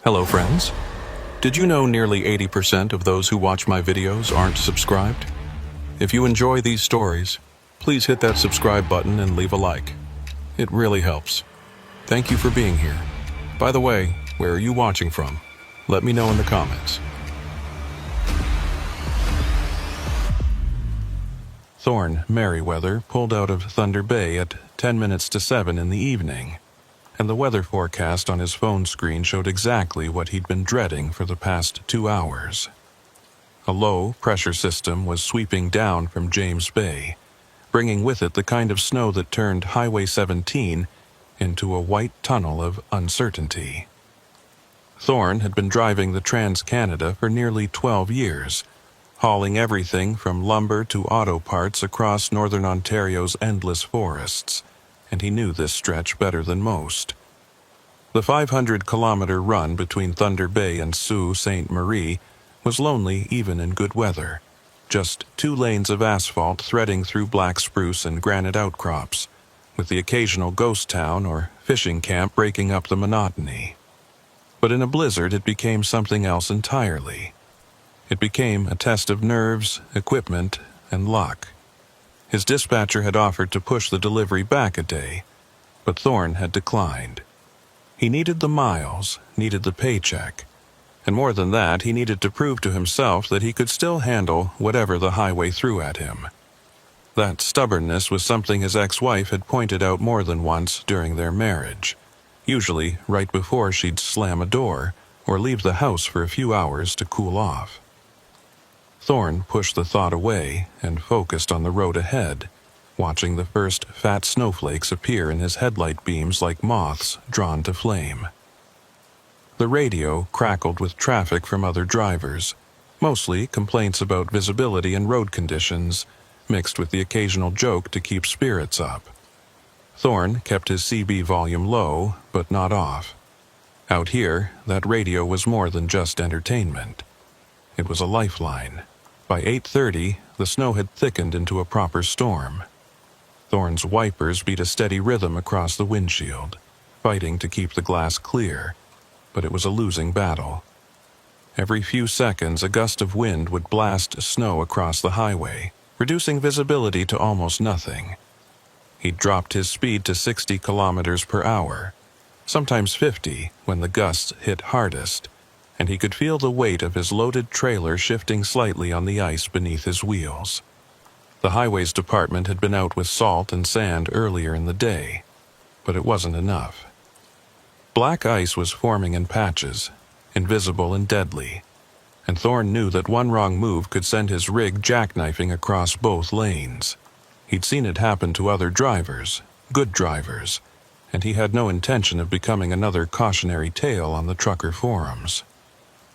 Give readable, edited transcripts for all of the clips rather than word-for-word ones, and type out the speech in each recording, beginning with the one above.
Hello friends. Did you know nearly 80% of those who watch my videos aren't subscribed? If you enjoy these stories, please hit that subscribe button and leave a like. It really helps. Thank you for being here. By the way, where are you watching from? Let me know in the comments. Thorne Merriweather pulled out of Thunder Bay at 10 minutes to 7 in the evening, and the weather forecast on his phone screen showed exactly what he'd been dreading for the past 2 hours. A low-pressure system was sweeping down from James Bay, bringing with it the kind of snow that turned Highway 17 into a white tunnel of uncertainty. Thorne had been driving the Trans-Canada for nearly 12 years, hauling everything from lumber to auto parts across northern Ontario's endless forests, and he knew this stretch better than most. The 500-kilometer run between Thunder Bay and Sault Ste. Marie was lonely even in good weather, just 2 lanes of asphalt threading through black spruce and granite outcrops, with the occasional ghost town or fishing camp breaking up the monotony. But in a blizzard it became something else entirely. It became a test of nerves, equipment, and luck. His dispatcher had offered to push the delivery back a day, but Thorne had declined. He needed the miles, needed the paycheck, and more than that, he needed to prove to himself that he could still handle whatever the highway threw at him. That stubbornness was something his ex-wife had pointed out more than once during their marriage, usually right before she'd slam a door or leave the house for a few hours to cool off. Thorne pushed the thought away and focused on the road ahead, watching the first fat snowflakes appear in his headlight beams like moths drawn to flame. The radio crackled with traffic from other drivers, mostly complaints about visibility and road conditions, mixed with the occasional joke to keep spirits up. Thorne kept his CB volume low, but not off. Out here, that radio was more than just entertainment. It was a lifeline. By 8:30, the snow had thickened into a proper storm. Thorne's wipers beat a steady rhythm across the windshield, fighting to keep the glass clear, but it was a losing battle. Every few seconds, a gust of wind would blast snow across the highway, reducing visibility to almost nothing. He'd dropped his speed to 60 kilometers per hour, sometimes 50 when the gusts hit hardest, and he could feel the weight of his loaded trailer shifting slightly on the ice beneath his wheels. The highways department had been out with salt and sand earlier in the day, but it wasn't enough. Black ice was forming in patches, invisible and deadly, and Thorne knew that one wrong move could send his rig jackknifing across both lanes. He'd seen it happen to other drivers, good drivers, and he had no intention of becoming another cautionary tale on the trucker forums.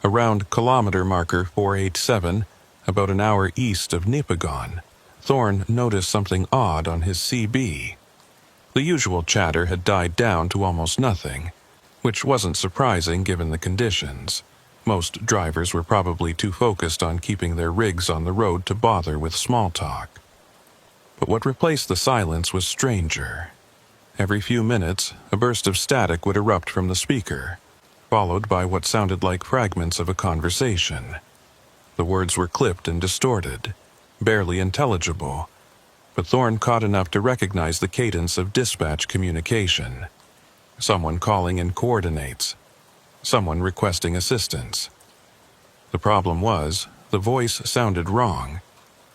Around kilometer marker 487, about an hour east of Nipigon, Thorne noticed something odd on his CB. The usual chatter had died down to almost nothing, which wasn't surprising given the conditions. Most drivers were probably too focused on keeping their rigs on the road to bother with small talk. But what replaced the silence was stranger. Every few minutes, a burst of static would erupt from the speaker, followed by what sounded like fragments of a conversation. The words were clipped and distorted, barely intelligible, but Thorne caught enough to recognize the cadence of dispatch communication. Someone calling in coordinates, someone requesting assistance. The problem was, the voice sounded wrong.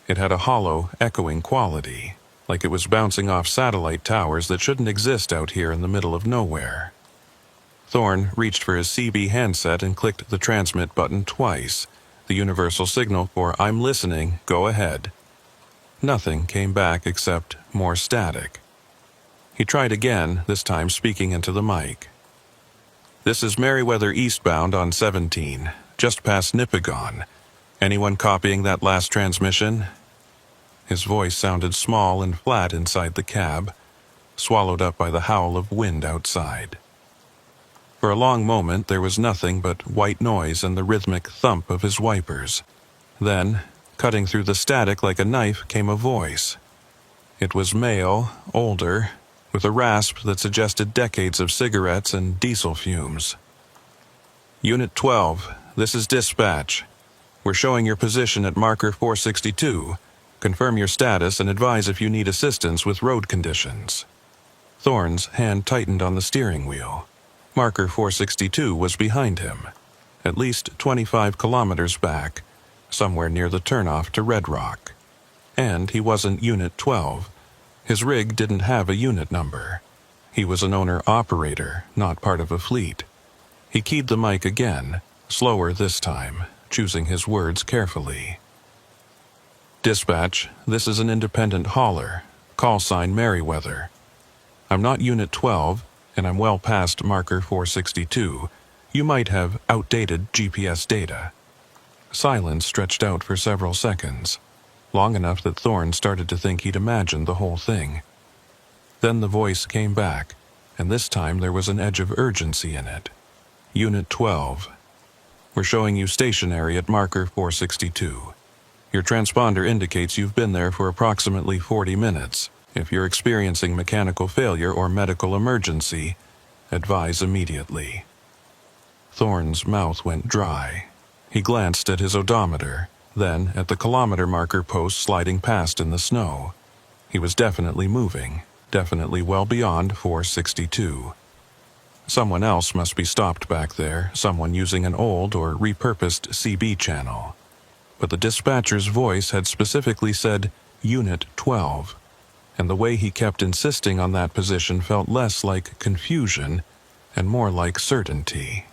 It had a hollow, echoing quality, like it was bouncing off satellite towers that shouldn't exist out here in the middle of nowhere. Thorne reached for his CB handset and clicked the transmit button twice, the universal signal for "I'm listening, go ahead." Nothing came back except more static. He tried again, this time speaking into the mic. "This is Merriweather eastbound on 17, just past Nipigon. Anyone copying that last transmission?" His voice sounded small and flat inside the cab, swallowed up by the howl of wind outside. For a long moment there was nothing but white noise and the rhythmic thump of his wipers. Then, cutting through the static like a knife, came a voice. It was male, older, with a rasp that suggested decades of cigarettes and diesel fumes. Unit 12, this is dispatch. We're showing your position at marker 462. Confirm your status and advise if you need assistance with road conditions. Thorne's hand tightened on the steering wheel. Marker 462 was behind him, at least 25 kilometers back, somewhere near the turnoff to Red Rock. And he wasn't Unit 12. His rig didn't have a unit number. He was an owner-operator, not part of a fleet. He keyed the mic again, slower this time, choosing his words carefully. Dispatch, this is an independent hauler. Call sign Merriweather. I'm not Unit 12, and I'm well past marker 462. You might have outdated GPS data. Silence stretched out for several seconds, long enough that Thorne started to think he'd imagined the whole thing. Then the voice came back, and this time there was an edge of urgency in it. Unit 12. We're showing you stationary at marker 462. Your transponder indicates you've been there for approximately 40 minutes. If you're experiencing mechanical failure or medical emergency, advise immediately. Thorne's mouth went dry. He glanced at his odometer, then at the kilometer marker post sliding past in the snow. He was definitely moving, definitely well beyond 462. Someone else must be stopped back there, someone using an old or repurposed CB channel. But the dispatcher's voice had specifically said Unit 12, and the way he kept insisting on that position felt less like confusion and more like certainty.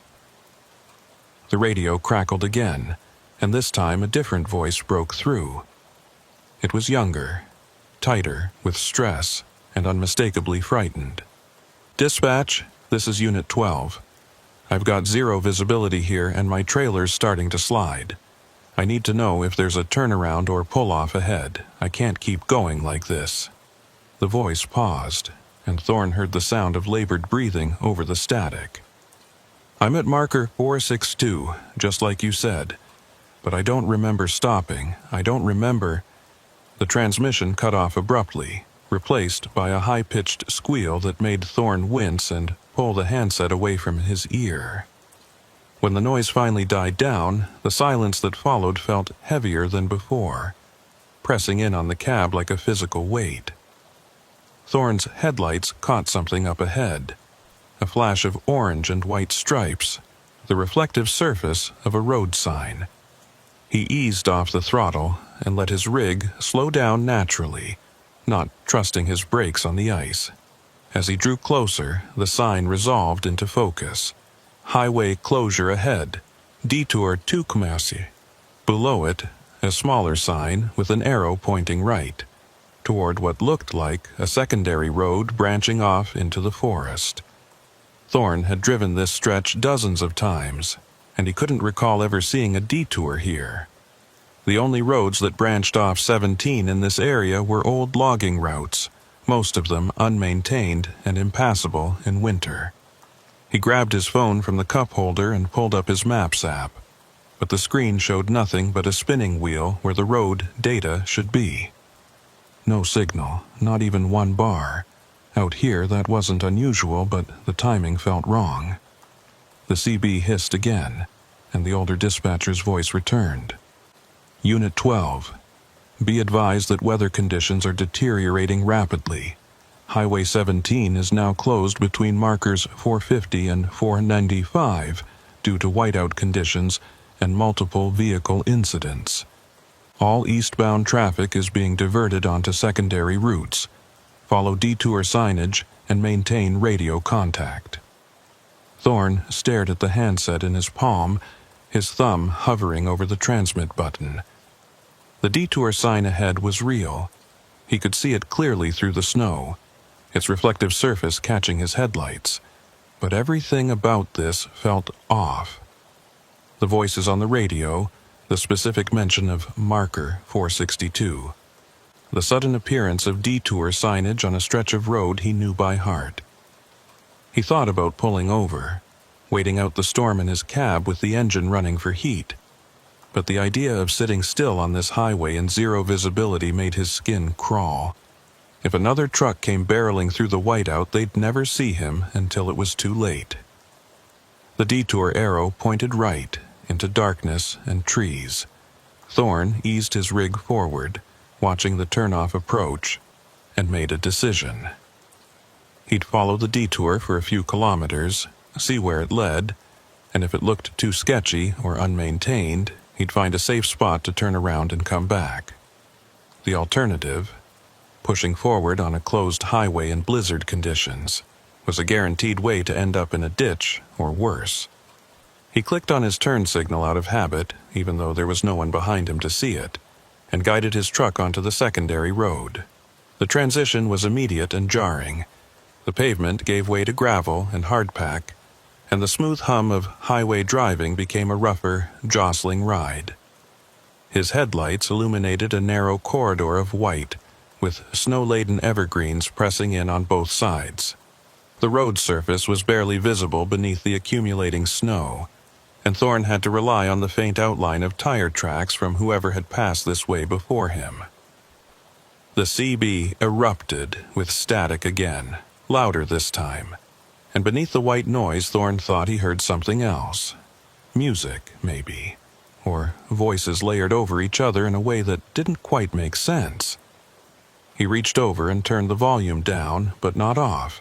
The radio crackled again, and this time a different voice broke through. It was younger, tighter, with stress, and unmistakably frightened. Dispatch, this is Unit 12. I've got zero visibility here and my trailer's starting to slide. I need to know if there's a turnaround or pull-off ahead. I can't keep going like this. The voice paused, and Thorne heard the sound of labored breathing over the static. I'm at marker 462, just like you said. But I don't remember stopping. I don't remember... The transmission cut off abruptly, replaced by a high-pitched squeal that made Thorne wince and pull the handset away from his ear. When the noise finally died down, the silence that followed felt heavier than before, pressing in on the cab like a physical weight. Thorne's headlights caught something up ahead, a flash of orange and white stripes, the reflective surface of a road sign. He eased off the throttle and let his rig slow down naturally, not trusting his brakes on the ice. As he drew closer, the sign resolved into focus. Highway closure ahead, detour to Kumasi. Below it, a smaller sign with an arrow pointing right, toward what looked like a secondary road branching off into the forest. Thorne had driven this stretch dozens of times, and he couldn't recall ever seeing a detour here. The only roads that branched off 17 in this area were old logging routes, most of them unmaintained and impassable in winter. He grabbed his phone from the cup holder and pulled up his Maps app, but the screen showed nothing but a spinning wheel where the road data should be. No signal, not even one bar. Out here that wasn't unusual, but the timing felt wrong. The CB hissed again, and the older dispatcher's voice returned. Unit 12. Be advised that weather conditions are deteriorating rapidly. Highway 17 is now closed between markers 450 and 495 due to whiteout conditions and multiple vehicle incidents. All eastbound traffic is being diverted onto secondary routes. Follow detour signage and maintain radio contact. Thorne stared at the handset in his palm, his thumb hovering over the transmit button. The detour sign ahead was real. He could see it clearly through the snow, its reflective surface catching his headlights. But everything about this felt off. The voices on the radio, the specific mention of marker 462, the sudden appearance of detour signage on a stretch of road he knew by heart. He thought about pulling over, waiting out the storm in his cab with the engine running for heat. But the idea of sitting still on this highway in zero visibility made his skin crawl. If another truck came barreling through the whiteout, they'd never see him until it was too late. The detour arrow pointed right, into darkness and trees. Thorne eased his rig forward, watching the turnoff approach, and made a decision. He'd follow the detour for a few kilometers, see where it led, and if it looked too sketchy or unmaintained, he'd find a safe spot to turn around and come back. The alternative, pushing forward on a closed highway in blizzard conditions, was a guaranteed way to end up in a ditch or worse. He clicked on his turn signal out of habit, even though there was no one behind him to see it, and guided his truck onto the secondary road. The transition was immediate and jarring. The pavement gave way to gravel and hardpack, and the smooth hum of highway driving became a rougher, jostling ride. His headlights illuminated a narrow corridor of white, with snow-laden evergreens pressing in on both sides. The road surface was barely visible beneath the accumulating snow, and Thorne had to rely on the faint outline of tire tracks from whoever had passed this way before him. The CB erupted with static again, louder this time, and beneath the white noise Thorne thought he heard something else. Music, maybe, or voices layered over each other in a way that didn't quite make sense. He reached over and turned the volume down, but not off.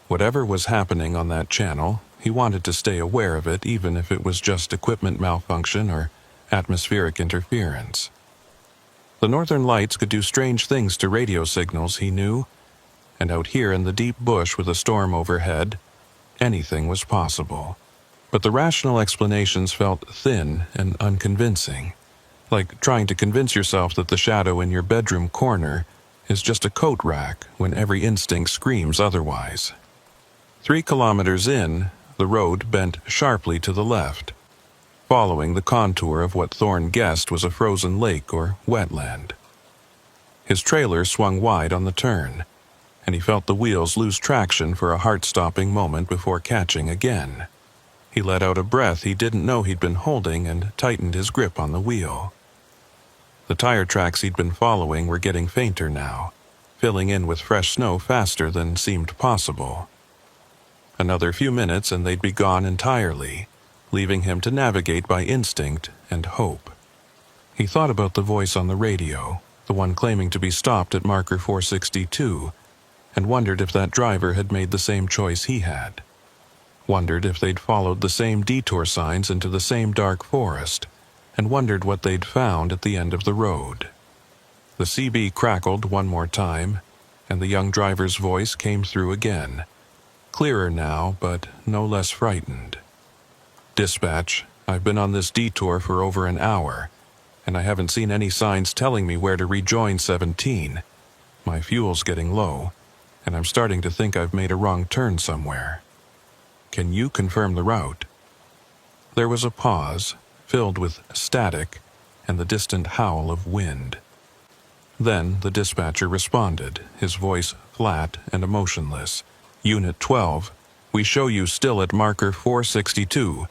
Whatever was happening on that channel, he wanted to stay aware of it even if it was just equipment malfunction or atmospheric interference. The northern lights could do strange things to radio signals, he knew, and out here in the deep bush with a storm overhead, anything was possible. But the rational explanations felt thin and unconvincing, like trying to convince yourself that the shadow in your bedroom corner is just a coat rack when every instinct screams otherwise. 3 kilometers in, the road bent sharply to the left, following the contour of what Thorne guessed was a frozen lake or wetland. His trailer swung wide on the turn, and he felt the wheels lose traction for a heart-stopping moment before catching again. He let out a breath he didn't know he'd been holding and tightened his grip on the wheel. The tire tracks he'd been following were getting fainter now, filling in with fresh snow faster than seemed possible. Another few minutes and they'd be gone entirely, leaving him to navigate by instinct and hope. He thought about the voice on the radio, the one claiming to be stopped at marker 462, and wondered if that driver had made the same choice he had. Wondered if they'd followed the same detour signs into the same dark forest, and wondered what they'd found at the end of the road. The CB crackled one more time, and the young driver's voice came through again, clearer now, but no less frightened. "Dispatch, I've been on this detour for over an hour, and I haven't seen any signs telling me where to rejoin 17. My fuel's getting low, and I'm starting to think I've made a wrong turn somewhere. Can you confirm the route?" There was a pause, filled with static and the distant howl of wind. Then the dispatcher responded, his voice flat and emotionless. "Unit 12, we show you still at marker 462.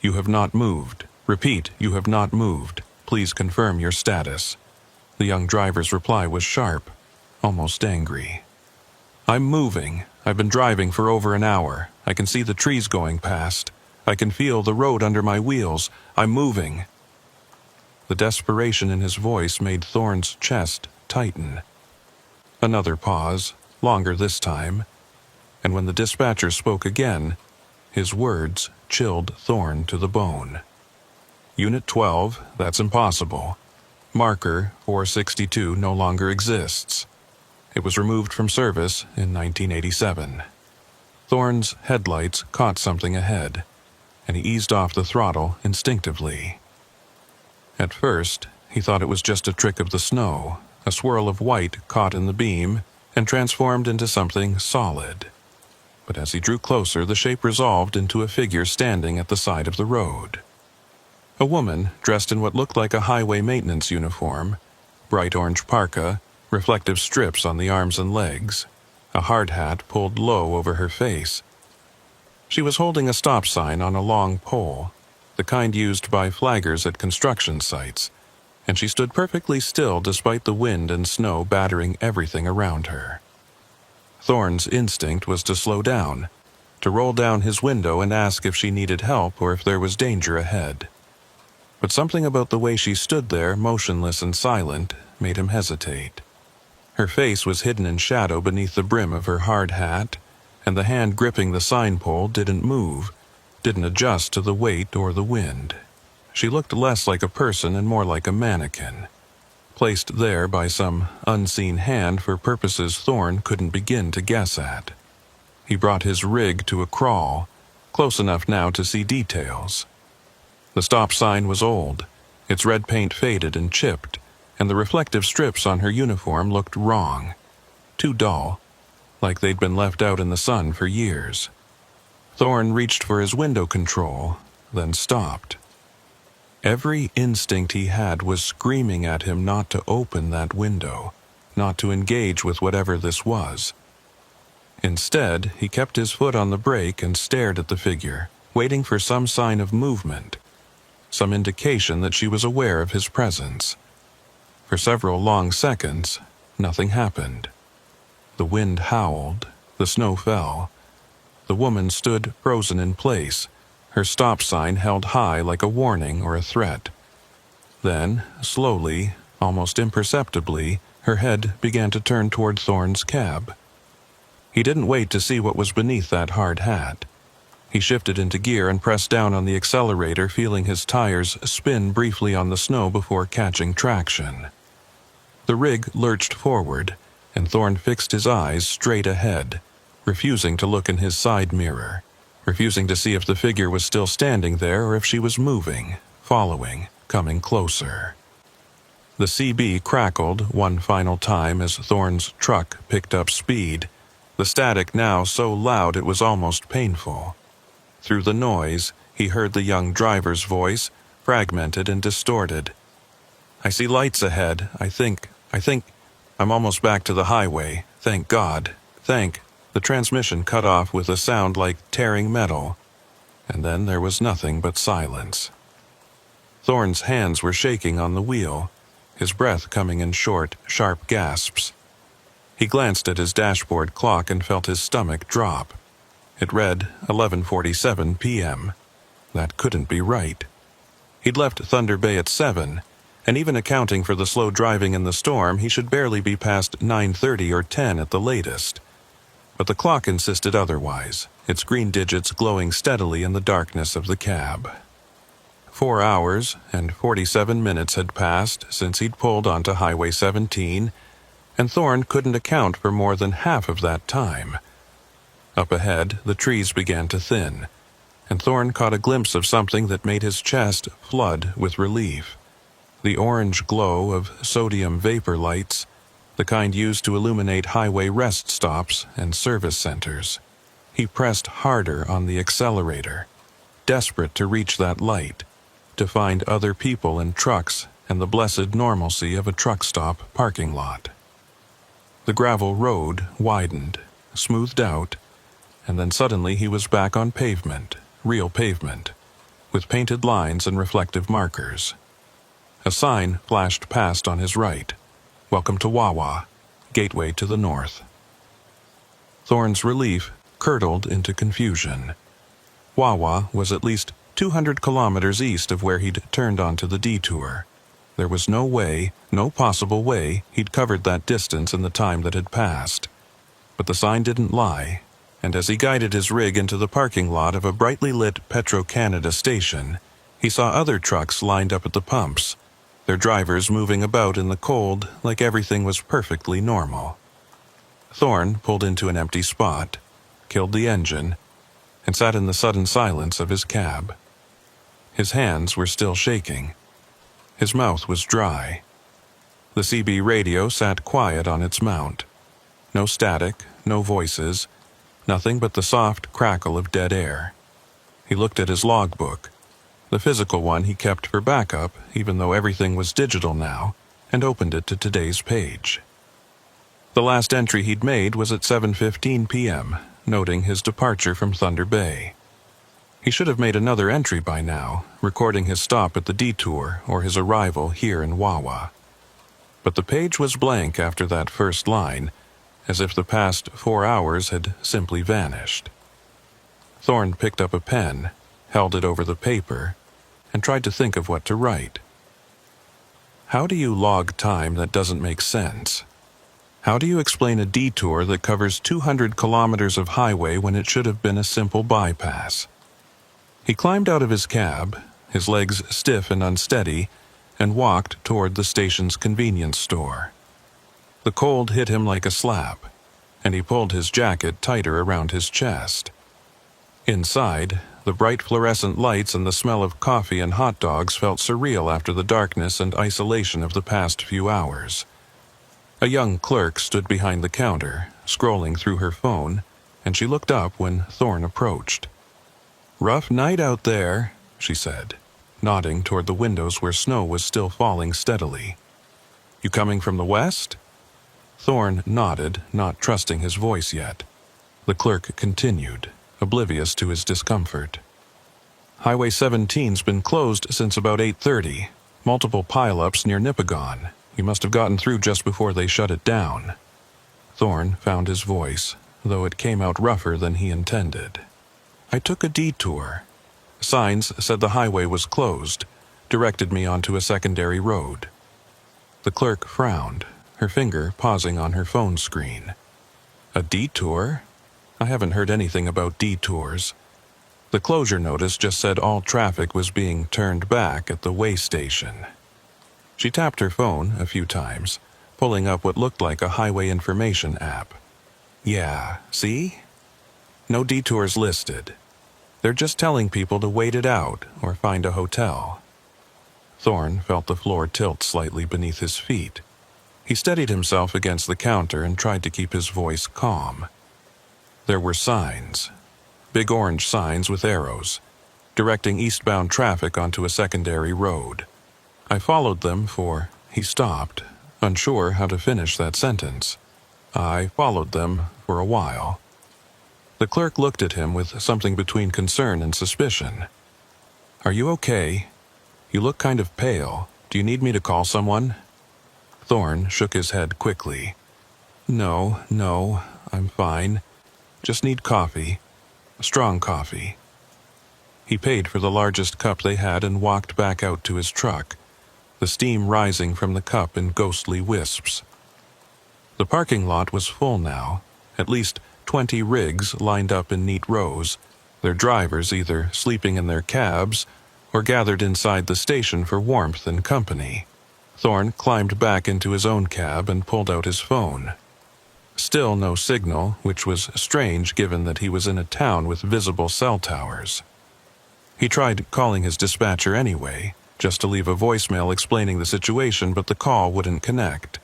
You have not moved. Repeat, you have not moved. Please confirm your status." The young driver's reply was sharp, almost angry. "I'm moving. I've been driving for over an hour. I can see the trees going past. I can feel the road under my wheels. I'm moving." The desperation in his voice made Thorne's chest tighten. Another pause, longer this time, and when the dispatcher spoke again, his words chilled Thorne to the bone. "Unit 12, that's impossible. Marker 462 no longer exists. It was removed from service in 1987. Thorne's headlights caught something ahead, and he eased off the throttle instinctively. At first, he thought it was just a trick of the snow, a swirl of white caught in the beam and transformed into something solid. But as he drew closer, the shape resolved into a figure standing at the side of the road. A woman dressed in what looked like a highway maintenance uniform, bright orange parka, reflective strips on the arms and legs, a hard hat pulled low over her face. She was holding a stop sign on a long pole, the kind used by flaggers at construction sites, and she stood perfectly still despite the wind and snow battering everything around her. Thorne's instinct was to slow down, to roll down his window and ask if she needed help or if there was danger ahead. But something about the way she stood there, motionless and silent, made him hesitate. Her face was hidden in shadow beneath the brim of her hard hat, and the hand gripping the sign pole didn't move, didn't adjust to the weight or the wind. She looked less like a person and more like a mannequin, placed there by some unseen hand for purposes Thorne couldn't begin to guess at. He brought his rig to a crawl, close enough now to see details. The stop sign was old, its red paint faded and chipped, and the reflective strips on her uniform looked wrong, too dull, like they'd been left out in the sun for years. Thorne reached for his window control, then stopped. Every instinct he had was screaming at him not to open that window, not to engage with whatever this was. Instead, he kept his foot on the brake and stared at the figure, waiting for some sign of movement, some indication that she was aware of his presence. For several long seconds, nothing happened. The wind howled, the snow fell. The woman stood frozen in place, her stop sign held high like a warning or a threat. Then, slowly, almost imperceptibly, her head began to turn toward Thorne's cab. He didn't wait to see what was beneath that hard hat. He shifted into gear and pressed down on the accelerator, feeling his tires spin briefly on the snow before catching traction. The rig lurched forward, and Thorne fixed his eyes straight ahead, refusing to look in his side mirror, refusing to see if the figure was still standing there or if she was moving, following, coming closer. The CB crackled one final time as Thorne's truck picked up speed, the static now so loud it was almost painful. Through the noise, he heard the young driver's voice, fragmented and distorted. "I see lights ahead. I think, I'm almost back to the highway. Thank God. The transmission cut off with a sound like tearing metal, and then there was nothing but silence. Thorne's hands were shaking on the wheel, his breath coming in short, sharp gasps. He glanced at his dashboard clock and felt his stomach drop. It read 11:47 p.m. That couldn't be right. He'd left Thunder Bay at 7, and even accounting for the slow driving in the storm, he should barely be past 9:30 or 10 at the latest. But the clock insisted otherwise, its green digits glowing steadily in the darkness of the cab. 4 hours and 47 minutes had passed since he'd pulled onto Highway 17, and Thorne couldn't account for more than half of that time. Up ahead, the trees began to thin, and Thorne caught a glimpse of something that made his chest flood with relief. The orange glow of sodium vapor lights, the kind used to illuminate highway rest stops and service centers. He pressed harder on the accelerator, desperate to reach that light, to find other people and trucks and the blessed normalcy of a truck stop parking lot. The gravel road widened, smoothed out, and then suddenly he was back on pavement, real pavement, with painted lines and reflective markers. A sign flashed past on his right. "Welcome to Wawa, gateway to the north." Thorne's relief curdled into confusion. Wawa was at least 200 kilometers east of where he'd turned onto the detour. There was no way, no possible way, he'd covered that distance in the time that had passed. But the sign didn't lie, and as he guided his rig into the parking lot of a brightly lit Petro-Canada station, he saw other trucks lined up at the pumps, their drivers moving about in the cold like everything was perfectly normal. Thorne pulled into an empty spot, killed the engine, and sat in the sudden silence of his cab. His hands were still shaking. His mouth was dry. The CB radio sat quiet on its mount. No static, no voices, nothing but the soft crackle of dead air. He looked at his logbook, the physical one he kept for backup, even though everything was digital now, and opened it to today's page. The last entry he'd made was at 7:15 p.m., noting his departure from Thunder Bay. He should have made another entry by now, recording his stop at the detour or his arrival here in Wawa. But the page was blank after that first line, as if the past 4 hours had simply vanished. Thorne picked up a pen, held it over the paper, and tried to think of what to write. How do you log time that doesn't make sense? How do you explain a detour that covers 200 kilometers of highway when it should have been a simple bypass? He climbed out of his cab, his legs stiff and unsteady, and walked toward the station's convenience store. The cold hit him like a slap, and he pulled his jacket tighter around his chest. Inside, the bright fluorescent lights and the smell of coffee and hot dogs felt surreal after the darkness and isolation of the past few hours. A young clerk stood behind the counter, scrolling through her phone, and she looked up when Thorne approached. "Rough night out there," she said, nodding toward the windows where snow was still falling steadily. "You coming from the west?" Thorne nodded, not trusting his voice yet. The clerk continued, oblivious to his discomfort. "Highway 17's been closed since about 8:30. Multiple pileups near Nipigon. You must have gotten through just before they shut it down." Thorne found his voice, though it came out rougher than he intended. "I took a detour. Signs said the highway was closed, directed me onto a secondary road." The clerk frowned, her finger pausing on her phone screen. "A detour? I haven't heard anything about detours. The closure notice just said all traffic was being turned back at the way station." She tapped her phone a few times, pulling up what looked like a highway information app. "Yeah, see? No detours listed. They're just telling people to wait it out or find a hotel." Thorne felt the floor tilt slightly beneath his feet. He steadied himself against the counter and tried to keep his voice calm. There were signs, big orange signs with arrows, directing eastbound traffic onto a secondary road. "I followed them for—" He stopped, unsure how to finish that sentence. "I followed them for a while." The clerk looked at him with something between concern and suspicion. "Are you okay? You look kind of pale. Do you need me to call someone?" Thorne shook his head quickly. No, I'm fine. Just need coffee. Strong coffee." He paid for the largest cup they had and walked back out to his truck, the steam rising from the cup in ghostly wisps. The parking lot was full now, at least 20 rigs lined up in neat rows, their drivers either sleeping in their cabs or gathered inside the station for warmth and company. Thorne climbed back into his own cab and pulled out his phone. Still no signal, which was strange given that he was in a town with visible cell towers. He tried calling his dispatcher anyway, just to leave a voicemail explaining the situation, but the call wouldn't connect.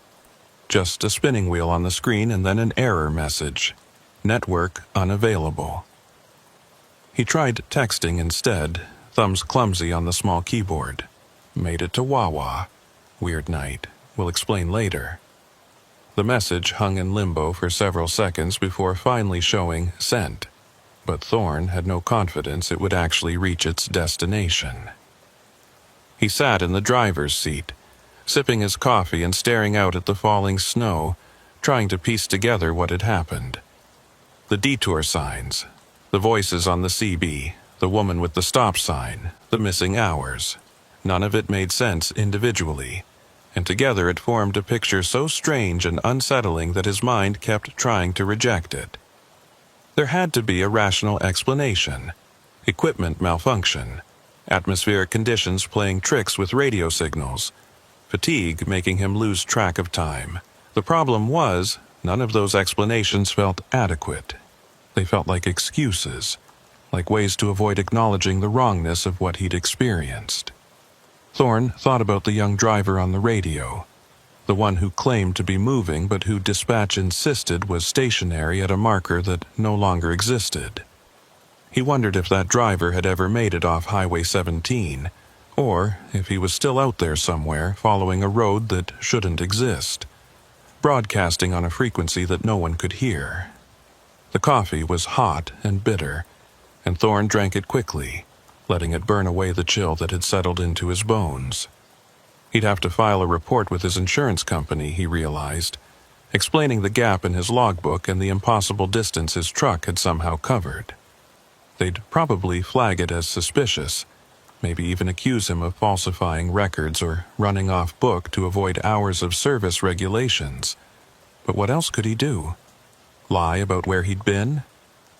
Just a spinning wheel on the screen and then an error message. Network unavailable. He tried texting instead, thumbs clumsy on the small keyboard. Made it to Wawa. Weird night. We'll explain later. The message hung in limbo for several seconds before finally showing sent, but Thorne had no confidence it would actually reach its destination. He sat in the driver's seat, sipping his coffee and staring out at the falling snow, trying to piece together what had happened. The detour signs, the voices on the CB, the woman with the stop sign, the missing hours. None of it made sense individually, and together it formed a picture so strange and unsettling that his mind kept trying to reject it. There had to be a rational explanation. Equipment malfunction, atmospheric conditions playing tricks with radio signals, fatigue making him lose track of time. The problem was, none of those explanations felt adequate. They felt like excuses, like ways to avoid acknowledging the wrongness of what he'd experienced. Thorne thought about the young driver on the radio, the one who claimed to be moving but who dispatch insisted was stationary at a marker that no longer existed. He wondered if that driver had ever made it off Highway 17, or if he was still out there somewhere following a road that shouldn't exist, broadcasting on a frequency that no one could hear. The coffee was hot and bitter, and Thorne drank it quickly, letting it burn away the chill that had settled into his bones. He'd have to file a report with his insurance company, he realized, explaining the gap in his logbook and the impossible distance his truck had somehow covered. They'd probably flag it as suspicious, maybe even accuse him of falsifying records or running off book to avoid hours of service regulations. But what else could he do? Lie about where he'd been?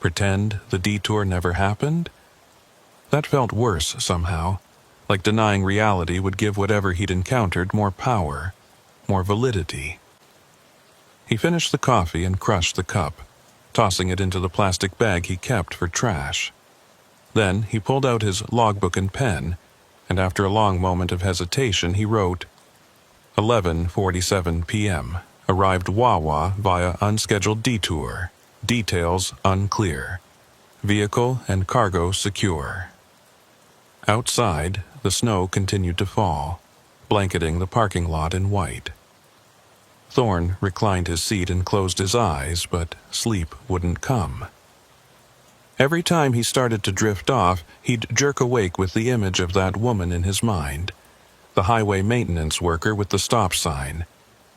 Pretend the detour never happened? That felt worse somehow, like denying reality would give whatever he'd encountered more power, more validity. He finished the coffee and crushed the cup, tossing it into the plastic bag he kept for trash. Then he pulled out his logbook and pen, and after a long moment of hesitation he wrote, 11:47 p.m. Arrived Wawa via unscheduled detour. Details unclear. Vehicle and cargo secure. Outside, the snow continued to fall, blanketing the parking lot in white. Thorne reclined his seat and closed his eyes, but sleep wouldn't come. Every time he started to drift off, he'd jerk awake with the image of that woman in his mind, the highway maintenance worker with the stop sign,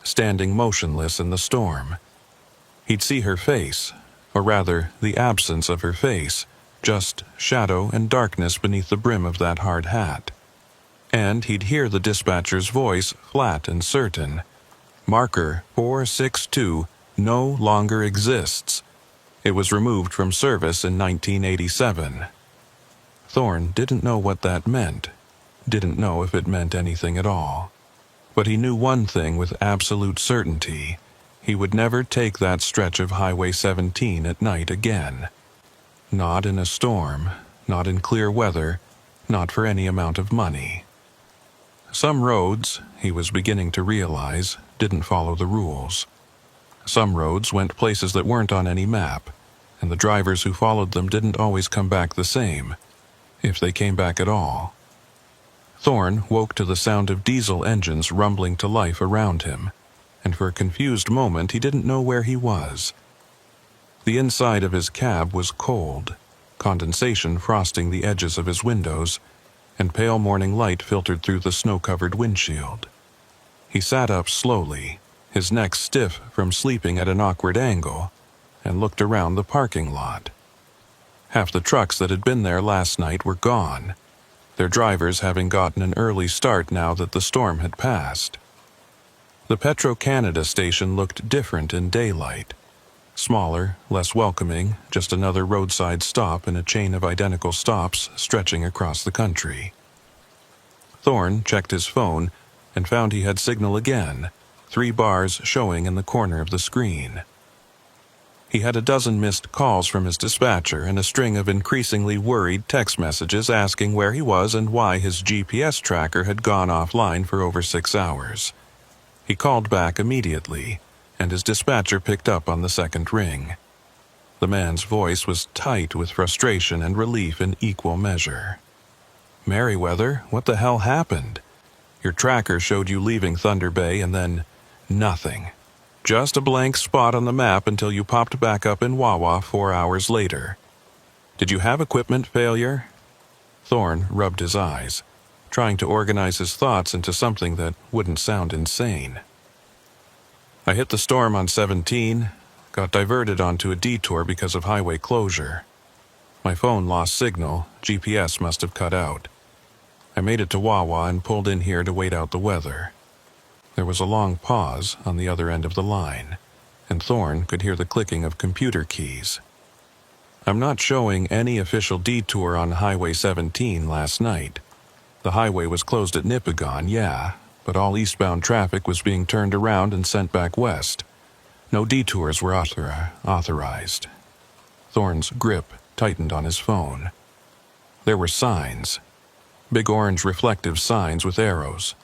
standing motionless in the storm. He'd see her face, or rather, the absence of her face, just shadow and darkness beneath the brim of that hard hat. And he'd hear the dispatcher's voice, flat and certain. Marker 462 no longer exists. It was removed from service in 1987. Thorne didn't know what that meant, didn't know if it meant anything at all. But he knew one thing with absolute certainty. He would never take that stretch of Highway 17 at night again. Not in a storm, not in clear weather, not for any amount of money. Some roads, he was beginning to realize, didn't follow the rules. Some roads went places that weren't on any map, and the drivers who followed them didn't always come back the same, if they came back at all. Thorne woke to the sound of diesel engines rumbling to life around him, and for a confused moment he didn't know where he was. The inside of his cab was cold, condensation frosting the edges of his windows, and pale morning light filtered through the snow-covered windshield. He sat up slowly, his neck stiff from sleeping at an awkward angle, and looked around the parking lot. Half the trucks that had been there last night were gone, their drivers having gotten an early start now that the storm had passed. The Petro-Canada station looked different in daylight. Smaller, less welcoming, just another roadside stop in a chain of identical stops stretching across the country. Thorne checked his phone and found he had signal again, 3 bars showing in the corner of the screen. He had a dozen missed calls from his dispatcher and a string of increasingly worried text messages asking where he was and why his GPS tracker had gone offline for over 6 hours. He called back immediately, and his dispatcher picked up on the second ring. The man's voice was tight with frustration and relief in equal measure. "Merriweather, what the hell happened? Your tracker showed you leaving Thunder Bay and then nothing. Just a blank spot on the map until you popped back up in Wawa 4 hours later. Did you have equipment failure?" Thorne rubbed his eyes, trying to organize his thoughts into something that wouldn't sound insane. "I hit the storm on 17, got diverted onto a detour because of highway closure. My phone lost signal, GPS must have cut out. I made it to Wawa and pulled in here to wait out the weather." There was a long pause on the other end of the line, and Thorne could hear the clicking of computer keys. "I'm not showing any official detour on Highway 17 last night. The highway was closed at Nipigon, yeah, but all eastbound traffic was being turned around and sent back west. No detours were authorized." Thorne's grip tightened on his phone. There were signs. Big orange reflective signs with arrows.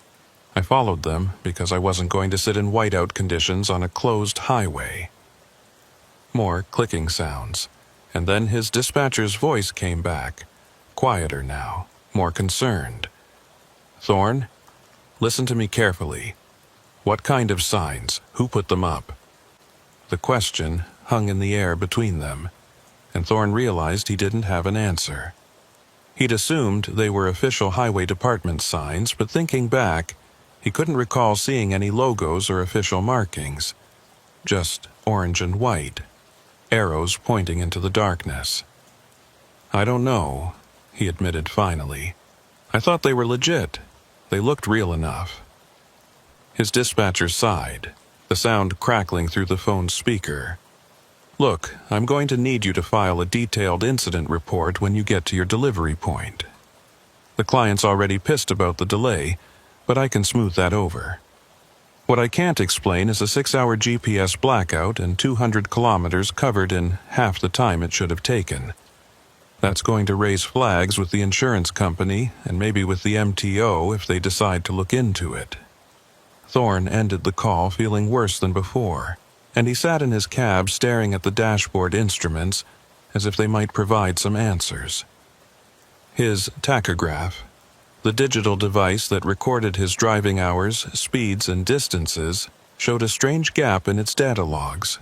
I followed them because I wasn't going to sit in whiteout conditions on a closed highway. More clicking sounds, and then his dispatcher's voice came back, quieter now, more concerned. "Thorne, listen to me carefully. What kind of signs? Who put them up?" The question hung in the air between them, and Thorne realized he didn't have an answer. He'd assumed they were official highway department signs, but thinking back, he couldn't recall seeing any logos or official markings. Just orange and white, arrows pointing into the darkness. "I don't know," he admitted finally. "I thought they were legit. They looked real enough." His dispatcher sighed, the sound crackling through the phone's speaker. "Look, I'm going to need you to file a detailed incident report when you get to your delivery point. The client's already pissed about the delay, but I can smooth that over. What I can't explain is a 6-hour GPS blackout and 200 kilometers covered in half the time it should have taken. That's going to raise flags with the insurance company and maybe with the MTO if they decide to look into it." Thorne ended the call feeling worse than before, and he sat in his cab staring at the dashboard instruments as if they might provide some answers. His tachograph, the digital device that recorded his driving hours, speeds, and distances, showed a strange gap in its data logs.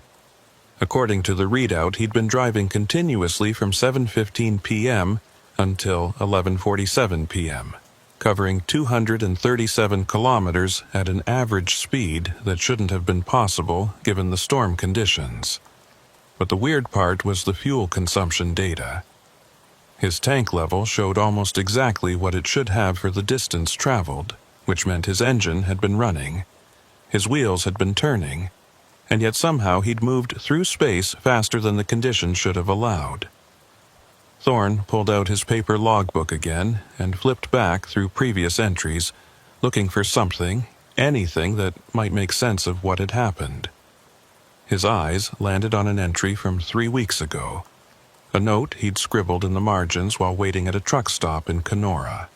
According to the readout, he'd been driving continuously from 7:15 p.m. until 11:47 p.m., covering 237 kilometers at an average speed that shouldn't have been possible given the storm conditions. But the weird part was the fuel consumption data. His tank level showed almost exactly what it should have for the distance traveled, which meant his engine had been running, his wheels had been turning, and yet somehow he'd moved through space faster than the conditions should have allowed. Thorne pulled out his paper logbook again and flipped back through previous entries, looking for something, anything that might make sense of what had happened. His eyes landed on an entry from 3 weeks ago, a note he'd scribbled in the margins while waiting at a truck stop in Kenora.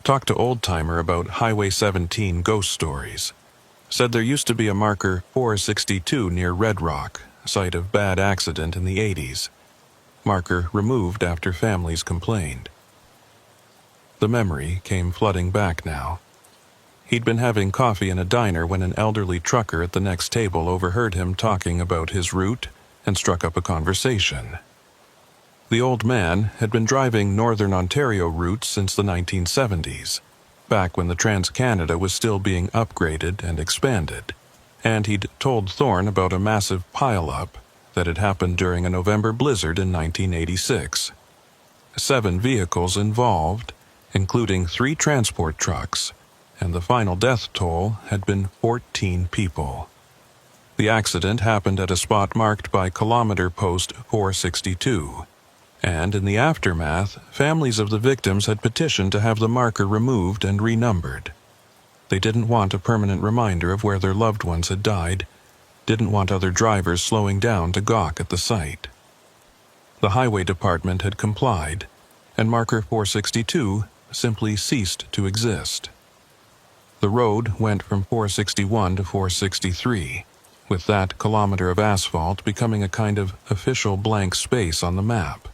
Talked to Oldtimer about Highway 17 ghost stories. Said there used to be a marker 462 near Red Rock, site of bad accident in the 80s. Marker removed after families complained. The memory came flooding back now. He'd been having coffee in a diner when an elderly trucker at the next table overheard him talking about his route and struck up a conversation. The old man had been driving Northern Ontario routes since the 1970s, back when the Trans-Canada was still being upgraded and expanded, and he'd told Thorne about a massive pile-up that had happened during a November blizzard in 1986. 7 vehicles involved, including 3 transport trucks, and the final death toll had been 14 people. The accident happened at a spot marked by kilometer post 462, and in the aftermath, families of the victims had petitioned to have the marker removed and renumbered. They didn't want a permanent reminder of where their loved ones had died, didn't want other drivers slowing down to gawk at the site. The highway department had complied, and marker 462 simply ceased to exist. The road went from 461 to 463, with that kilometer of asphalt becoming a kind of official blank space on the map.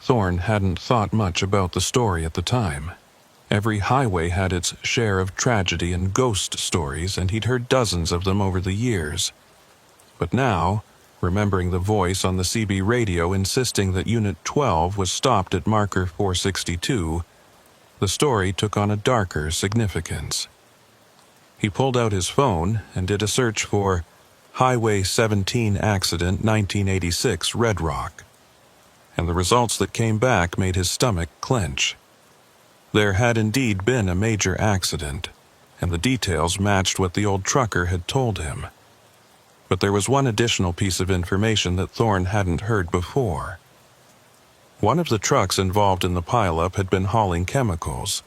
Thorne hadn't thought much about the story at the time. Every highway had its share of tragedy and ghost stories, and he'd heard dozens of them over the years. But now, remembering the voice on the CB radio insisting that Unit 12 was stopped at marker 462, the story took on a darker significance. He pulled out his phone and did a search for Highway 17 Accident 1986 Red Rock, and the results that came back made his stomach clench. There had indeed been a major accident, and the details matched what the old trucker had told him. But there was one additional piece of information that Thorne hadn't heard before. One of the trucks involved in the pileup had been hauling chemicals,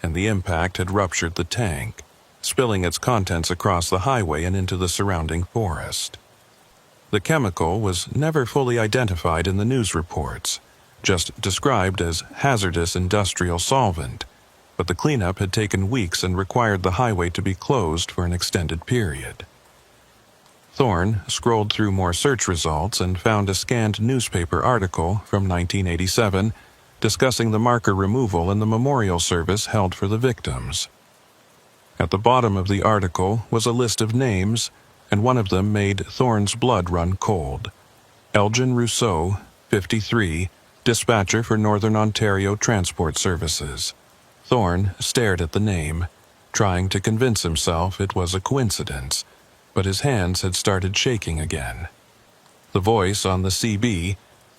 and the impact had ruptured the tank, spilling its contents across the highway and into the surrounding forest. The chemical was never fully identified in the news reports, just described as hazardous industrial solvent, but the cleanup had taken weeks and required the highway to be closed for an extended period. Thorne scrolled through more search results and found a scanned newspaper article from 1987 discussing the marker removal and the memorial service held for the victims. At the bottom of the article was a list of names, and one of them made Thorne's blood run cold. Elgin Rousseau, 53, dispatcher for Northern Ontario Transport Services. Thorne stared at the name, trying to convince himself it was a coincidence, but his hands had started shaking again. The voice on the CB,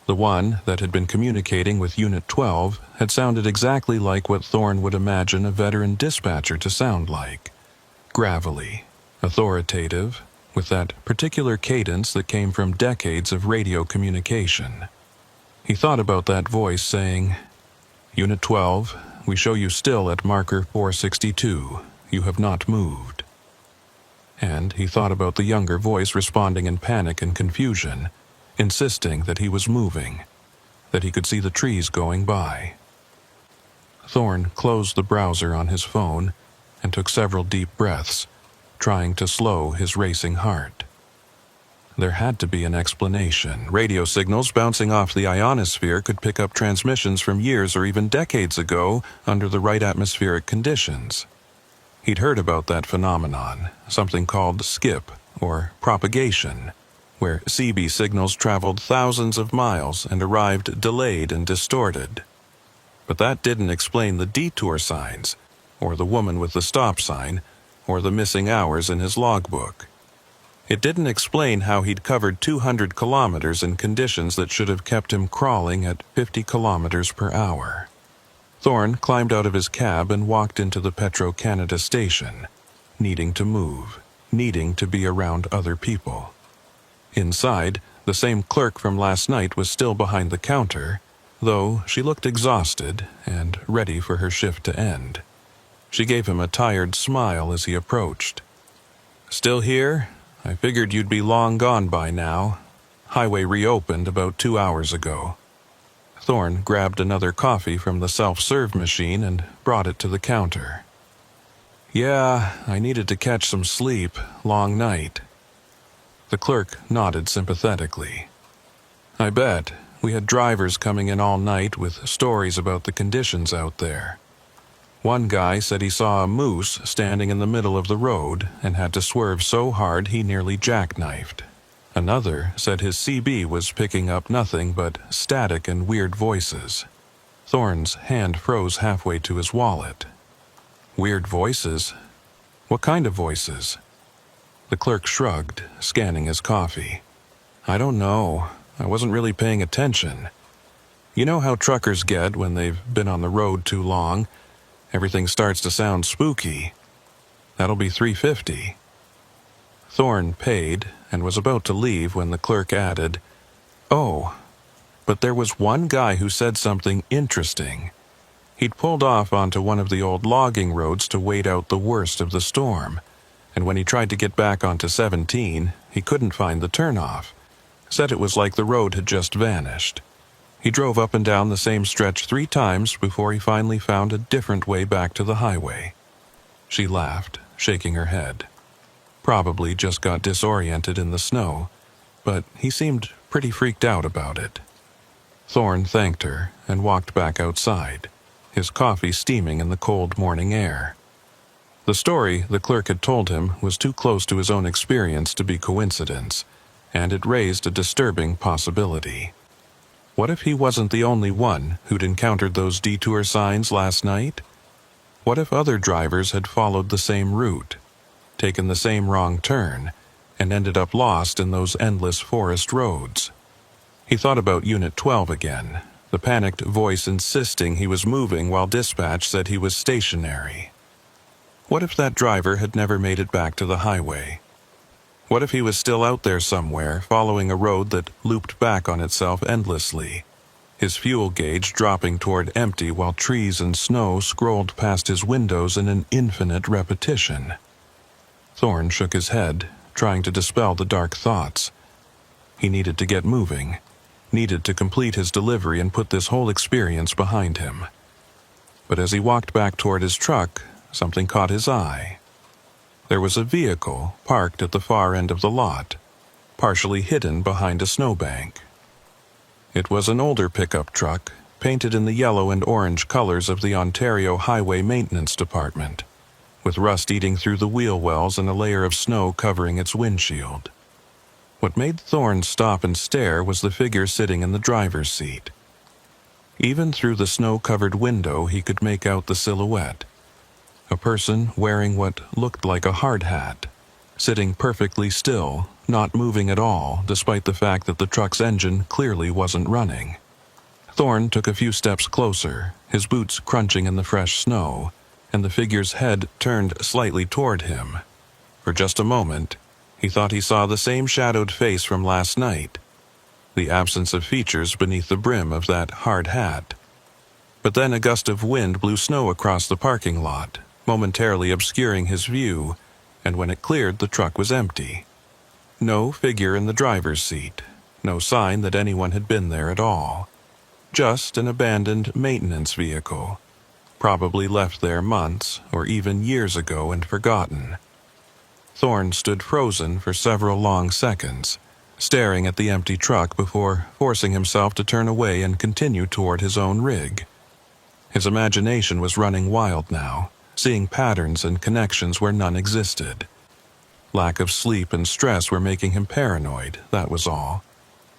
The one that had been communicating with Unit 12 had sounded exactly like what Thorne would imagine a veteran dispatcher to sound like. Gravelly, authoritative, with that particular cadence that came from decades of radio communication. He thought about that voice saying, "Unit 12, we show you still at marker 462. You have not moved." And he thought about the younger voice responding in panic and confusion, insisting that he was moving, that he could see the trees going by. Thorne closed the browser on his phone and took several deep breaths, trying to slow his racing heart. There had to be an explanation. Radio signals bouncing off the ionosphere could pick up transmissions from years or even decades ago under the right atmospheric conditions. He'd heard about that phenomenon, something called skip, or propagation, where CB signals traveled thousands of miles and arrived delayed and distorted. But that didn't explain the detour signs, or the woman with the stop sign, or the missing hours in his logbook. It didn't explain how he'd covered 200 kilometers in conditions that should have kept him crawling at 50 kilometers per hour. Thorne climbed out of his cab and walked into the Petro-Canada station, needing to move, needing to be around other people. Inside, the same clerk from last night was still behind the counter, though she looked exhausted and ready for her shift to end. She gave him a tired smile as he approached. "Still here? I figured you'd be long gone by now. Highway reopened about 2 hours ago." Thorne grabbed another coffee from the self-serve machine and brought it to the counter. "Yeah, I needed to catch some sleep. Long night." The clerk nodded sympathetically. "I bet. We had drivers coming in all night with stories about the conditions out there. One guy said he saw a moose standing in the middle of the road and had to swerve so hard he nearly jackknifed. Another said his CB was picking up nothing but static and weird voices." Thorne's hand froze halfway to his wallet. "Weird voices? What kind of voices?" The clerk shrugged, scanning his coffee. "I don't know. I wasn't really paying attention. You know how truckers get when they've been on the road too long? Everything starts to sound spooky. That'll be $3.50. Thorne paid and was about to leave when the clerk added, "Oh, but there was one guy who said something interesting. He'd pulled off onto one of the old logging roads to wait out the worst of the storm, and when he tried to get back onto 17, he couldn't find the turnoff. Said it was like the road had just vanished. He drove up and down the same stretch 3 times before he finally found a different way back to the highway." She laughed, shaking her head. Probably just got disoriented in the snow, but he seemed pretty freaked out about it. Thorne thanked her and walked back outside, his coffee steaming in the cold morning air. The story the clerk had told him was too close to his own experience to be coincidence, and it raised a disturbing possibility. What if he wasn't the only one who'd encountered those detour signs last night? What if other drivers had followed the same route, taken the same wrong turn, and ended up lost in those endless forest roads? He thought about Unit 12 again, the panicked voice insisting he was moving while dispatch said he was stationary. What if that driver had never made it back to the highway? What if he was still out there somewhere, following a road that looped back on itself endlessly, his fuel gauge dropping toward empty while trees and snow scrolled past his windows in an infinite repetition? Thorne shook his head, trying to dispel the dark thoughts. He needed to get moving, needed to complete his delivery and put this whole experience behind him. But as he walked back toward his truck, something caught his eye. There was a vehicle parked at the far end of the lot, partially hidden behind a snowbank. It was an older pickup truck, painted in the yellow and orange colors of the Ontario Highway Maintenance Department, with rust eating through the wheel wells and a layer of snow covering its windshield. What made Thorne stop and stare was the figure sitting in the driver's seat. Even through the snow-covered window he could make out the silhouette. A person wearing what looked like a hard hat, sitting perfectly still, not moving at all, despite the fact that the truck's engine clearly wasn't running. Thorne took a few steps closer, his boots crunching in the fresh snow, and the figure's head turned slightly toward him. For just a moment, he thought he saw the same shadowed face from last night, the absence of features beneath the brim of that hard hat. But then a gust of wind blew snow across the parking lot, momentarily obscuring his view, and when it cleared, the truck was empty. No figure in the driver's seat, no sign that anyone had been there at all. Just an abandoned maintenance vehicle, probably left there months or even years ago and forgotten. Thorne stood frozen for several long seconds, staring at the empty truck before forcing himself to turn away and continue toward his own rig. His imagination was running wild now, seeing patterns and connections where none existed. Lack of sleep and stress were making him paranoid, that was all.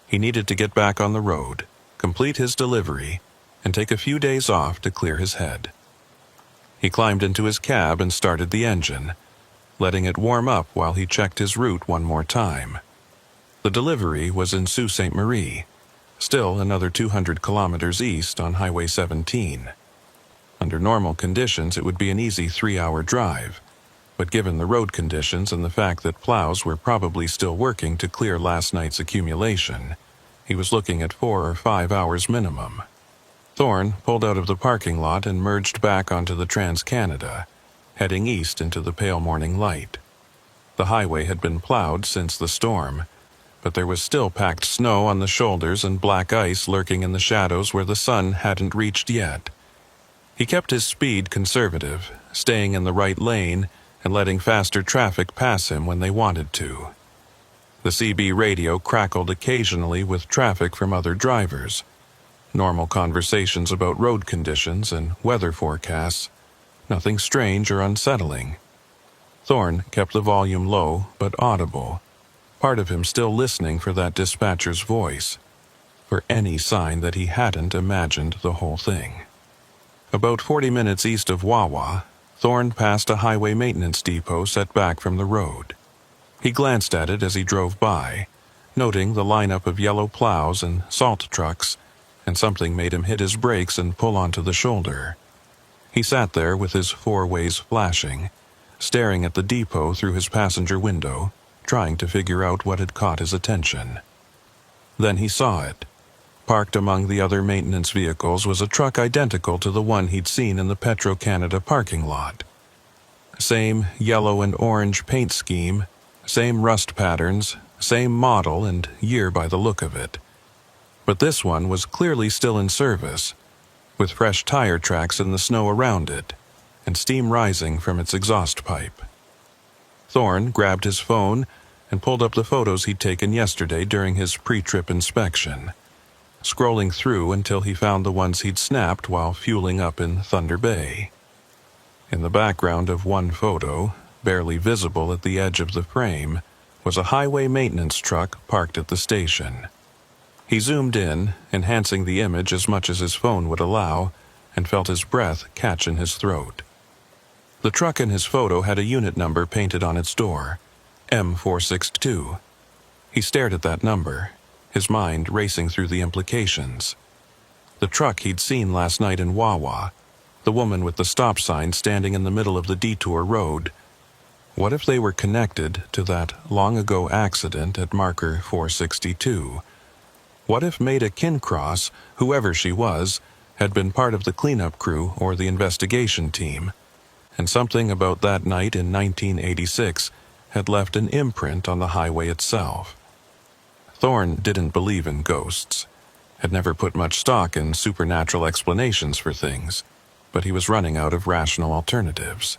He needed to get back on the road, complete his delivery, and take a few days off to clear his head. He climbed into his cab and started the engine, letting it warm up while he checked his route one more time. The delivery was in Sault Ste. Marie, still another 200 kilometers east on Highway 17. Under normal conditions, it would be an easy 3-hour drive, but given the road conditions and the fact that plows were probably still working to clear last night's accumulation, he was looking at 4 or 5 hours minimum. Thorne pulled out of the parking lot and merged back onto the Trans-Canada, heading east into the pale morning light. The highway had been plowed since the storm, but there was still packed snow on the shoulders and black ice lurking in the shadows where the sun hadn't reached yet. He kept his speed conservative, staying in the right lane and letting faster traffic pass him when they wanted to. The CB radio crackled occasionally with traffic from other drivers. Normal conversations about road conditions and weather forecasts. Nothing strange or unsettling. Thorne kept the volume low but audible, part of him still listening for that dispatcher's voice, for any sign that he hadn't imagined the whole thing. About 40 minutes east of Wawa, Thorne passed a highway maintenance depot set back from the road. He glanced at it as he drove by, noting the lineup of yellow plows and salt trucks, and something made him hit his brakes and pull onto the shoulder. He sat there with his 4-ways flashing, staring at the depot through his passenger window, trying to figure out what had caught his attention. Then he saw it. Parked among the other maintenance vehicles was a truck identical to the one he'd seen in the Petro-Canada parking lot. Same yellow and orange paint scheme, same rust patterns, same model and year by the look of it. But this one was clearly still in service, with fresh tire tracks in the snow around it, and steam rising from its exhaust pipe. Thorne grabbed his phone and pulled up the photos he'd taken yesterday during his pre-trip inspection, scrolling through until he found the ones he'd snapped while fueling up in Thunder Bay. In the background of one photo, barely visible at the edge of the frame, was a highway maintenance truck parked at the station. He zoomed in, enhancing the image as much as his phone would allow, and felt his breath catch in his throat. The truck in his photo had a unit number painted on its door, M462. He stared at that number, his mind racing through the implications. The truck he'd seen last night in Wawa, the woman with the stop sign standing in the middle of the detour road. What if they were connected to that long-ago accident at marker 462? What if Maida Kincross, whoever she was, had been part of the cleanup crew or the investigation team, and something about that night in 1986 had left an imprint on the highway itself? Thorne didn't believe in ghosts, had never put much stock in supernatural explanations for things, but he was running out of rational alternatives.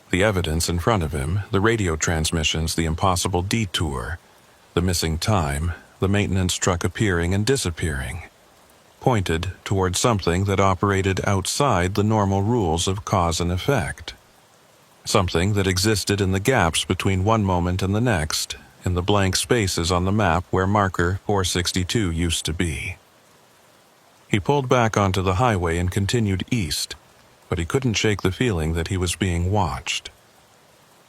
The evidence in front of him, the radio transmissions, the impossible detour, the missing time, the maintenance truck appearing and disappearing, pointed toward something that operated outside the normal rules of cause and effect. Something that existed in the gaps between one moment and the next, in the blank spaces on the map where marker 462 used to be. He pulled back onto the highway and continued east, but he couldn't shake the feeling that he was being watched.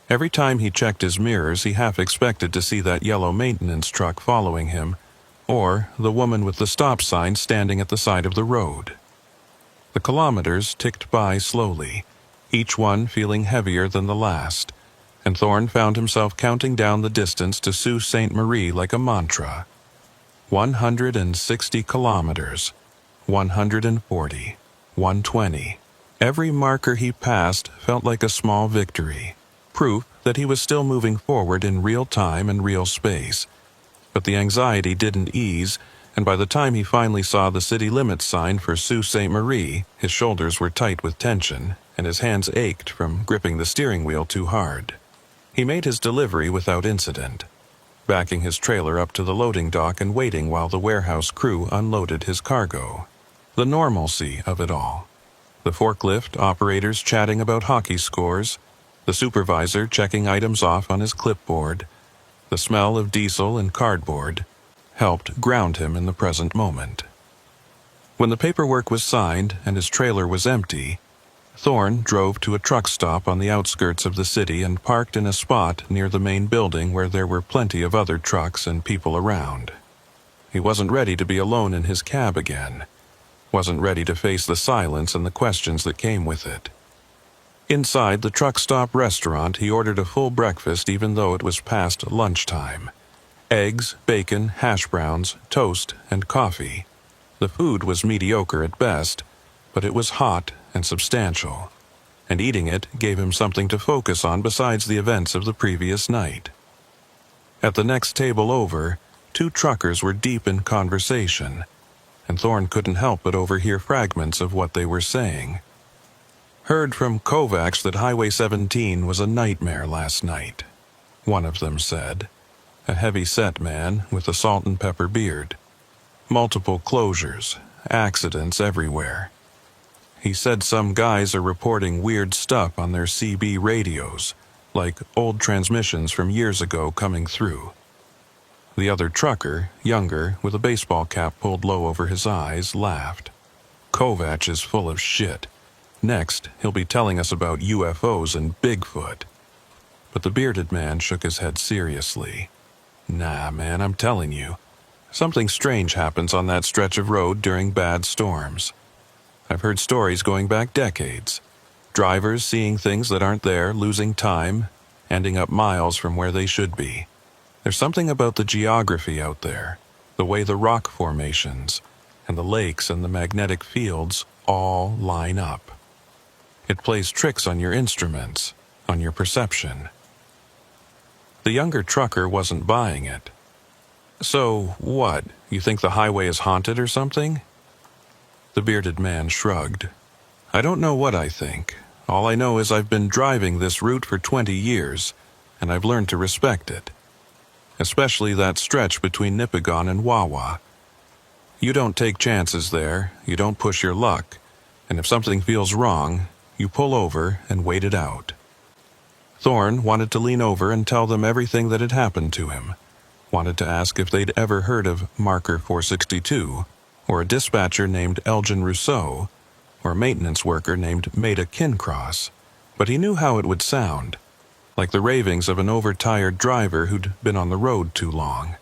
Every time he checked his mirrors, he half expected to see that yellow maintenance truck following him, or the woman with the stop sign standing at the side of the road. The kilometers ticked by slowly, each one feeling heavier than the last, and Thorne found himself counting down the distance to Sault Ste. Marie like a mantra. 160 kilometers, 140, 120. Every marker he passed felt like a small victory, proof that he was still moving forward in real time and real space. But the anxiety didn't ease, and by the time he finally saw the city limits sign for Sault Ste. Marie, his shoulders were tight with tension, and his hands ached from gripping the steering wheel too hard. He made his delivery without incident, backing his trailer up to the loading dock and waiting while the warehouse crew unloaded his cargo. The normalcy of it all. The forklift operators chatting about hockey scores, the supervisor checking items off on his clipboard, the smell of diesel and cardboard, helped ground him in the present moment. When the paperwork was signed and his trailer was empty, Thorne drove to a truck stop on the outskirts of the city and parked in a spot near the main building where there were plenty of other trucks and people around. He wasn't ready to be alone in his cab again, wasn't ready to face the silence and the questions that came with it. Inside the truck stop restaurant, he ordered a full breakfast even though it was past lunchtime. Eggs, bacon, hash browns, toast, and coffee. The food was mediocre at best, but it was hot and substantial, and eating it gave him something to focus on besides the events of the previous night. At the next table over, two truckers were deep in conversation, and Thorne couldn't help but overhear fragments of what they were saying. Heard from Kovacs that Highway 17 was a nightmare last night, one of them said, a heavy-set man with a salt and pepper beard. Multiple closures, accidents everywhere. He said some guys are reporting weird stuff on their CB radios, like old transmissions from years ago coming through. The other trucker, younger, with a baseball cap pulled low over his eyes, laughed. Kovacs is full of shit. Next, he'll be telling us about UFOs and Bigfoot. But the bearded man shook his head seriously. Nah, man, I'm telling you. Something strange happens on that stretch of road during bad storms. I've heard stories going back decades. Drivers seeing things that aren't there, losing time, ending up miles from where they should be. There's something about the geography out there, the way the rock formations, and the lakes and the magnetic fields all line up. It plays tricks on your instruments, on your perception. The younger trucker wasn't buying it. So, what? You think the highway is haunted or something? The bearded man shrugged. I don't know what I think. All I know is I've been driving this route for 20 years, and I've learned to respect it. Especially that stretch between Nipigon and Wawa. You don't take chances there, you don't push your luck, and if something feels wrong, you pull over and wait it out. Thorne wanted to lean over and tell them everything that had happened to him. Wanted to ask if they'd ever heard of Marker 462, or a dispatcher named Elgin Rousseau, or a maintenance worker named Maida Kincross, but he knew how it would sound, like the ravings of an overtired driver who'd been on the road too long.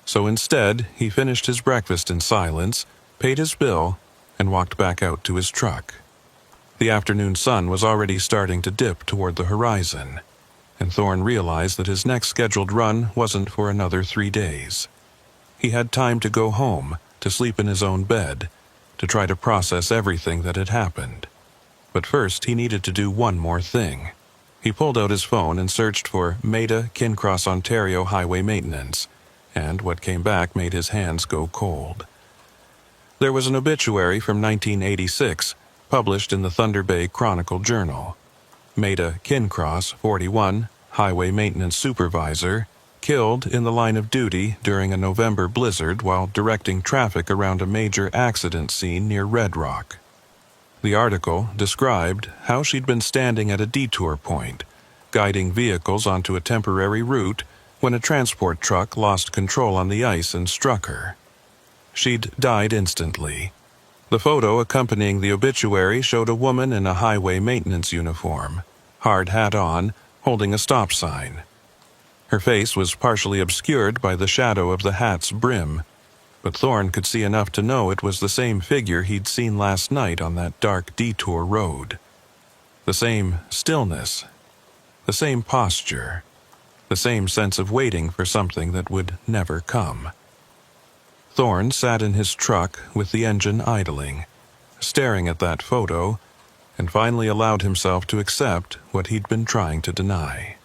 So instead, he finished his breakfast in silence, paid his bill, and walked back out to his truck. The afternoon sun was already starting to dip toward the horizon, and Thorne realized that his next scheduled run wasn't for another 3 days. He had time to go home, to sleep in his own bed, to try to process everything that had happened. But first he needed to do one more thing. He pulled out his phone and searched for Maida Kincross Ontario Highway Maintenance, and what came back made his hands go cold. There was an obituary from 1986, published in the Thunder Bay Chronicle-Journal. Maida Kincross, 41, highway maintenance supervisor, killed in the line of duty during a November blizzard while directing traffic around a major accident scene near Red Rock. The article described how she'd been standing at a detour point, guiding vehicles onto a temporary route when a transport truck lost control on the ice and struck her. She'd died instantly. The photo accompanying the obituary showed a woman in a highway maintenance uniform, hard hat on, holding a stop sign. Her face was partially obscured by the shadow of the hat's brim, but Thorne could see enough to know it was the same figure he'd seen last night on that dark detour road. The same stillness, the same posture, the same sense of waiting for something that would never come. Thorne sat in his truck with the engine idling, staring at that photo, and finally allowed himself to accept what he'd been trying to deny.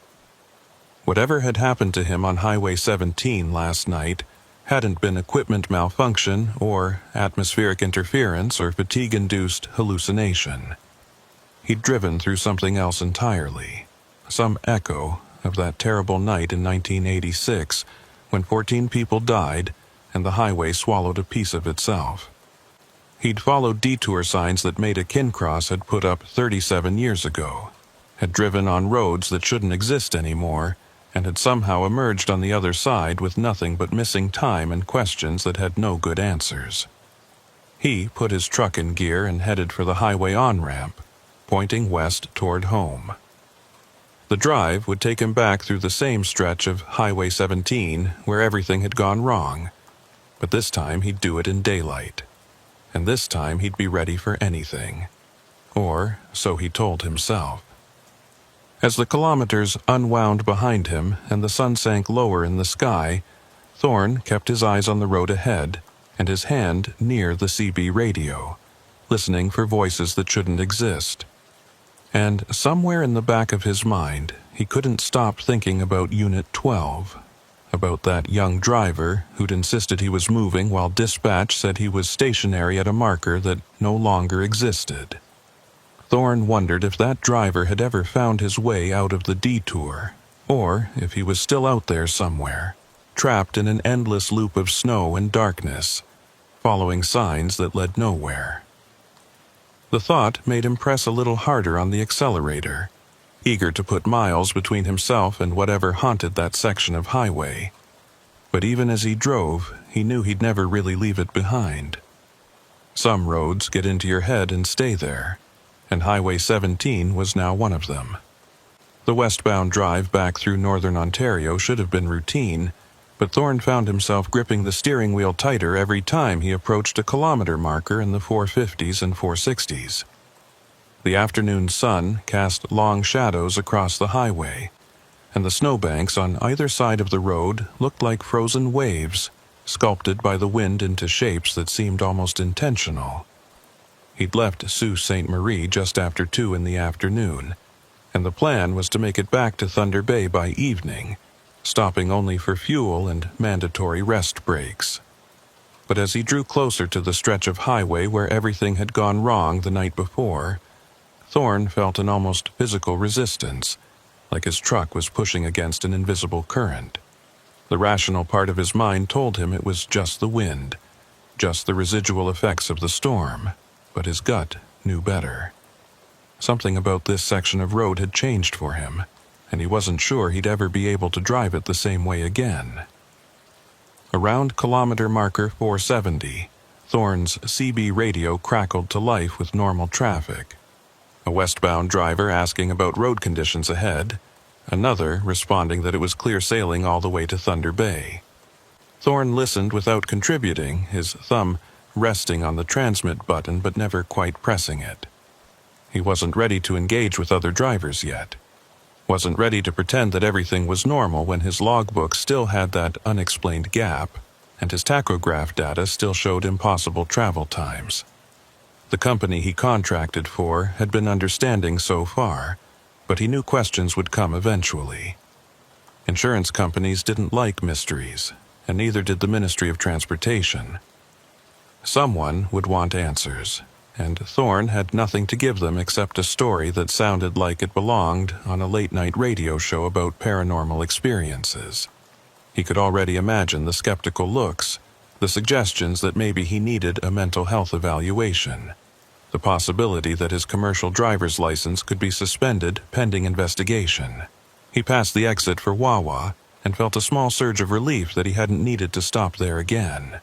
Whatever had happened to him on Highway 17 last night hadn't been equipment malfunction or atmospheric interference or fatigue-induced hallucination. He'd driven through something else entirely, some echo of that terrible night in 1986 when 14 people died and the highway swallowed a piece of itself. He'd followed detour signs that Maida Kincross had put up 37 years ago, had driven on roads that shouldn't exist anymore, and had somehow emerged on the other side with nothing but missing time and questions that had no good answers. He put his truck in gear and headed for the highway on-ramp, pointing west toward home. The drive would take him back through the same stretch of Highway 17 where everything had gone wrong, but this time he'd do it in daylight. And this time he'd be ready for anything. Or so he told himself. As the kilometers unwound behind him and the sun sank lower in the sky, Thorne kept his eyes on the road ahead and his hand near the CB radio, listening for voices that shouldn't exist. And somewhere in the back of his mind, he couldn't stop thinking about Unit 12, about that young driver who'd insisted he was moving while dispatch said he was stationary at a marker that no longer existed. Thorne wondered if that driver had ever found his way out of the detour, or if he was still out there somewhere, trapped in an endless loop of snow and darkness, following signs that led nowhere. The thought made him press a little harder on the accelerator, eager to put miles between himself and whatever haunted that section of highway. But even as he drove, he knew he'd never really leave it behind. Some roads get into your head and stay there, and Highway 17 was now one of them. The westbound drive back through northern Ontario should have been routine, but Thorne found himself gripping the steering wheel tighter every time he approached a kilometer marker in the 450s and 460s. The afternoon sun cast long shadows across the highway, and the snowbanks on either side of the road looked like frozen waves, sculpted by the wind into shapes that seemed almost intentional. He'd left Sault Ste. Marie just after 2 in the afternoon, and the plan was to make it back to Thunder Bay by evening, stopping only for fuel and mandatory rest breaks. But as he drew closer to the stretch of highway where everything had gone wrong the night before, Thorne felt an almost physical resistance, like his truck was pushing against an invisible current. The rational part of his mind told him it was just the wind, just the residual effects of the storm, but his gut knew better. Something about this section of road had changed for him, and he wasn't sure he'd ever be able to drive it the same way again. Around kilometer marker 470, Thorne's CB radio crackled to life with normal traffic. A westbound driver asking about road conditions ahead, another responding that it was clear sailing all the way to Thunder Bay. Thorne listened without contributing, his thumb resting on the transmit button but never quite pressing it. He wasn't ready to engage with other drivers yet. Wasn't ready to pretend that everything was normal when his logbook still had that unexplained gap, and his tachograph data still showed impossible travel times. The company he contracted for had been understanding so far, but he knew questions would come eventually. Insurance companies didn't like mysteries, and neither did the Ministry of Transportation. Someone would want answers, and Thorne had nothing to give them except a story that sounded like it belonged on a late-night radio show about paranormal experiences. He could already imagine the skeptical looks, the suggestions that maybe he needed a mental health evaluation, the possibility that his commercial driver's license could be suspended pending investigation. He passed the exit for Wawa and felt a small surge of relief that he hadn't needed to stop there again.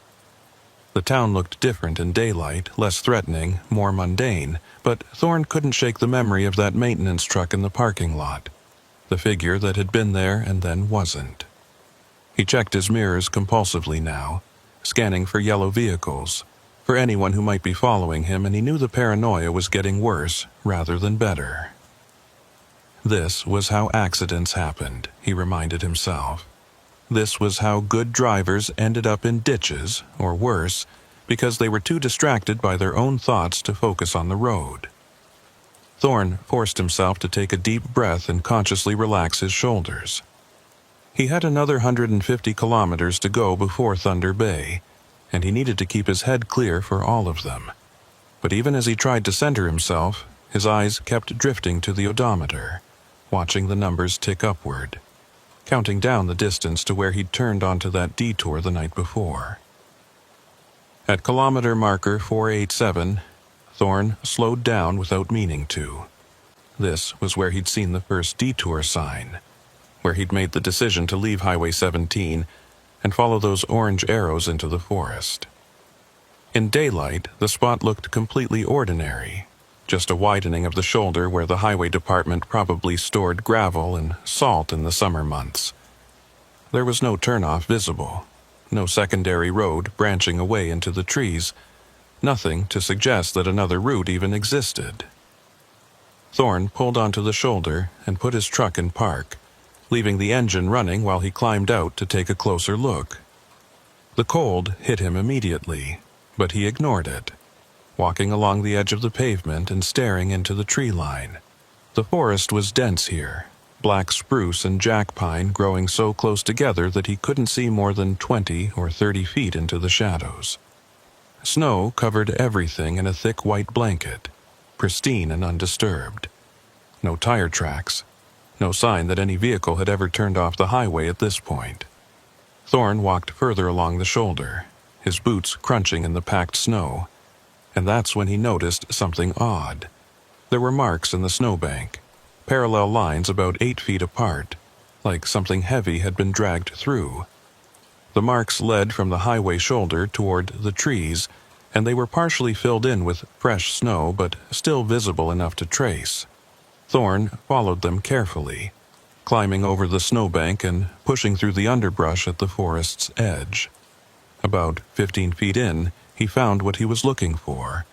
The town looked different in daylight, less threatening, more mundane, but Thorne couldn't shake the memory of that maintenance truck in the parking lot. the figure that had been there and then wasn't. He checked his mirrors compulsively now, scanning for yellow vehicles, for anyone who might be following him, and he knew the paranoia was getting worse rather than better. This was how accidents happened, he reminded himself. This was how good drivers ended up in ditches, or worse, because they were too distracted by their own thoughts to focus on the road. Thorne forced himself to take a deep breath and consciously relax his shoulders. He had another 150 kilometers to go before Thunder Bay, and he needed to keep his head clear for all of them. But even as he tried to center himself, his eyes kept drifting to the odometer, watching the numbers tick upward, counting down the distance to where he'd turned onto that detour the night before. At kilometer marker 487, Thorne slowed down without meaning to. This was where he'd seen the first detour sign, where he'd made the decision to leave Highway 17 and follow those orange arrows into the forest. In daylight, the spot looked completely ordinary, just a widening of the shoulder where the highway department probably stored gravel and salt in the summer months. There was no turnoff visible, no secondary road branching away into the trees, nothing to suggest that another route even existed. Thorne pulled onto the shoulder and put his truck in park, leaving the engine running while he climbed out to take a closer look. The cold hit him immediately, but he ignored it, walking along the edge of the pavement and staring into the tree line. The forest was dense here, black spruce and jack pine growing so close together that he couldn't see more than 20 or 30 feet into the shadows. Snow covered everything in a thick white blanket, pristine and undisturbed. No tire tracks, no sign that any vehicle had ever turned off the highway at this point. Thorne walked further along the shoulder, his boots crunching in the packed snow, and that's when he noticed something odd. There were marks in the snowbank, parallel lines about 8 feet apart, like something heavy had been dragged through. The marks led from the highway shoulder toward the trees, and they were partially filled in with fresh snow but still visible enough to trace. Thorne followed them carefully, climbing over the snowbank and pushing through the underbrush at the forest's edge. About 15 feet in, he found what he was looking for,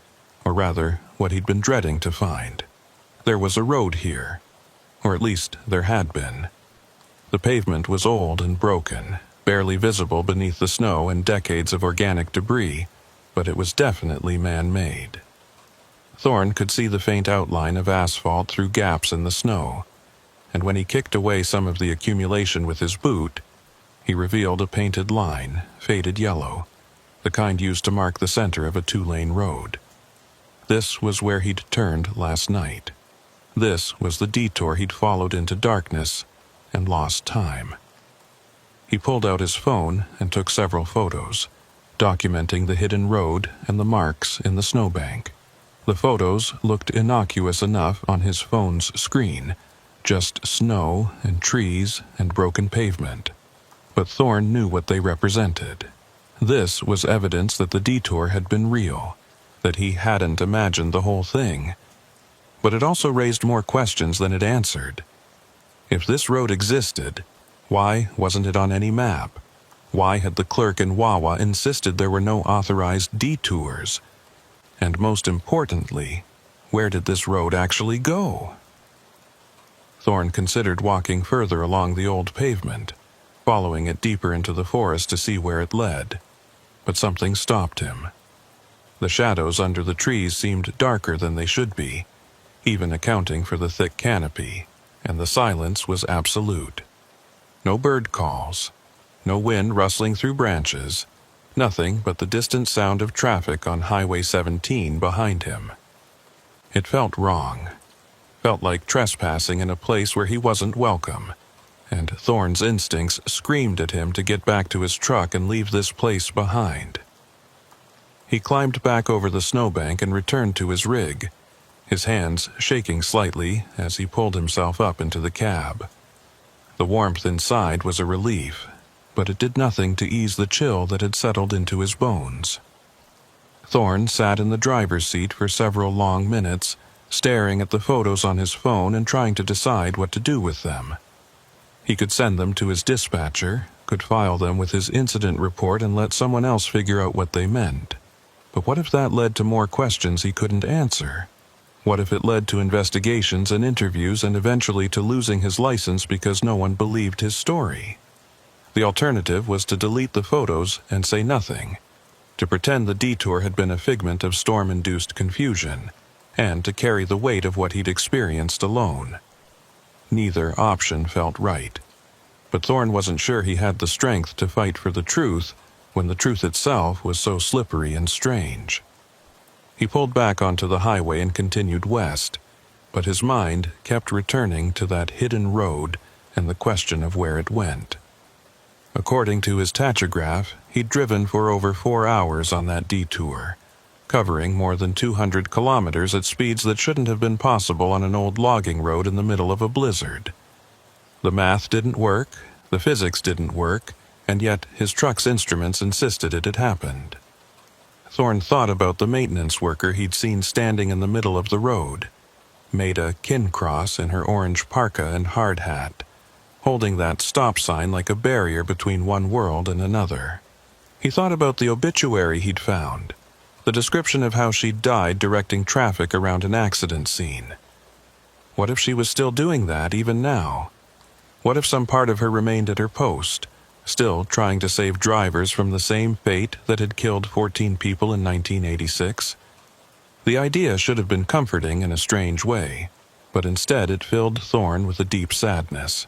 or rather, what he'd been dreading to find. There was a road here, or at least there had been. The pavement was old and broken, barely visible beneath the snow and decades of organic debris, but it was definitely man-made. Thorne could see the faint outline of asphalt through gaps in the snow, and when he kicked away some of the accumulation with his boot, he revealed a painted line, faded yellow, the kind used to mark the center of a 2-lane road. This was where he'd turned last night. This was the detour he'd followed into darkness and lost time. He pulled out his phone and took several photos, documenting the hidden road and the marks in the snowbank. The photos looked innocuous enough on his phone's screen, just snow and trees and broken pavement. But Thorne knew what they represented. This was evidence that the detour had been real, that he hadn't imagined the whole thing. But it also raised more questions than it answered. If this road existed, why wasn't it on any map? Why had the clerk in Wawa insisted there were no authorized detours? And most importantly, where did this road actually go? Thorne considered walking further along the old pavement, following it deeper into the forest to see where it led. But something stopped him. The shadows under the trees seemed darker than they should be, even accounting for the thick canopy, and the silence was absolute. No bird calls, no wind rustling through branches, nothing but the distant sound of traffic on Highway 17 behind him. It felt wrong. Felt like trespassing in a place where he wasn't welcome, and Thorne's instincts screamed at him to get back to his truck and leave this place behind. He climbed back over the snowbank and returned to his rig, his hands shaking slightly as he pulled himself up into the cab. The warmth inside was a relief, but it did nothing to ease the chill that had settled into his bones. Thorne sat in the driver's seat for several long minutes, staring at the photos on his phone and trying to decide what to do with them. He could send them to his dispatcher, could file them with his incident report and let someone else figure out what they meant. But what if that led to more questions he couldn't answer? What if it led to investigations and interviews and eventually to losing his license because no one believed his story? The alternative was to delete the photos and say nothing, to pretend the detour had been a figment of storm-induced confusion, and to carry the weight of what he'd experienced alone. Neither option felt right. But Thorne wasn't sure he had the strength to fight for the truth when the truth itself was so slippery and strange. He pulled back onto the highway and continued west, but his mind kept returning to that hidden road and the question of where it went. According to his tachograph, he'd driven for over 4 hours on that detour, covering more than 200 kilometers at speeds that shouldn't have been possible on an old logging road in the middle of a blizzard. The math didn't work, the physics didn't work, and yet his truck's instruments insisted it had happened. Thorne thought about the maintenance worker he'd seen standing in the middle of the road, Maida Kincross in her orange parka and hard hat, holding that stop sign like a barrier between one world and another. He thought about the obituary he'd found, the description of how she'd died directing traffic around an accident scene. What if she was still doing that even now? What if some part of her remained at her post, still trying to save drivers from the same fate that had killed 14 people in 1986? The idea should have been comforting in a strange way, but instead it filled Thorne with a deep sadness.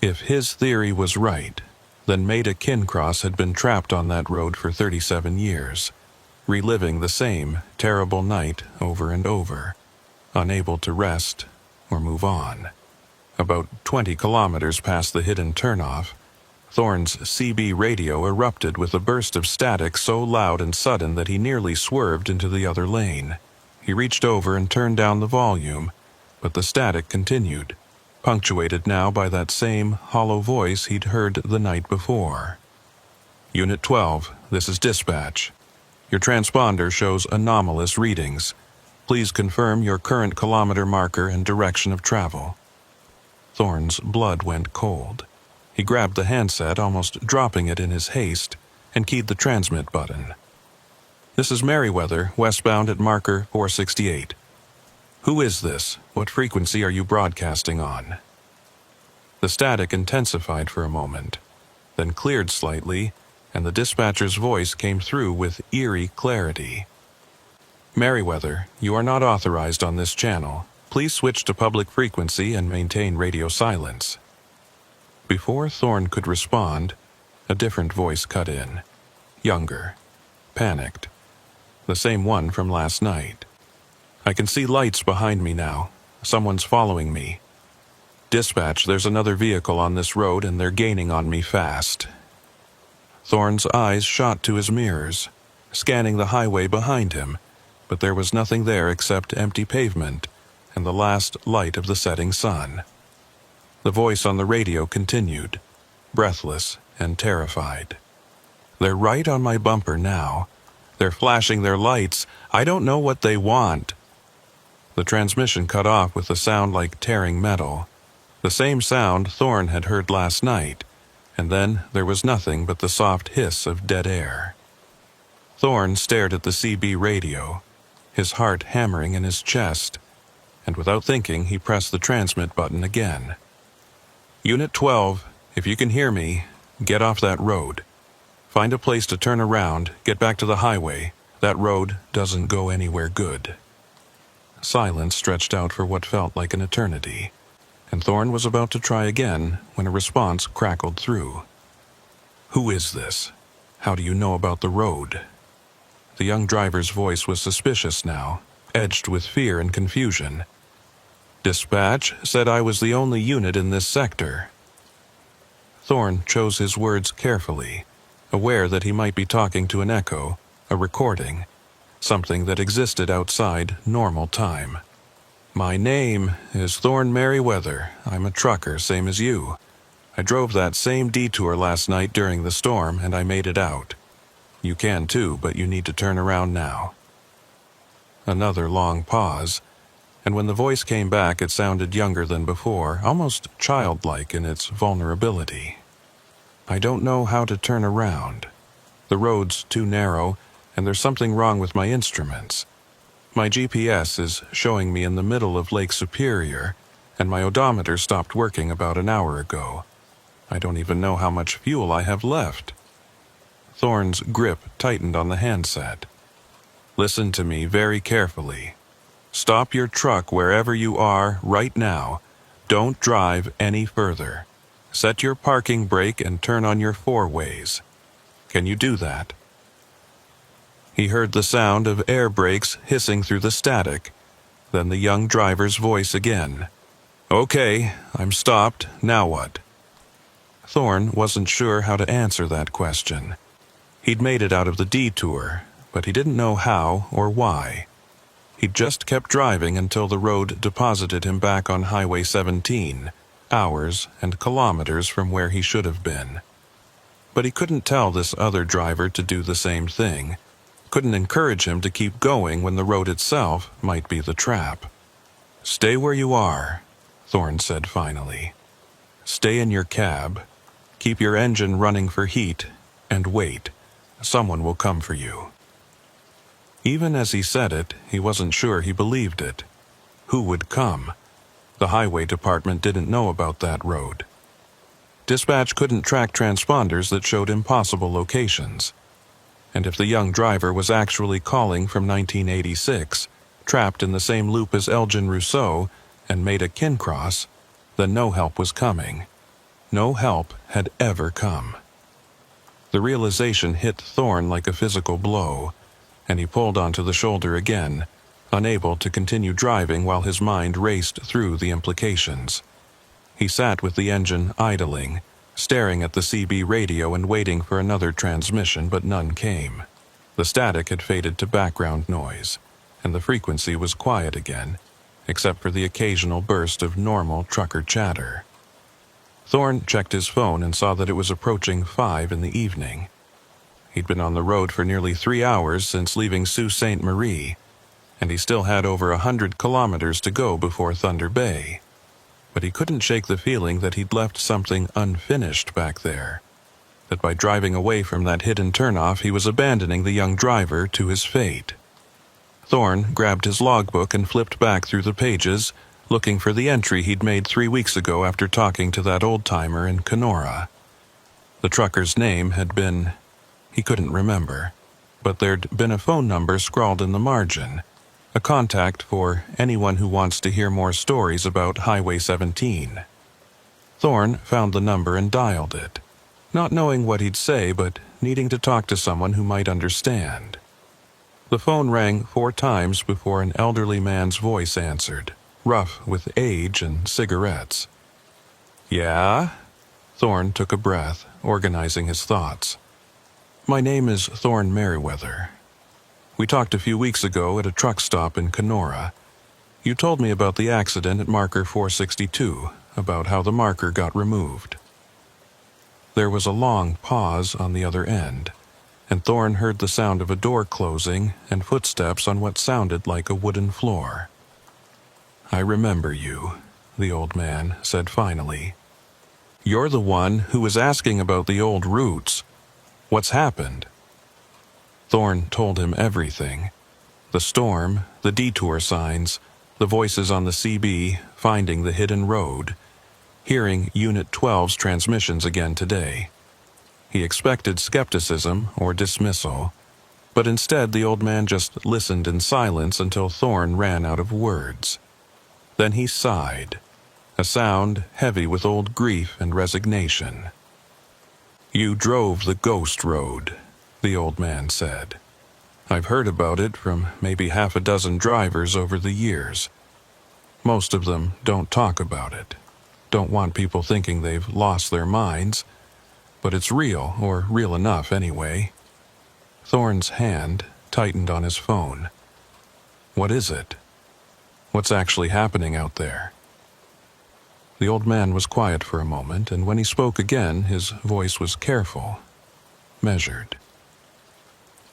If his theory was right, then Maida Kincross had been trapped on that road for 37 years, reliving the same terrible night over and over, unable to rest or move on. About 20 kilometers past the hidden turnoff, Thorne's CB radio erupted with a burst of static so loud and sudden that he nearly swerved into the other lane. He reached over and turned down the volume, but the static continued, punctuated now by that same hollow voice he'd heard the night before. Unit 12, this is dispatch. Your transponder shows anomalous readings. Please confirm your current kilometer marker and direction of travel. Thorne's blood went cold. He grabbed the handset, almost dropping it in his haste, and keyed the transmit button. This is Merriweather, westbound at marker 468. Who is this? What frequency are you broadcasting on? The static intensified for a moment, then cleared slightly, and the dispatcher's voice came through with eerie clarity. Merriweather, you are not authorized on this channel. Please switch to public frequency and maintain radio silence. Before Thorne could respond, a different voice cut in. Younger. Panicked. The same one from last night. I can see lights behind me now. Someone's following me. Dispatch, there's another vehicle on this road and they're gaining on me fast. Thorne's eyes shot to his mirrors, scanning the highway behind him, but there was nothing there except empty pavement and the last light of the setting sun. The voice on the radio continued, breathless and terrified. They're right on my bumper now. They're flashing their lights. I don't know what they want. The transmission cut off with a sound like tearing metal, the same sound Thorne had heard last night, and then there was nothing but the soft hiss of dead air. Thorne stared at the CB radio, his heart hammering in his chest, and without thinking he pressed the transmit button again. Unit 12, if you can hear me, get off that road. Find a place to turn around, get back to the highway. That road doesn't go anywhere good. Silence stretched out for what felt like an eternity, and Thorne was about to try again when a response crackled through. Who is this? How do you know about the road? The young driver's voice was suspicious now, edged with fear and confusion. Dispatch said I was the only unit in this sector. Thorne chose his words carefully, aware that he might be talking to an echo, a recording, something that existed outside normal time. My name is Thorne Merriweather. I'm a trucker, same as you. I drove that same detour last night during the storm, and I made it out. You can too, but you need to turn around now. Another long pause, and when the voice came back it sounded younger than before, almost childlike in its vulnerability. "I don't know how to turn around. The road's too narrow, and there's something wrong with my instruments. My GPS is showing me in the middle of Lake Superior, and my odometer stopped working about an hour ago. I don't even know how much fuel I have left." Thorne's grip tightened on the handset. "Listen to me very carefully. Stop your truck wherever you are right now. Don't drive any further. Set your parking brake and turn on your four-ways. Can you do that?" He heard the sound of air brakes hissing through the static, then the young driver's voice again. "Okay, I'm stopped. Now what?" Thorne wasn't sure how to answer that question. He'd made it out of the detour, but he didn't know how or why. He'd just kept driving until the road deposited him back on Highway 17, hours and kilometers from where he should have been. But he couldn't tell this other driver to do the same thing, couldn't encourage him to keep going when the road itself might be the trap. "Stay where you are," Thorne said finally. "Stay in your cab, keep your engine running for heat, and wait. Someone will come for you." Even as he said it, he wasn't sure he believed it. Who would come? The highway department didn't know about that road. Dispatch couldn't track transponders that showed impossible locations. And if the young driver was actually calling from 1986, trapped in the same loop as Elgin Rousseau, and made a kin cross, then no help was coming. No help had ever come. The realization hit Thorne like a physical blow, and he pulled onto the shoulder again, unable to continue driving while his mind raced through the implications. He sat with the engine idling, staring at the CB radio and waiting for another transmission, but none came. The static had faded to background noise, and the frequency was quiet again, except for the occasional burst of normal trucker chatter. Thorne checked his phone and saw that it was approaching 5 in the evening. He'd been on the road for nearly 3 hours since leaving Sault Ste. Marie, and he still had over 100 kilometers to go before Thunder Bay. But he couldn't shake the feeling that he'd left something unfinished back there, that by driving away from that hidden turnoff he was abandoning the young driver to his fate. Thorne grabbed his logbook and flipped back through the pages, looking for the entry he'd made 3 weeks ago after talking to that old-timer in Kenora. The trucker's name had been... he couldn't remember, but there'd been a phone number scrawled in the margin, a contact for anyone who wants to hear more stories about Highway 17. Thorne found the number and dialed it, not knowing what he'd say but needing to talk to someone who might understand. The phone rang 4 times before an elderly man's voice answered, rough with age and cigarettes. "Yeah?" Thorne took a breath, organizing his thoughts. "My name is Thorne Merriweather. We talked a few weeks ago at a truck stop in Kenora. You told me about the accident at marker 462, about how the marker got removed." There was a long pause on the other end, and Thorne heard the sound of a door closing and footsteps on what sounded like a wooden floor. "I remember you," the old man said finally. "You're the one who was asking about the old routes. What's happened?" Thorne told him everything. The storm, the detour signs, the voices on the CB, finding the hidden road, hearing Unit 12's transmissions again today. He expected skepticism or dismissal, but instead the old man just listened in silence until Thorne ran out of words. Then he sighed, a sound heavy with old grief and resignation. "You drove the ghost road," the old man said. "I've heard about it from maybe half a dozen drivers over the years. Most of them don't talk about it, don't want people thinking they've lost their minds, but it's real, or real enough anyway." Thorne's hand tightened on his phone. "What is it? What's actually happening out there?" The old man was quiet for a moment, and when he spoke again, his voice was careful, measured.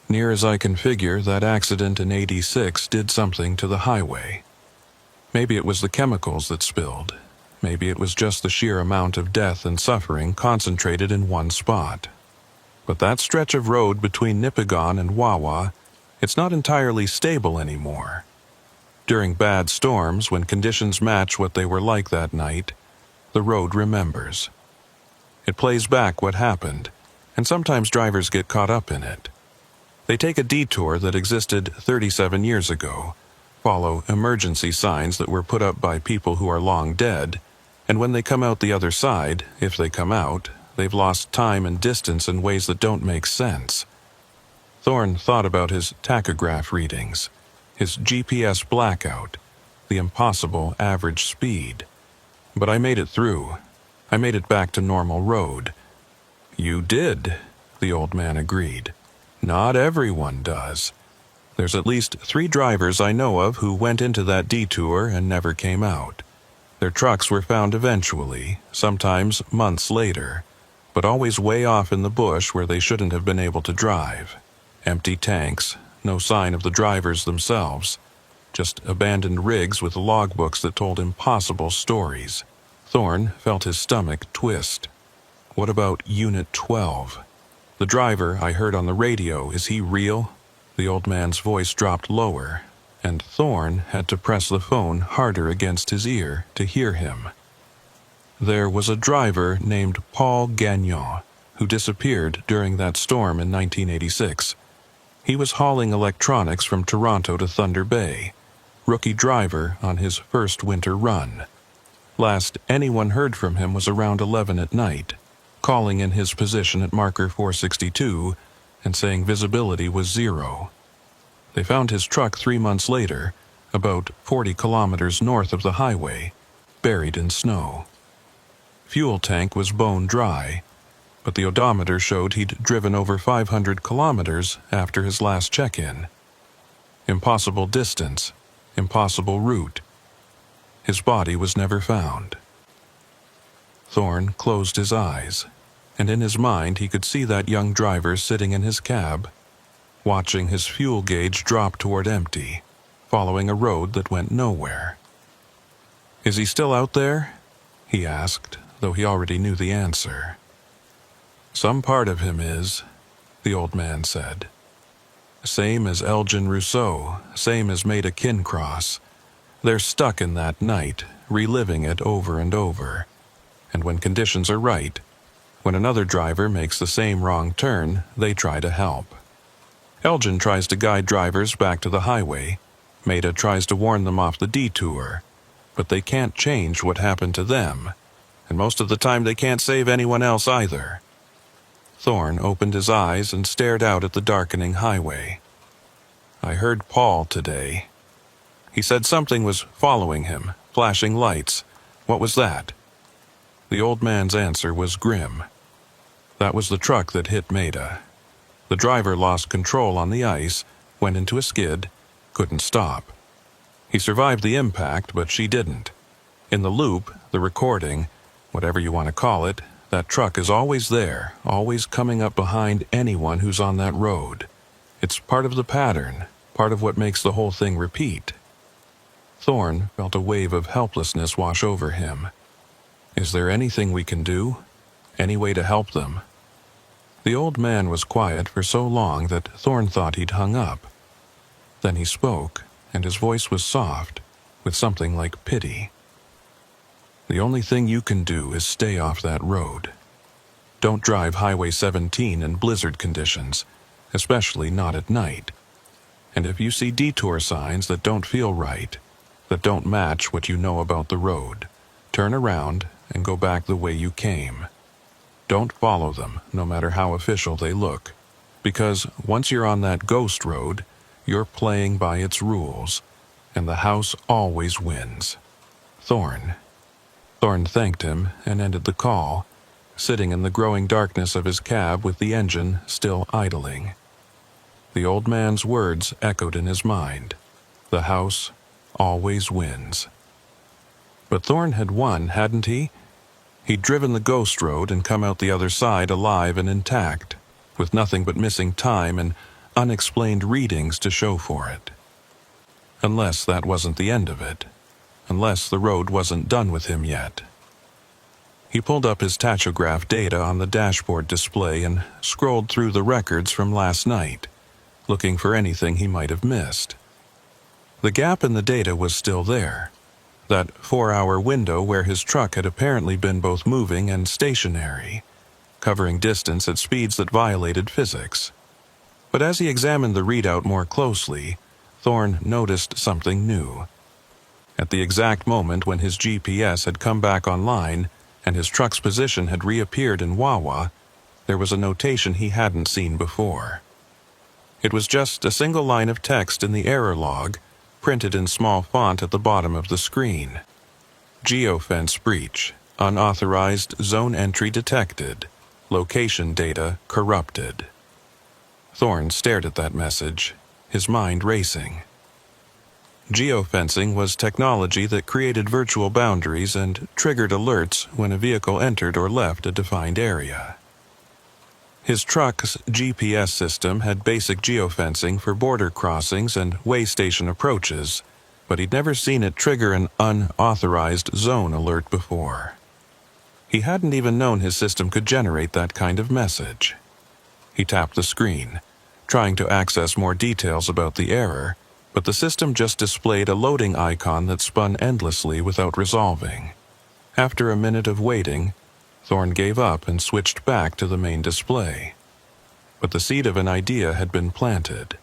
"Near as I can figure, that accident in '86 did something to the highway. Maybe it was the chemicals that spilled. Maybe it was just the sheer amount of death and suffering concentrated in one spot. But that stretch of road between Nipigon and Wawa, it's not entirely stable anymore. During bad storms, when conditions match what they were like that night, the road remembers. It plays back what happened, and sometimes drivers get caught up in it. They take a detour that existed 37 years ago, follow emergency signs that were put up by people who are long dead, and when they come out the other side, if they come out, they've lost time and distance in ways that don't make sense. Thorne thought about his tachograph readings, his GPS blackout, the impossible average speed. But I made it through. I made it back to normal road. You did, the old man agreed. Not everyone does. There's at least 3 drivers I know of who went into that detour and never came out. Their trucks were found eventually, sometimes months later, but always way off in the bush where they shouldn't have been able to drive. Empty tanks, no sign of the drivers themselves, just abandoned rigs with logbooks that told impossible stories. Thorne felt his stomach twist. What about Unit 12? The driver I heard on the radio, is he real? The old man's voice dropped lower, and Thorne had to press the phone harder against his ear to hear him. There was a driver named Paul Gagnon who disappeared during that storm in 1986. He was hauling electronics from Toronto to Thunder Bay, rookie driver on his first winter run. Last anyone heard from him was around 11 at night, calling in his position at marker 462 and saying visibility was 0. They found his truck 3 months later, about 40 kilometers north of the highway, buried in snow. Fuel tank was bone dry, but the odometer showed he'd driven over 500 kilometers after his last check-in. Impossible distance, impossible route. His body was never found. Thorne closed his eyes, and in his mind he could see that young driver sitting in his cab, watching his fuel gauge drop toward empty, following a road that went nowhere. "Is he still out there?" he asked, though he already knew the answer. "Some part of him is," the old man said. "Same as Elgin Rousseau, same as Maida Kincross. They're stuck in that night, reliving it over and over. And when conditions are right, when another driver makes the same wrong turn, they try to help. Elgin tries to guide drivers back to the highway. Maida tries to warn them off the detour. But they can't change what happened to them, and most of the time they can't save anyone else either." Thorne opened his eyes and stared out at the darkening highway. "I heard Paul today. He said something was following him, flashing lights. What was that?" The old man's answer was grim. "That was the truck that hit Maida. The driver lost control on the ice, went into a skid, couldn't stop. He survived the impact, but she didn't. In the loop, the recording, whatever you want to call it, that truck is always there, always coming up behind anyone who's on that road. It's part of the pattern, part of what makes the whole thing repeat." Thorne felt a wave of helplessness wash over him. "Is there anything we can do? Any way to help them?" The old man was quiet for so long that Thorne thought he'd hung up. Then he spoke, and his voice was soft, with something like pity. "The only thing you can do is stay off that road. Don't drive Highway 17 in blizzard conditions, especially not at night. And if you see detour signs that don't feel right, that don't match what you know about the road, turn around and go back the way you came. Don't follow them, no matter how official they look, because once you're on that ghost road, you're playing by its rules, and the house always wins." Thorne thanked him and ended the call, sitting in the growing darkness of his cab with the engine still idling. The old man's words echoed in his mind. The house always wins. But Thorne had won, hadn't he? He'd driven the ghost road and come out the other side alive and intact, with nothing but missing time and unexplained readings to show for it. Unless that wasn't the end of it. unless the road wasn't done with him yet. He pulled up his tachograph data on the dashboard display and scrolled through the records from last night, looking for anything he might have missed. The gap in the data was still there, that 4-hour window where his truck had apparently been both moving and stationary, covering distance at speeds that violated physics. But as he examined the readout more closely, Thorne noticed something new. At the exact moment when his GPS had come back online and his truck's position had reappeared in Wawa, there was a notation he hadn't seen before. It was just a single line of text in the error log, printed in small font at the bottom of the screen. Geofence breach. Unauthorized zone entry detected. Location data corrupted. Thorne stared at that message, his mind racing. Geofencing was technology that created virtual boundaries and triggered alerts when a vehicle entered or left a defined area. His truck's GPS system had basic geofencing for border crossings and way station approaches, but he'd never seen it trigger an unauthorized zone alert before. He hadn't even known his system could generate that kind of message. He tapped the screen, trying to access more details about the error, but the system just displayed a loading icon that spun endlessly without resolving. After a minute of waiting, Thorne gave up and switched back to the main display. But the seed of an idea had been planted.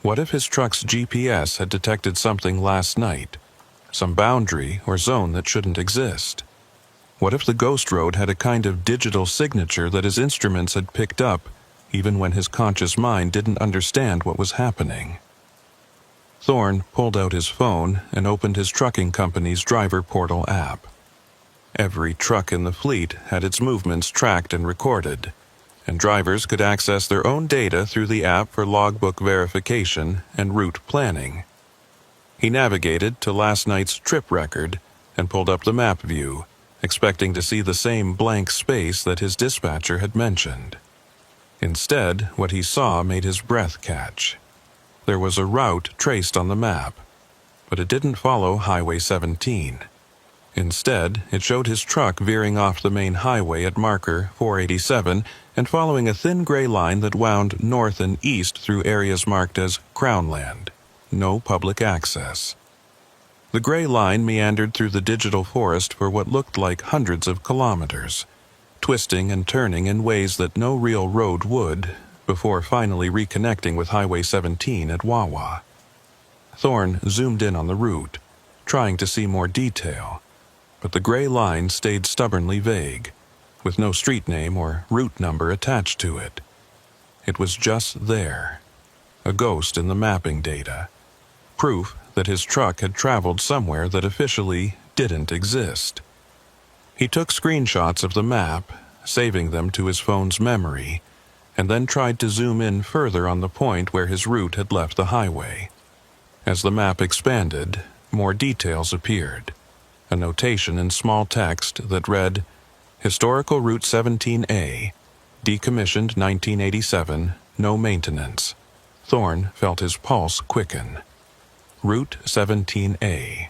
What if his truck's GPS had detected something last night, some boundary or zone that shouldn't exist? What if the ghost road had a kind of digital signature that his instruments had picked up even when his conscious mind didn't understand what was happening? Thorne pulled out his phone and opened his trucking company's driver portal app. Every truck in the fleet had its movements tracked and recorded, and drivers could access their own data through the app for logbook verification and route planning. He navigated to last night's trip record and pulled up the map view, expecting to see the same blank space that his dispatcher had mentioned. Instead, what he saw made his breath catch. There was a route traced on the map, but it didn't follow Highway 17. Instead, it showed his truck veering off the main highway at marker 487 and following a thin gray line that wound north and east through areas marked as Crownland, no public access. The gray line meandered through the digital forest for what looked like hundreds of kilometers, twisting and turning in ways that no real road would, before finally reconnecting with Highway 17 at Wawa. Thorne zoomed in on the route, trying to see more detail, but the gray line stayed stubbornly vague, with no street name or route number attached to it. It was just there, a ghost in the mapping data, proof that his truck had traveled somewhere that officially didn't exist. He took screenshots of the map, saving them to his phone's memory, and then tried to zoom in further on the point where his route had left the highway. As the map expanded, more details appeared. A notation in small text that read, Historical Route 17A, decommissioned 1987, no maintenance. Thorne felt his pulse quicken. Route 17A.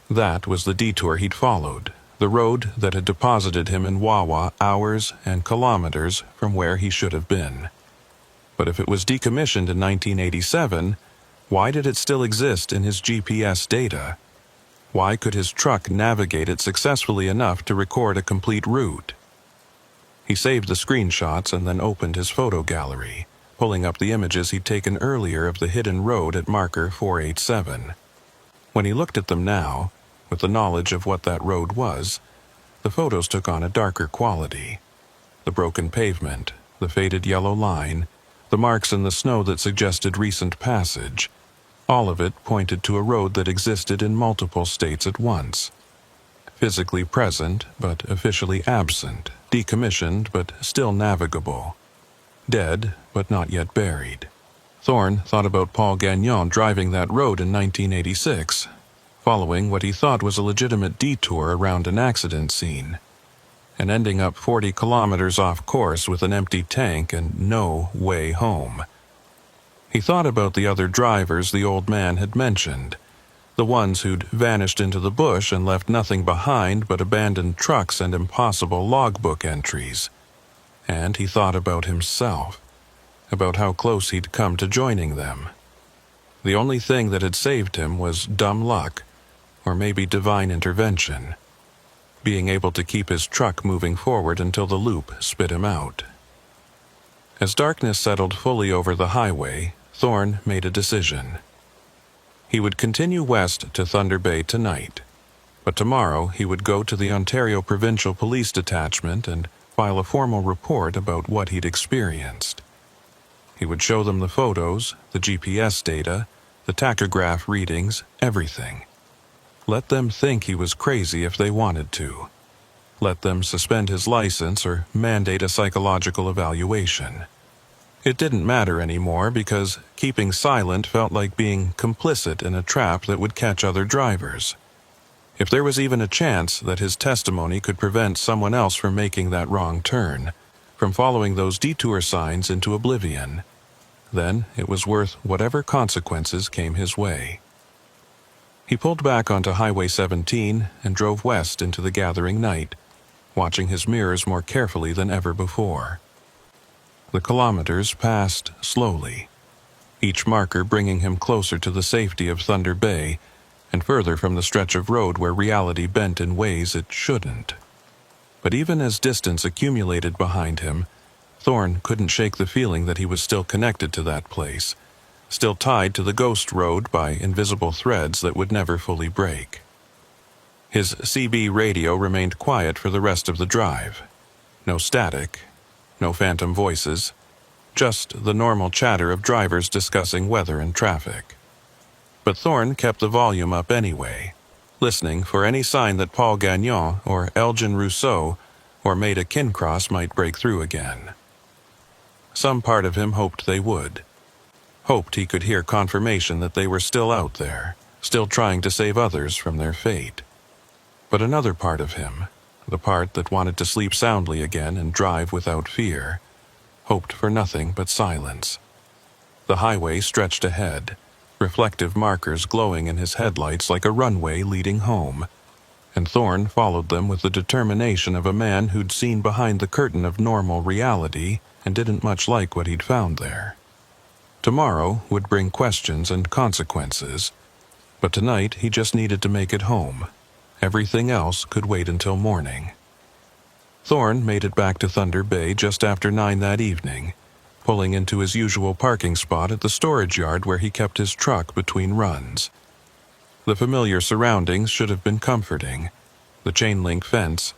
That was the detour he'd followed, the road that had deposited him in Wawa hours and kilometers from where he should have been. But if it was decommissioned in 1987, why did it still exist in his GPS data? Why could his truck navigate it successfully enough to record a complete route? He saved the screenshots and then opened his photo gallery, pulling up the images he'd taken earlier of the hidden road at marker 487. When he looked at them now, with the knowledge of what that road was, the photos took on a darker quality. The broken pavement, the faded yellow line, the marks in the snow that suggested recent passage, all of it pointed to a road that existed in multiple states at once. Physically present, but officially absent, decommissioned, but still navigable. Dead, but not yet buried. Thorne thought about Paul Gagnon driving that road in 1986, following what he thought was a legitimate detour around an accident scene, and ending up 40 kilometers off course with an empty tank and no way home. He thought about the other drivers the old man had mentioned, The ones who'd vanished into the bush and left nothing behind but abandoned trucks and impossible logbook entries. And he thought about himself, about how close he'd come to joining them. The only thing that had saved him was dumb luck, or maybe divine intervention, being able to keep his truck moving forward until the loop spit him out. As darkness settled fully over the highway, Thorne made a decision. He would continue west to Thunder Bay tonight, but tomorrow he would go to the Ontario Provincial Police Detachment and file a formal report about what he'd experienced. He would show them the photos, the GPS data, the tachograph readings, everything. Let them think he was crazy if they wanted to. Let them suspend his license or mandate a psychological evaluation. It didn't matter anymore because keeping silent felt like being complicit in a trap that would catch other drivers. If there was even a chance that his testimony could prevent someone else from making that wrong turn, from following those detour signs into oblivion, then it was worth whatever consequences came his way. He pulled back onto Highway 17 and drove west into the gathering night, watching his mirrors more carefully than ever before. The kilometers passed slowly, each marker bringing him closer to the safety of Thunder Bay and further from the stretch of road where reality bent in ways it shouldn't. But even as distance accumulated behind him, Thorne couldn't shake the feeling that he was still connected to that place, still tied to the ghost road by invisible threads that would never fully break. His CB radio remained quiet for the rest of the drive. No static, no phantom voices, just the normal chatter of drivers discussing weather and traffic. But Thorne kept the volume up anyway, listening for any sign that Paul Gagnon or Elgin Rousseau or Maida Kincross might break through again. Some part of him hoped they would. Hoped he could hear confirmation that they were still out there, still trying to save others from their fate. But another part of him, the part that wanted to sleep soundly again and drive without fear, hoped for nothing but silence. The highway stretched ahead, reflective markers glowing in his headlights like a runway leading home, and Thorne followed them with the determination of a man who'd seen behind the curtain of normal reality and didn't much like what he'd found there. Tomorrow would bring questions and consequences, but tonight he just needed to make it home. Everything else could wait until morning. Thorne made it back to Thunder Bay just after 9 that evening, pulling into his usual parking spot at the storage yard where he kept his truck between runs. The familiar surroundings should have been comforting. The chain-link fence,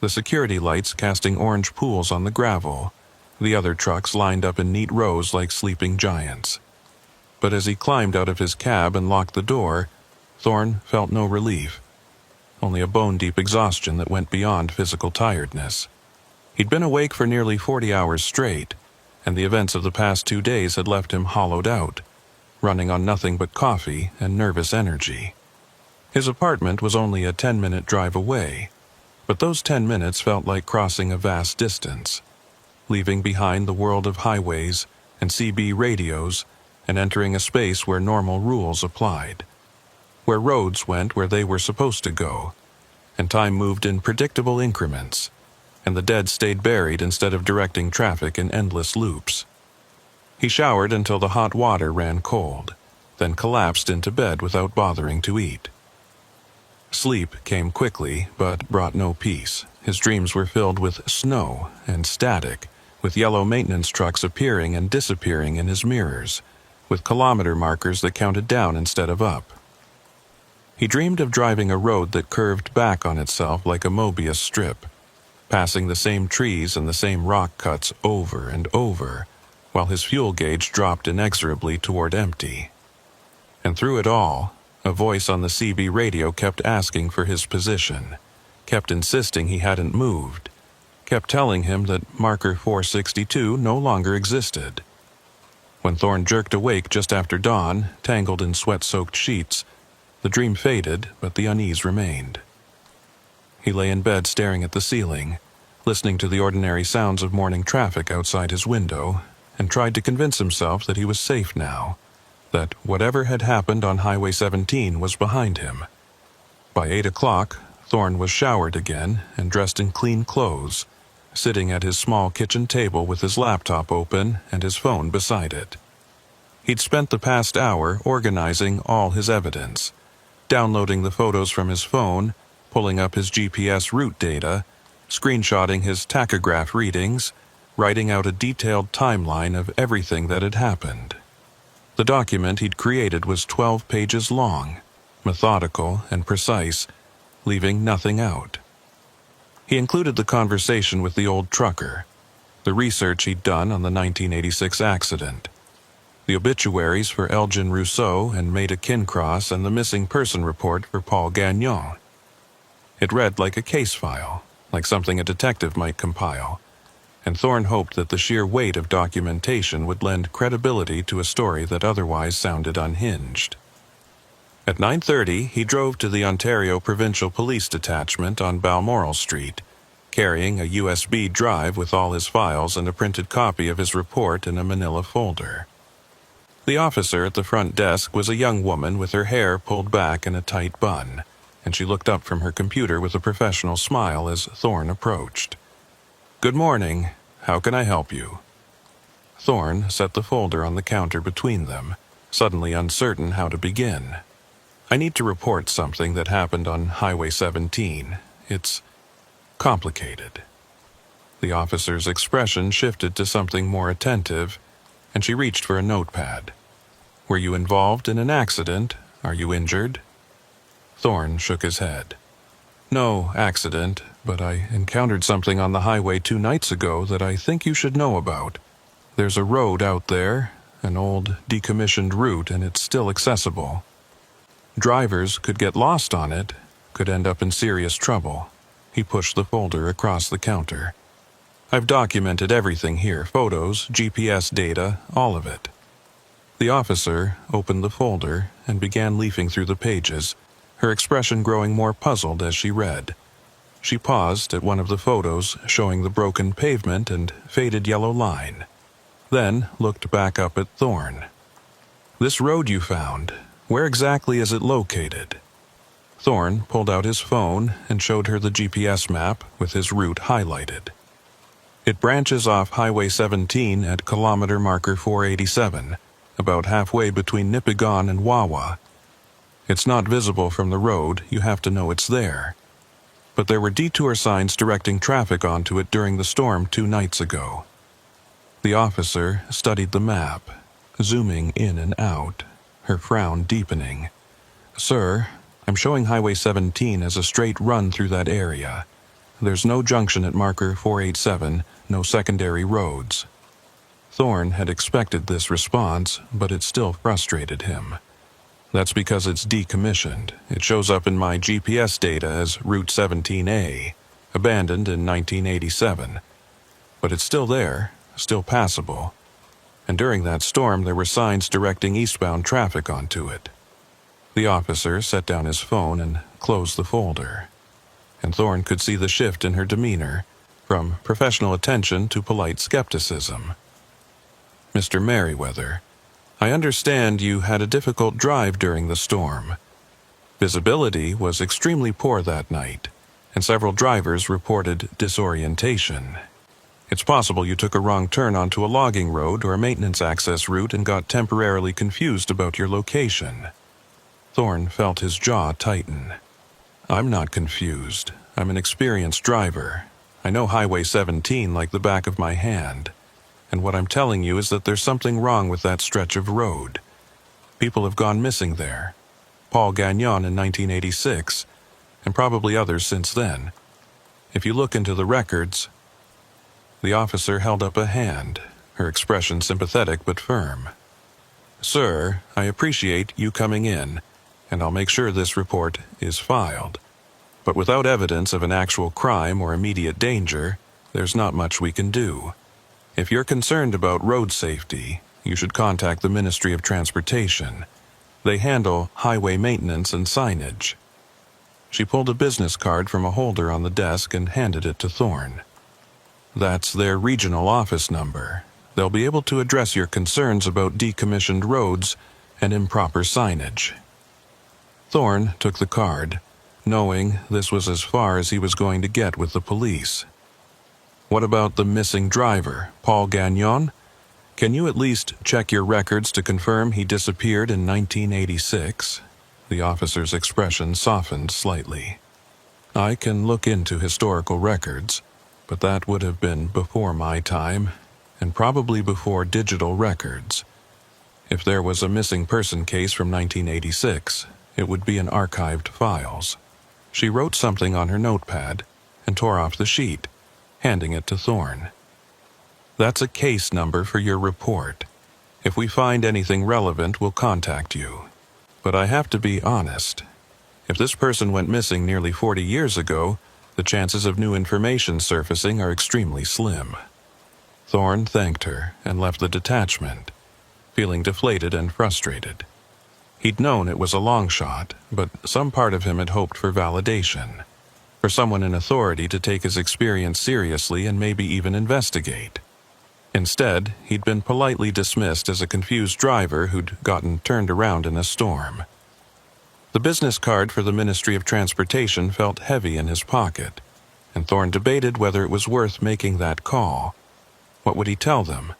the security lights casting orange pools on the gravel, the other trucks lined up in neat rows like sleeping giants. But as he climbed out of his cab and locked the door, Thorne felt no relief, only a bone-deep exhaustion that went beyond physical tiredness. He'd been awake for nearly 40 hours straight, and the events of the past 2 days had left him hollowed out, running on nothing but coffee and nervous energy. His apartment was only a 10-minute drive away, but those 10 minutes felt like crossing a vast distance, leaving behind the world of highways and CB radios and entering a space where normal rules applied, where roads went where they were supposed to go, and time moved in predictable increments, and the dead stayed buried instead of directing traffic in endless loops. He showered until the hot water ran cold, then collapsed into bed without bothering to eat. Sleep came quickly, but brought no peace. His dreams were filled with snow and static, with yellow maintenance trucks appearing and disappearing in his mirrors, with kilometer markers that counted down instead of up. He dreamed of driving a road that curved back on itself like a Mobius strip, passing the same trees and the same rock cuts over and over, while his fuel gauge dropped inexorably toward empty. And through it all, a voice on the CB radio kept asking for his position, kept insisting he hadn't moved, kept telling him that marker 462 no longer existed. When Thorne jerked awake just after dawn, tangled in sweat-soaked sheets, the dream faded, but the unease remained. He lay in bed staring at the ceiling, listening to the ordinary sounds of morning traffic outside his window, and tried to convince himself that he was safe now, that whatever had happened on Highway 17 was behind him. By 8 o'clock, Thorne was showered again and dressed in clean clothes, sitting at his small kitchen table with his laptop open and his phone beside it. He'd spent the past hour organizing all his evidence, downloading the photos from his phone, pulling up his GPS route data, screenshotting his tachograph readings, writing out a detailed timeline of everything that had happened. The document he'd created was 12 pages long, methodical and precise, leaving nothing out. He included the conversation with the old trucker, the research he'd done on the 1986 accident, the obituaries for Elgin Rousseau and Maida Kincross, and the missing person report for Paul Gagnon. It read like a case file, like something a detective might compile, and Thorne hoped that the sheer weight of documentation would lend credibility to a story that otherwise sounded unhinged. At 9:30, he drove to the Ontario Provincial Police Detachment on Balmoral Street, carrying a USB drive with all his files and a printed copy of his report in a manila folder. The officer at the front desk was a young woman with her hair pulled back in a tight bun, and she looked up from her computer with a professional smile as Thorne approached. "Good morning. How can I help you?" Thorne set the folder on the counter between them, suddenly uncertain how to begin. "I need to report something that happened on Highway 17. It's complicated." The officer's expression shifted to something more attentive, and she reached for a notepad. "Were you involved in an accident? Are you injured?" Thorne shook his head. "No accident, but I encountered something on the highway 2 nights ago that I think you should know about. There's a road out there, an old, decommissioned route, and it's still accessible. Drivers could get lost on it, could end up in serious trouble." He pushed the folder across the counter. "I've documented everything here, photos, GPS data, all of it." The officer opened the folder and began leafing through the pages, her expression growing more puzzled as she read. She paused at one of the photos showing the broken pavement and faded yellow line, then looked back up at Thorne. "This road you found, where exactly is it located?" Thorne pulled out his phone and showed her the GPS map with his route highlighted. "It branches off Highway 17 at kilometer marker 487, about halfway between Nipigon and Wawa. It's not visible from the road, you have to know it's there. But there were detour signs directing traffic onto it during the storm 2 nights ago." The officer studied the map, zooming in and out, her frown deepening. "Sir, I'm showing Highway 17 as a straight run through that area. There's no junction at marker 487, no secondary roads." Thorne had expected this response, but it still frustrated him. "That's because it's decommissioned. It shows up in my GPS data as Route 17A, abandoned in 1987. But it's still there, still passable. And during that storm there were signs directing eastbound traffic onto it." The officer set down his phone and closed the folder, and Thorne could see the shift in her demeanor, from professional attention to polite skepticism. "Mr. Merriweather, I understand you had a difficult drive during the storm. Visibility was extremely poor that night, and several drivers reported disorientation. It's possible you took a wrong turn onto a logging road or a maintenance access route and got temporarily confused about your location." Thorne felt his jaw tighten. "I'm not confused. I'm an experienced driver. I know Highway 17 like the back of my hand. And what I'm telling you is that there's something wrong with that stretch of road. People have gone missing there. Paul Gagnon in 1986, and probably others since then. If you look into the records..." The officer held up a hand, her expression sympathetic but firm. "Sir, I appreciate you coming in, and I'll make sure this report is filed. But without evidence of an actual crime or immediate danger, there's not much we can do. If you're concerned about road safety, you should contact the Ministry of Transportation. They handle highway maintenance and signage." She pulled a business card from a holder on the desk and handed it to Thorne. "That's their regional office number. They'll be able to address your concerns about decommissioned roads and improper signage. Thorne took the card, knowing this was as far as he was going to get with the police. What about the missing driver, Paul Gagnon? Can you at least check your records to confirm he disappeared in 1986? The officer's expression softened slightly. I can look into historical records, but that would have been before my time, and probably before digital records. If there was a missing person case from 1986, it would be in archived files. She wrote something on her notepad and tore off the sheet, handing it to Thorne. That's a case number for your report. If we find anything relevant, we'll contact you. But I have to be honest. If this person went missing nearly 40 years ago, the chances of new information surfacing are extremely slim. Thorne thanked her and left the detachment, feeling deflated and frustrated. He'd known it was a long shot, but some part of him had hoped for validation, for someone in authority to take his experience seriously and maybe even investigate. Instead, he'd been politely dismissed as a confused driver who'd gotten turned around in a storm. The business card for the Ministry of Transportation felt heavy in his pocket, and Thorne debated whether it was worth making that call. What would he tell them?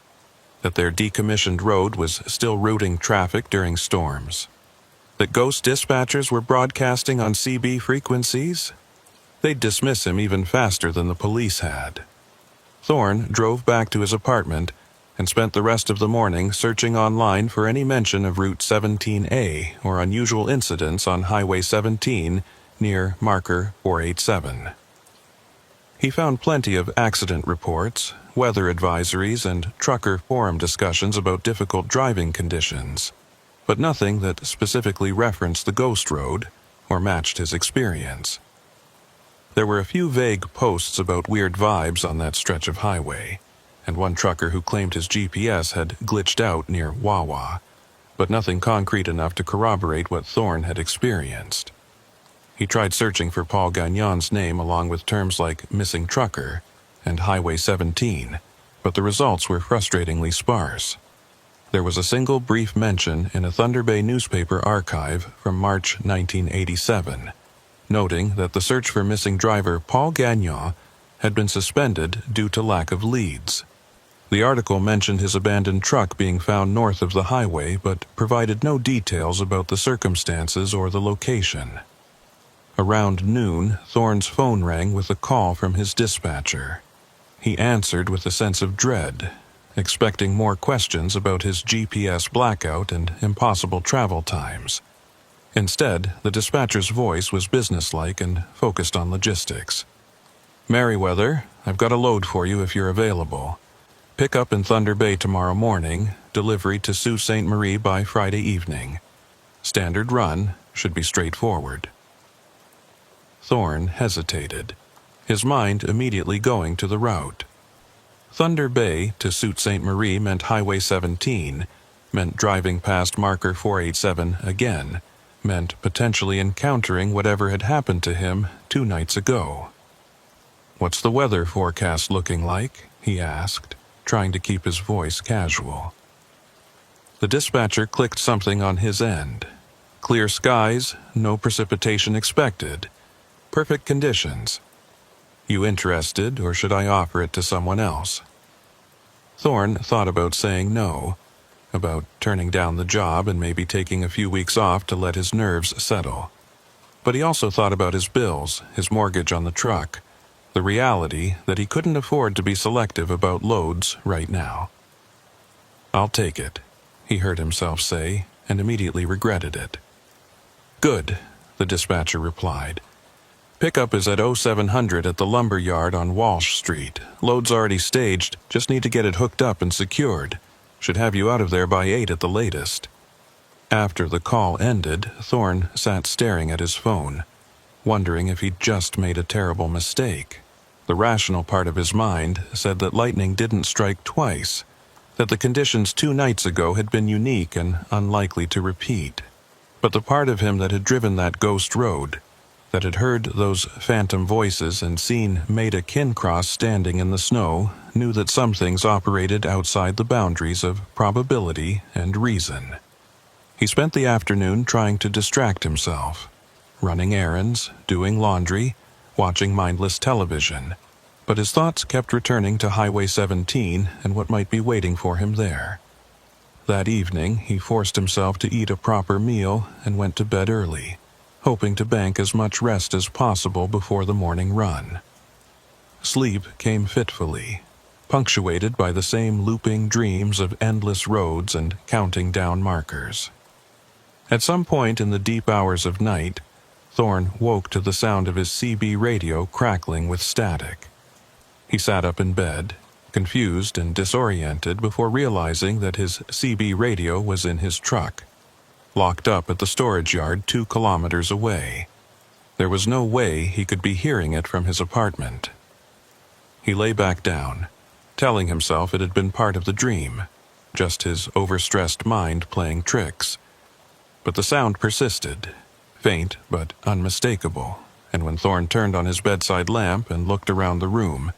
That their decommissioned road was still routing traffic during storms? That ghost dispatchers were broadcasting on CB frequencies? They'd dismiss him even faster than the police had. Thorne drove back to his apartment and spent the rest of the morning searching online for any mention of Route 17A or unusual incidents on Highway 17 near marker 487. He found plenty of accident reports, weather advisories, and trucker forum discussions about difficult driving conditions, but nothing that specifically referenced the ghost road or matched his experience. There were a few vague posts about weird vibes on that stretch of highway, and one trucker who claimed his GPS had glitched out near Wawa, but nothing concrete enough to corroborate what Thorne had experienced. He tried searching for Paul Gagnon's name along with terms like missing trucker and Highway 17, but the results were frustratingly sparse. There was a single brief mention in a Thunder Bay newspaper archive from March 1987, noting that the search for missing driver Paul Gagnon had been suspended due to lack of leads. The article mentioned his abandoned truck being found north of the highway, but provided no details about the circumstances or the location. Around noon, Thorne's phone rang with a call from his dispatcher. He answered with a sense of dread, expecting more questions about his GPS blackout and impossible travel times. Instead, the dispatcher's voice was businesslike and focused on logistics. "Merriweather, I've got a load for you if you're available. Pick up in Thunder Bay tomorrow morning, delivery to Sault Ste. Marie by Friday evening. Standard run, should be straightforward." Thorne hesitated, his mind immediately going to the route. Thunder Bay to Sault Ste. Marie meant Highway 17, meant driving past marker 487 again, meant potentially encountering whatever had happened to him 2 nights ago. "What's the weather forecast looking like?" he asked, trying to keep his voice casual. The dispatcher clicked something on his end. "Clear skies, no precipitation expected. Perfect conditions. You interested, or should I offer it to someone else?" Thorne thought about saying no, about turning down the job and maybe taking a few weeks off to let his nerves settle. But he also thought about his bills, his mortgage on the truck, the reality that he couldn't afford to be selective about loads right now. "I'll take it," he heard himself say, and immediately regretted it. "Good," the dispatcher replied. "Pickup is at 0700 at the lumber yard on Walsh Street. Load's already staged, just need to get it hooked up and secured. Should have you out of there by 8 at the latest." After the call ended, Thorne sat staring at his phone, wondering if he'd just made a terrible mistake. The rational part of his mind said that lightning didn't strike twice, that the conditions 2 nights ago had been unique and unlikely to repeat. But the part of him that had driven that ghost road, that had heard those phantom voices and seen Maida Kincross standing in the snow, knew that some things operated outside the boundaries of probability and reason. He spent the afternoon trying to distract himself, running errands, doing laundry, watching mindless television, but his thoughts kept returning to Highway 17 and what might be waiting for him there. That evening, he forced himself to eat a proper meal and went to bed early, hoping to bank as much rest as possible before the morning run. Sleep came fitfully, punctuated by the same looping dreams of endless roads and counting down markers. At some point in the deep hours of night, Thorne woke to the sound of his CB radio crackling with static. He sat up in bed, confused and disoriented before realizing that his CB radio was in his truck, locked up at the storage yard 2 kilometers away. There was no way he could be hearing it from his apartment. He lay back down, telling himself it had been part of the dream, just his overstressed mind playing tricks. But the sound persisted, faint but unmistakable, and when Thorne turned on his bedside lamp and looked around the room,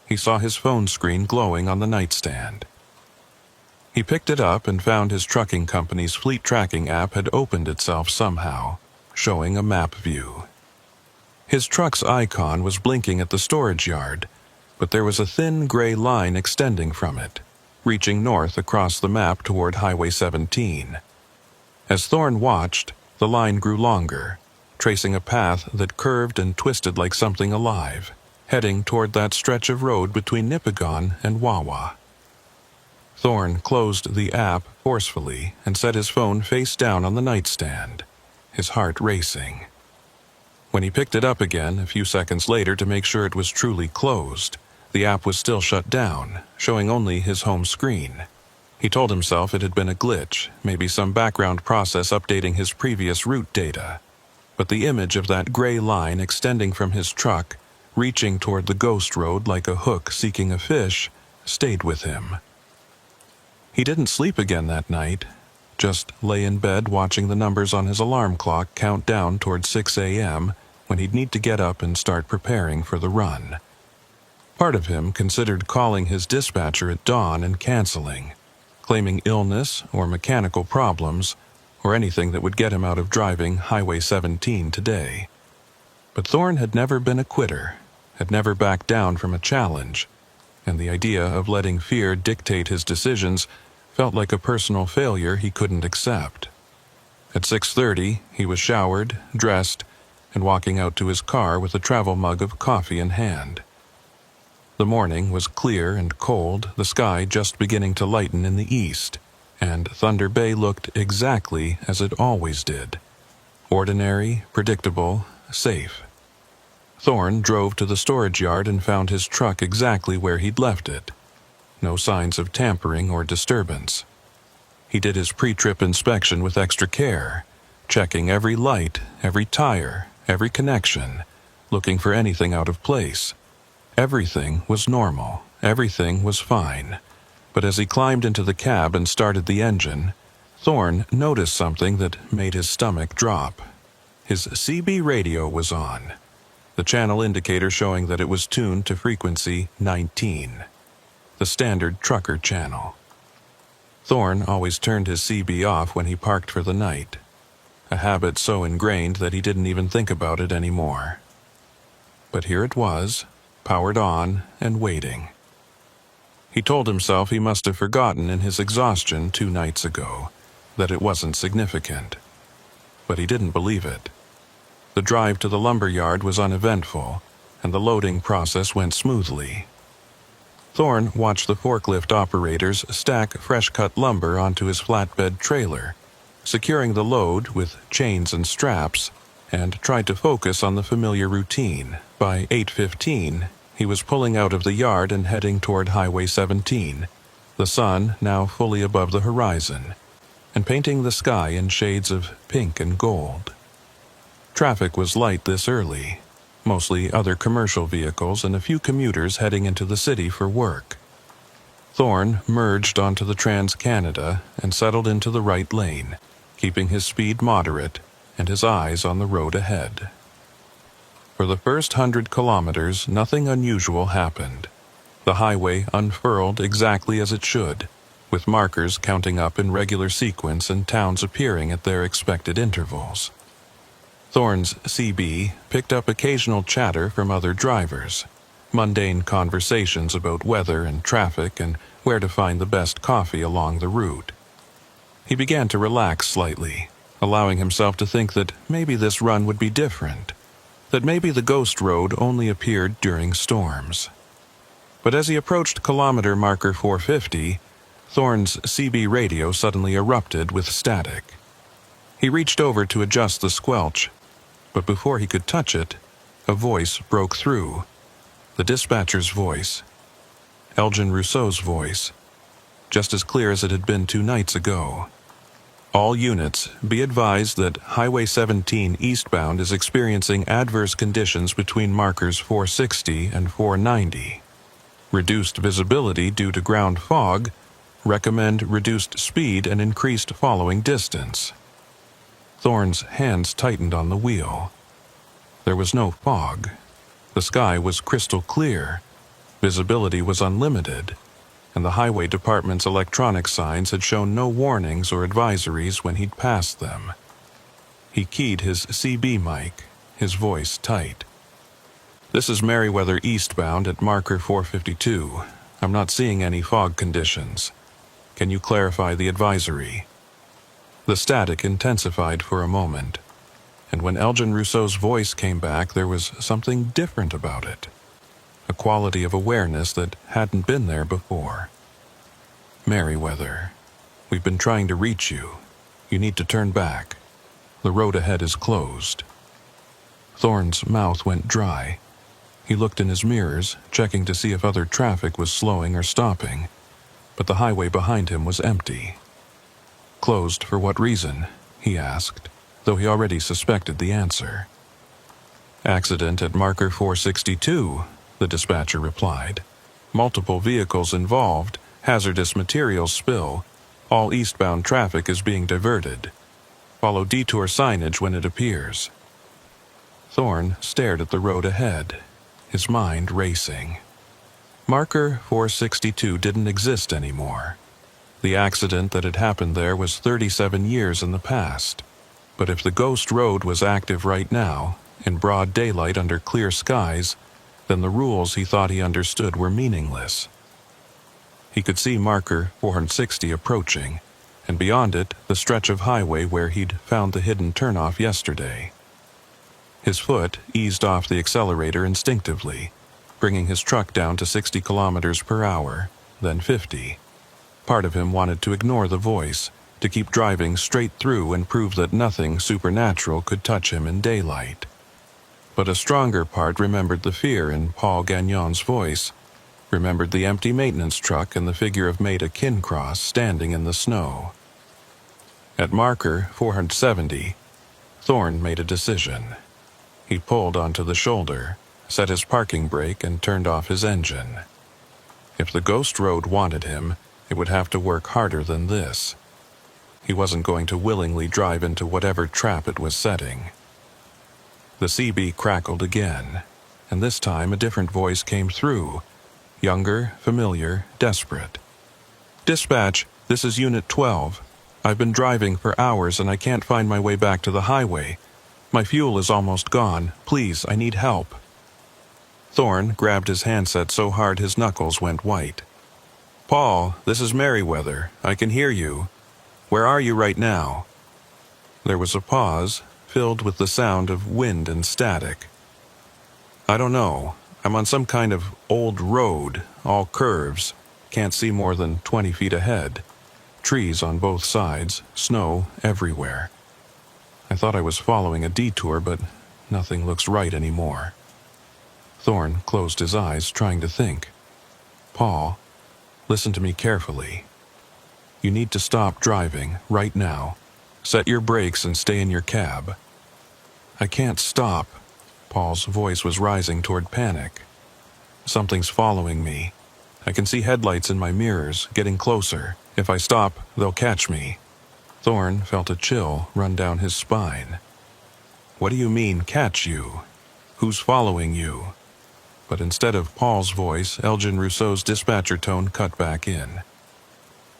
he saw his phone screen glowing on the nightstand. He picked it up and found his trucking company's fleet tracking app had opened itself somehow, showing a map view. His truck's icon was blinking at the storage yard, but there was a thin gray line extending from it, reaching north across the map toward Highway 17. As Thorne watched, the line grew longer, tracing a path that curved and twisted like something alive, heading toward that stretch of road between Nipigon and Wawa. Thorne closed the app forcefully and set his phone face down on the nightstand, his heart racing. When he picked it up again a few seconds later to make sure it was truly closed, the app was still shut down, showing only his home screen. He told himself it had been a glitch, maybe some background process updating his previous route data. But the image of that gray line extending from his truck, reaching toward the ghost road like a hook seeking a fish, stayed with him. He didn't sleep again that night, just lay in bed watching the numbers on his alarm clock count down toward 6 a.m. when he'd need to get up and start preparing for the run. Part of him considered calling his dispatcher at dawn and canceling, claiming illness or mechanical problems, or anything that would get him out of driving Highway 17 today. But Thorne had never been a quitter, had never backed down from a challenge, and the idea of letting fear dictate his decisions felt like a personal failure he couldn't accept. At 6:30, he was showered, dressed, and walking out to his car with a travel mug of coffee in hand. The morning was clear and cold, the sky just beginning to lighten in the east, and Thunder Bay looked exactly as it always did. Ordinary, predictable, safe. Thorne drove to the storage yard and found his truck exactly where he'd left it. No signs of tampering or disturbance. He did his pre-trip inspection with extra care, checking every light, every tire, every connection, looking for anything out of place. Everything was normal. Everything was fine. But as he climbed into the cab and started the engine, Thorne noticed something that made his stomach drop. His CB radio was on, the channel indicator showing that it was tuned to frequency 19, the standard trucker channel. Thorne always turned his CB off when he parked for the night, a habit so ingrained that he didn't even think about it anymore. But here it was, powered on and waiting. He told himself he must have forgotten in his exhaustion 2 nights ago that it wasn't significant. But he didn't believe it. The drive to the lumber yard was uneventful, and the loading process went smoothly. Thorne watched the forklift operators stack fresh-cut lumber onto his flatbed trailer, securing the load with chains and straps, and tried to focus on the familiar routine. By 8:15, he was pulling out of the yard and heading toward Highway 17, the sun now fully above the horizon, and painting the sky in shades of pink and gold. Traffic was light this early, mostly other commercial vehicles and a few commuters heading into the city for work. Thorne merged onto the Trans-Canada and settled into the right lane, keeping his speed moderate and his eyes on the road ahead. For the first 100 kilometers, nothing unusual happened. The highway unfurled exactly as it should, with markers counting up in regular sequence and towns appearing at their expected intervals. Thorne's CB picked up occasional chatter from other drivers, mundane conversations about weather and traffic and where to find the best coffee along the route. He began to relax slightly, allowing himself to think that maybe this run would be different, that maybe the ghost road only appeared during storms. But as he approached kilometer marker 450, Thorne's CB radio suddenly erupted with static. He reached over to adjust the squelch, but before he could touch it, a voice broke through. The dispatcher's voice. Elgin Rousseau's voice. Just as clear as it had been 2 nights ago. All units, be advised that Highway 17 eastbound is experiencing adverse conditions between markers 460 and 490. Reduced visibility due to ground fog. Recommend reduced speed and increased following distance. Thorne's hands tightened on the wheel. There was no fog. The sky was crystal clear. Visibility was unlimited, and the highway department's electronic signs had shown no warnings or advisories when he'd passed them. He keyed his CB mic, his voice tight. "This is Merriweather eastbound at marker 452. I'm not seeing any fog conditions. Can you clarify the advisory?" The static intensified for a moment, and when Elgin Rousseau's voice came back, there was something different about it. A quality of awareness that hadn't been there before. "Merriweather, we've been trying to reach you. You need to turn back. The road ahead is closed." Thorne's mouth went dry. He looked in his mirrors, checking to see if other traffic was slowing or stopping, but the highway behind him was empty. "Closed for what reason?" he asked, though he already suspected the answer. "Accident at marker 462, the dispatcher replied. "Multiple vehicles involved, hazardous materials spill. All eastbound traffic is being diverted. Follow detour signage when it appears." Thorne stared at the road ahead, his mind racing. Marker 462 didn't exist anymore. The accident that had happened there was 37 years in the past. But if the ghost road was active right now, in broad daylight under clear skies, then the rules he thought he understood were meaningless. He could see marker 460 approaching, and beyond it, the stretch of highway where he'd found the hidden turnoff yesterday. His foot eased off the accelerator instinctively, bringing his truck down to 60 kilometers per hour, then 50. Part of him wanted to ignore the voice, to keep driving straight through and prove that nothing supernatural could touch him in daylight. But a stronger part remembered the fear in Paul Gagnon's voice, remembered the empty maintenance truck and the figure of Maida Kincross standing in the snow. At marker 470, Thorne made a decision. He pulled onto the shoulder, set his parking brake, and turned off his engine. If the ghost road wanted him, it would have to work harder than this. He wasn't going to willingly drive into whatever trap it was setting. The CB crackled again, and this time a different voice came through, younger, familiar, desperate. "Dispatch, this is Unit 12. I've been driving for hours and I can't find my way back to the highway. My fuel is almost gone. Please, I need help." Thorne grabbed his handset so hard his knuckles went white. "Paul, this is Merriweather. I can hear you. Where are you right now?" There was a pause, filled with the sound of wind and static. "I don't know. I'm on some kind of old road, all curves. Can't see more than 20 feet ahead. Trees on both sides, snow everywhere. I thought I was following a detour, but nothing looks right anymore." Thorne closed his eyes, trying to think. "Paul, listen to me carefully. You need to stop driving right now. Set your brakes and stay in your cab." "I can't stop." Paul's voice was rising toward panic. "Something's following me. I can see headlights in my mirrors, getting closer. If I stop, they'll catch me." Thorne felt a chill run down his spine. "What do you mean, catch you? Who's following you?" But instead of Paul's voice, Elgin Rousseau's dispatcher tone cut back in.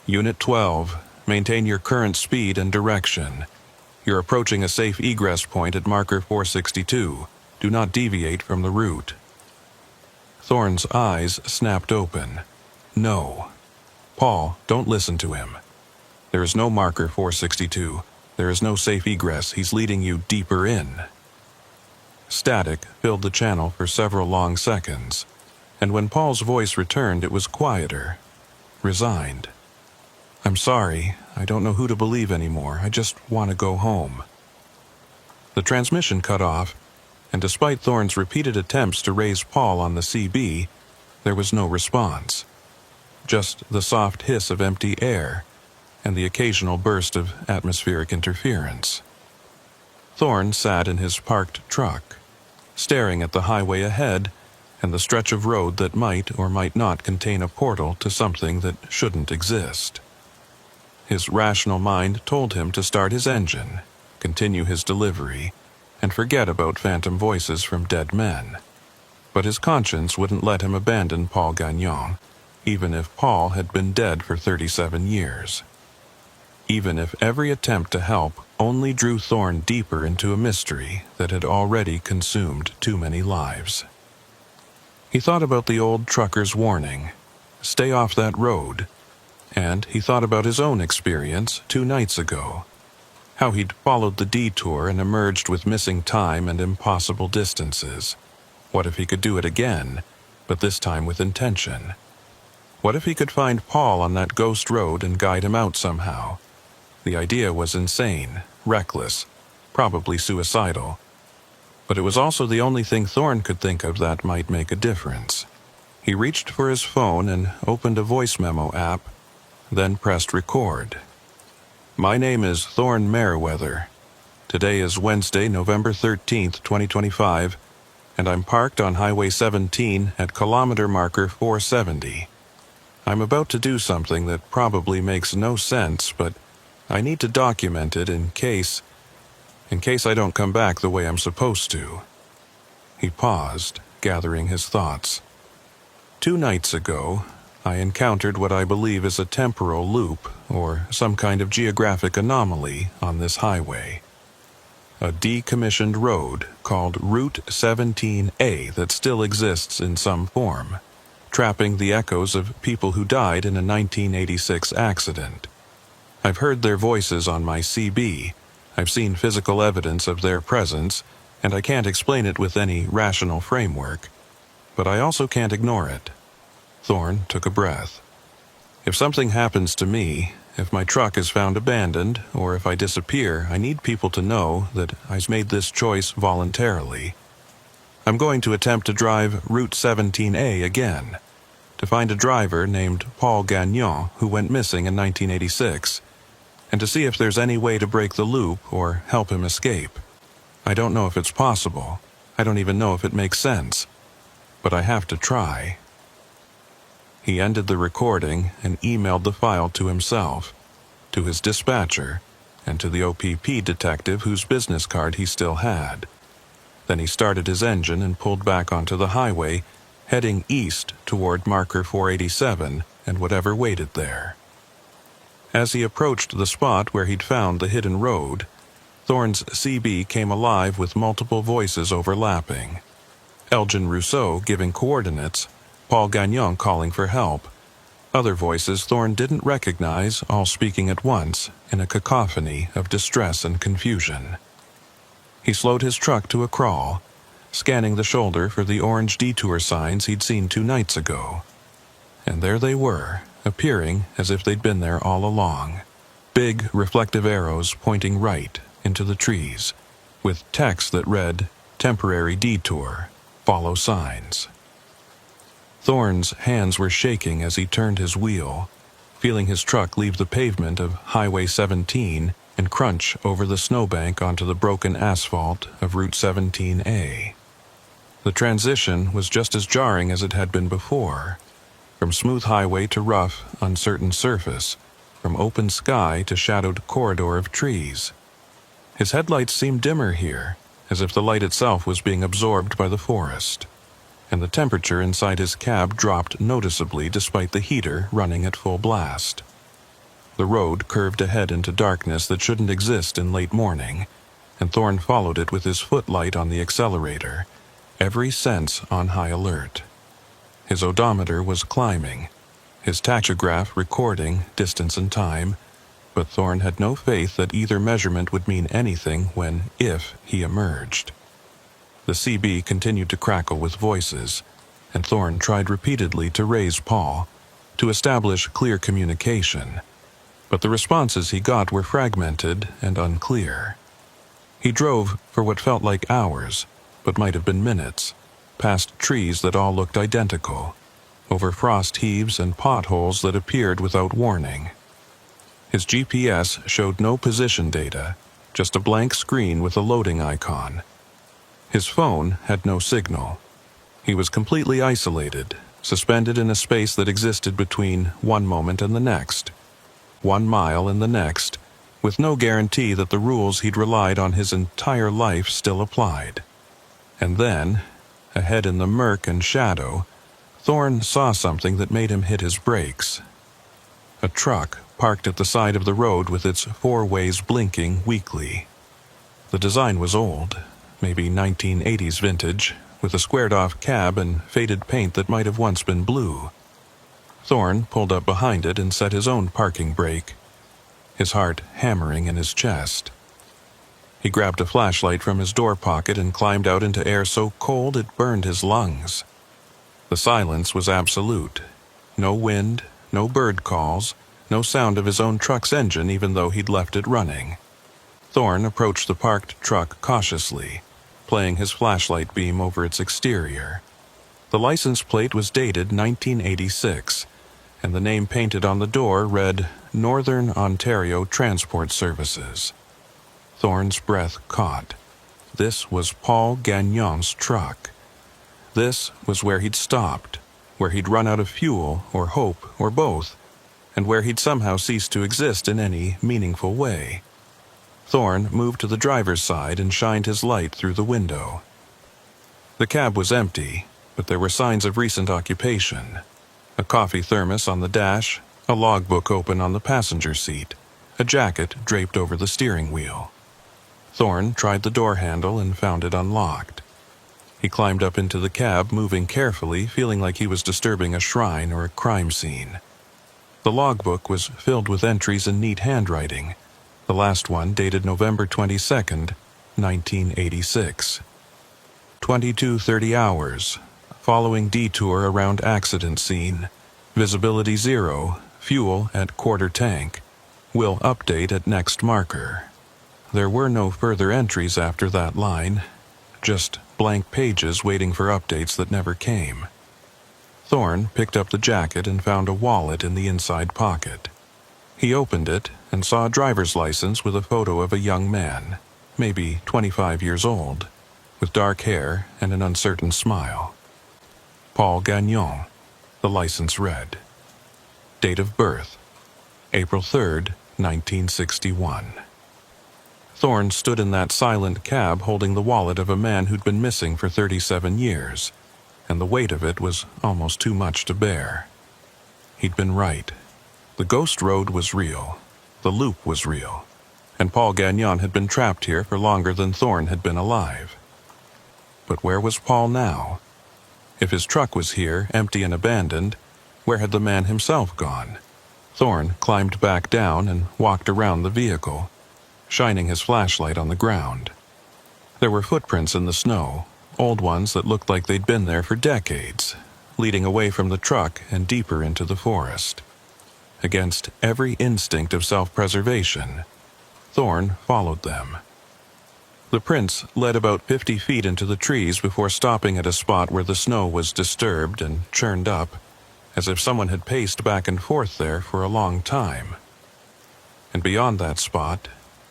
Unit 12, maintain your current speed and direction. You're approaching a safe egress point at marker 462. Do not deviate from the route. Thorne's eyes snapped open. No. Paul, don't listen to him. There is no marker 462. There is no safe egress. He's leading you deeper in. Static filled the channel for several long seconds, and when Paul's voice returned, it was quieter, resigned. I'm sorry, I don't know who to believe anymore. I just want to go home. The transmission cut off, and despite Thorne's repeated attempts to raise Paul on the CB, there was no response. Just the soft hiss of empty air and the occasional burst of atmospheric interference. Thorne sat in his parked truck, staring at the highway ahead and the stretch of road that might or might not contain a portal to something that shouldn't exist. His rational mind told him to start his engine, continue his delivery, and forget about phantom voices from dead men. But his conscience wouldn't let him abandon Paul Gagnon, even if Paul had been dead for 37 years. Even if every attempt to help only drew Thorne deeper into a mystery that had already consumed too many lives. He thought about the old trucker's warning, stay off that road, and he thought about his own experience 2 nights ago, how he'd followed the detour and emerged with missing time and impossible distances. What if he could do it again, but this time with intention? What if he could find Paul on that ghost road and guide him out somehow? The idea was insane, reckless, probably suicidal. But it was also the only thing Thorne could think of that might make a difference. He reached for his phone and opened a voice memo app, then pressed record. My name is Thorne Merriweather. Today is Wednesday, November 13th, 2025, and I'm parked on Highway 17 at kilometer marker 470. I'm about to do something that probably makes no sense, but I need to document it in case I don't come back the way I'm supposed to. He paused, gathering his thoughts. 2 nights ago, I encountered what I believe is a temporal loop, or some kind of geographic anomaly on this highway. A decommissioned road called Route 17A that still exists in some form, trapping the echoes of people who died in a 1986 accident. I've heard their voices on my CB, I've seen physical evidence of their presence, and I can't explain it with any rational framework. But I also can't ignore it. Thorne took a breath. If something happens to me, if my truck is found abandoned, or if I disappear, I need people to know that I've made this choice voluntarily. I'm going to attempt to drive Route 17A again, to find a driver named Paul Gagnon who went missing in 1986, and to see if there's any way to break the loop or help him escape. I don't know if it's possible. I don't even know if it makes sense. But I have to try. He ended the recording and emailed the file to himself, to his dispatcher, and to the OPP detective whose business card he still had. Then he started his engine and pulled back onto the highway, heading east toward marker 487 and whatever waited there. As he approached the spot where he'd found the hidden road, Thorne's CB came alive with multiple voices overlapping. Elgin Rousseau giving coordinates, Paul Gagnon calling for help. Other voices Thorne didn't recognize, all speaking at once, in a cacophony of distress and confusion. He slowed his truck to a crawl, scanning the shoulder for the orange detour signs he'd seen 2 nights ago. And there they were, appearing as if they'd been there all along. Big, reflective arrows pointing right into the trees, with text that read, "Temporary detour. Follow signs." Thorne's hands were shaking as he turned his wheel, feeling his truck leave the pavement of Highway 17 and crunch over the snowbank onto the broken asphalt of Route 17A. The transition was just as jarring as it had been before, from smooth highway to rough, uncertain surface, from open sky to shadowed corridor of trees. His headlights seemed dimmer here, as if the light itself was being absorbed by the forest, and the temperature inside his cab dropped noticeably despite the heater running at full blast. The road curved ahead into darkness that shouldn't exist in late morning, and Thorne followed it with his footlight on the accelerator, every sense on high alert. His odometer was climbing, his tachograph recording distance and time, but Thorne had no faith that either measurement would mean anything if he emerged. The CB continued to crackle with voices, and Thorne tried repeatedly to raise Paul, to establish clear communication, but the responses he got were fragmented and unclear. He drove for what felt like hours, but might have been minutes, past trees that all looked identical, over frost heaves and potholes that appeared without warning. His GPS showed no position data, just a blank screen with a loading icon. His phone had no signal. He was completely isolated, suspended in a space that existed between one moment and the next, 1 mile and the next, with no guarantee that the rules he'd relied on his entire life still applied. And then, ahead in the murk and shadow, Thorne saw something that made him hit his brakes. A truck parked at the side of the road with its 4 ways blinking weakly. The design was old, maybe 1980s vintage, with a squared-off cab and faded paint that might have once been blue. Thorne pulled up behind it and set his own parking brake, his heart hammering in his chest. He grabbed a flashlight from his door pocket and climbed out into air so cold it burned his lungs. The silence was absolute. No wind, no bird calls, no sound of his own truck's engine even though he'd left it running. Thorne approached the parked truck cautiously, playing his flashlight beam over its exterior. The license plate was dated 1986, and the name painted on the door read Northern Ontario Transport Services. Thorne's breath caught. This was Paul Gagnon's truck. This was where he'd stopped, where he'd run out of fuel or hope or both, and where he'd somehow ceased to exist in any meaningful way. Thorne moved to the driver's side and shined his light through the window. The cab was empty, but there were signs of recent occupation. A coffee thermos on the dash, a logbook open on the passenger seat, a jacket draped over the steering wheel. Thorne tried the door handle and found it unlocked. He climbed up into the cab, moving carefully, feeling like he was disturbing a shrine or a crime scene. The logbook was filled with entries in neat handwriting, the last one dated November 22nd, 1986. 22:30 hours, following detour around accident scene, visibility 0, fuel at quarter tank, will update at next marker. There were no further entries after that line, just blank pages waiting for updates that never came. Thorne picked up the jacket and found a wallet in the inside pocket. He opened it and saw a driver's license with a photo of a young man, maybe 25 years old, with dark hair and an uncertain smile. Paul Gagnon, the license read. Date of birth, April 3rd, 1961. Thorne stood in that silent cab holding the wallet of a man who'd been missing for 37 years, and the weight of it was almost too much to bear. He'd been right. The ghost road was real. The loop was real. And Paul Gagnon had been trapped here for longer than Thorne had been alive. But where was Paul now? If his truck was here, empty and abandoned, where had the man himself gone? Thorne climbed back down and walked around the vehicle, shining his flashlight on the ground. There were footprints in the snow, old ones that looked like they'd been there for decades, leading away from the truck and deeper into the forest. Against every instinct of self-preservation, Thorne followed them. The prints led about 50 feet into the trees before stopping at a spot where the snow was disturbed and churned up, as if someone had paced back and forth there for a long time. And beyond that spot,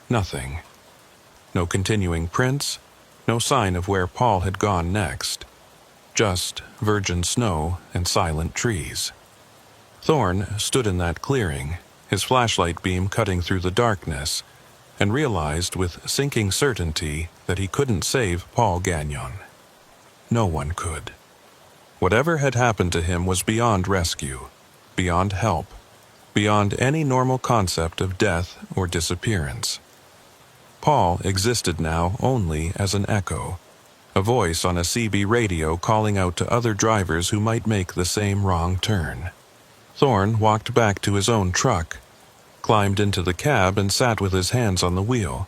nothing. No continuing prints, no sign of where Paul had gone next. Just virgin snow and silent trees. Thorne stood in that clearing, his flashlight beam cutting through the darkness, and realized with sinking certainty that he couldn't save Paul Gagnon. No one could. Whatever had happened to him was beyond rescue, beyond help. beyond any normal concept of death or disappearance. Paul existed now only as an echo, a voice on a CB radio calling out to other drivers who might make the same wrong turn. Thorne walked back to his own truck, climbed into the cab and sat with his hands on the wheel,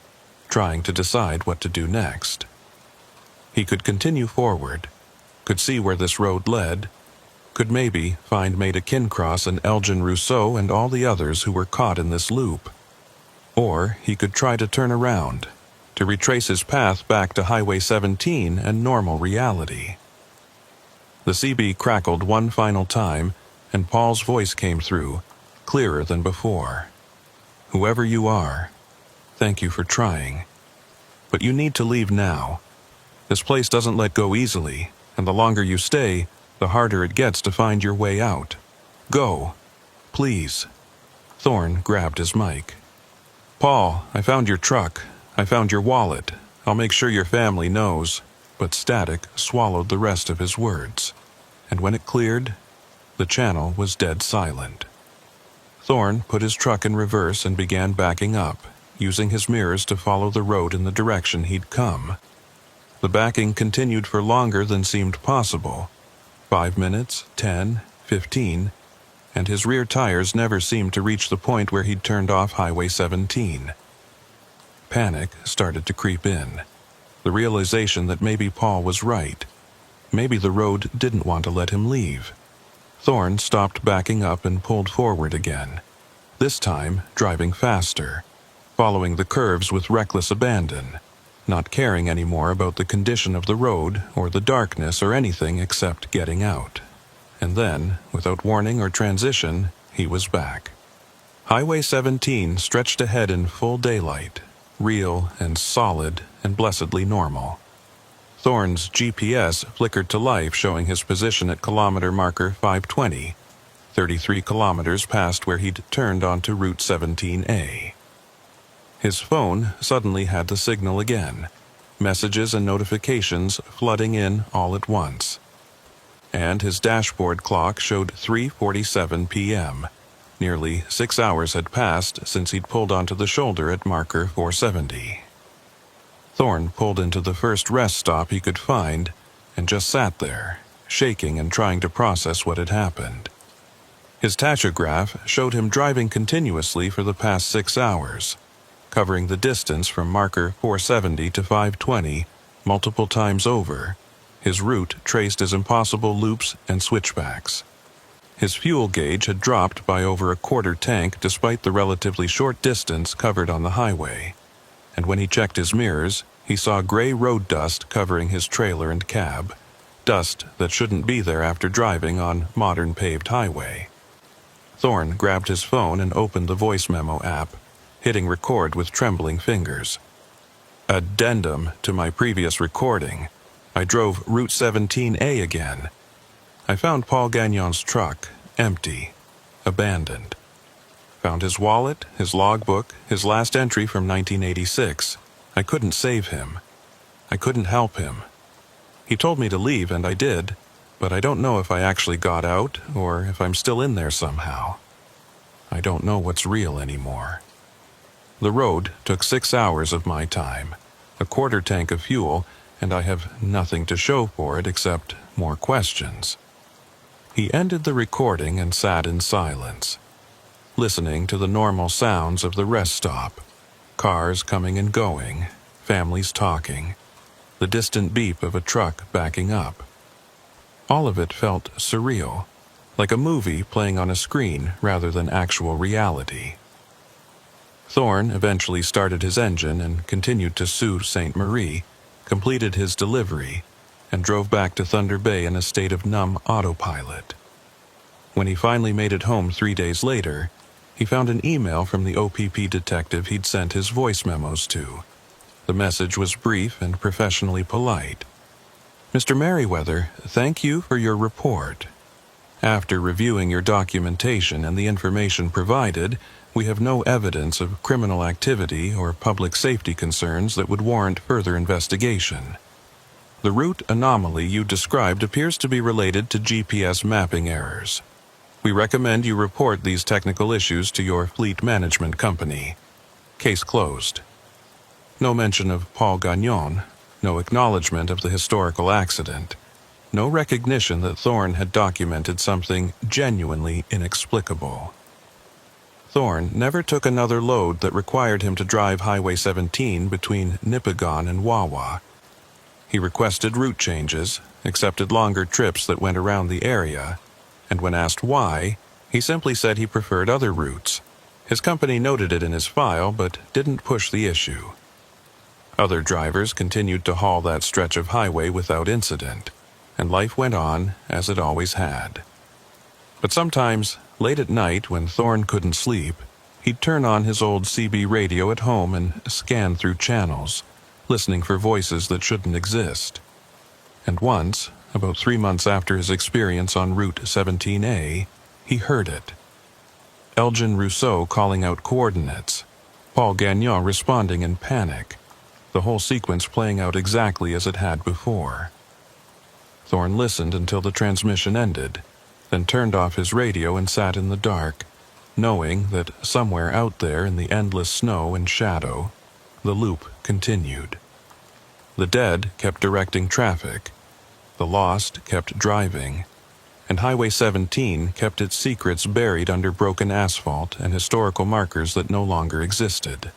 trying to decide what to do next. He could continue forward, could see where this road led, could maybe find Maida Kincross and Elgin Rousseau and all the others who were caught in this loop. Or he could try to turn around, to retrace his path back to Highway 17 and normal reality. The CB crackled one final time, and Paul's voice came through, clearer than before. Whoever you are, thank you for trying. But you need to leave now. This place doesn't let go easily, and the longer you stay, the harder it gets to find your way out. Go. Please. Thorne grabbed his mic. Paul, I found your truck. I found your wallet. I'll make sure your family knows. But static swallowed the rest of his words. And when it cleared, the channel was dead silent. Thorne put his truck in reverse and began backing up, using his mirrors to follow the road in the direction he'd come. The backing continued for longer than seemed possible. 5 minutes, 10, 15, and his rear tires never seemed to reach the point where he'd turned off Highway 17. Panic started to creep in. The realization that maybe Paul was right. Maybe the road didn't want to let him leave. Thorne stopped backing up and pulled forward again, this time driving faster, following the curves with reckless abandon, not caring anymore about the condition of the road or the darkness or anything except getting out. And then, without warning or transition, he was back. Highway 17 stretched ahead in full daylight, real and solid and blessedly normal. Thorne's GPS flickered to life, showing his position at kilometer marker 520, 33 kilometers past where he'd turned onto Route 17A. His phone suddenly had the signal again, messages and notifications flooding in all at once. And his dashboard clock showed 3:47 p.m. Nearly 6 hours had passed since he'd pulled onto the shoulder at marker 470. Thorne pulled into the first rest stop he could find and just sat there, shaking and trying to process what had happened. His tachograph showed him driving continuously for the past 6 hours, covering the distance from marker 470 to 520 multiple times over, his route traced as impossible loops and switchbacks. His fuel gauge had dropped by over a quarter tank despite the relatively short distance covered on the highway, and when he checked his mirrors, he saw gray road dust covering his trailer and cab, dust that shouldn't be there after driving on modern paved highway. Thorne grabbed his phone and opened the voice memo app, hitting record with trembling fingers. Addendum to my previous recording. I drove Route 17A again. I found Paul Gagnon's truck, empty, abandoned. Found his wallet, his logbook, his last entry from 1986. I couldn't save him. I couldn't help him. He told me to leave, and I did, but I don't know if I actually got out or if I'm still in there somehow. I don't know what's real anymore. The road took 6 hours of my time, a quarter tank of fuel, and I have nothing to show for it except more questions. He ended the recording and sat in silence, listening to the normal sounds of the rest stop, cars coming and going, families talking, the distant beep of a truck backing up. All of it felt surreal, like a movie playing on a screen rather than actual reality. Thorne eventually started his engine and continued to Sault Ste. Marie, completed his delivery, and drove back to Thunder Bay in a state of numb autopilot. When he finally made it home 3 days later, he found an email from the OPP detective he'd sent his voice memos to. The message was brief and professionally polite. Mr. Merriweather, thank you for your report. After reviewing your documentation and the information provided, we have no evidence of criminal activity or public safety concerns that would warrant further investigation. The route anomaly you described appears to be related to GPS mapping errors. We recommend you report these technical issues to your fleet management company. Case closed. No mention of Paul Gagnon, no acknowledgement of the historical accident, no recognition that Thorne had documented something genuinely inexplicable. Thorne never took another load that required him to drive Highway 17 between Nipigon and Wawa. He requested route changes, accepted longer trips that went around the area, and when asked why, he simply said he preferred other routes. His company noted it in his file, but didn't push the issue. Other drivers continued to haul that stretch of highway without incident, and life went on as it always had. But sometimes, late at night when Thorne couldn't sleep, he'd turn on his old CB radio at home and scan through channels, listening for voices that shouldn't exist. And once, about 3 months after his experience on Route 17A, he heard it. Elgin Rousseau calling out coordinates, Paul Gagnon responding in panic, the whole sequence playing out exactly as it had before. Thorne listened until the transmission ended, then turned off his radio and sat in the dark, knowing that somewhere out there in the endless snow and shadow, the loop continued. The dead kept directing traffic, the lost kept driving, and Highway 17 kept its secrets buried under broken asphalt and historical markers that no longer existed.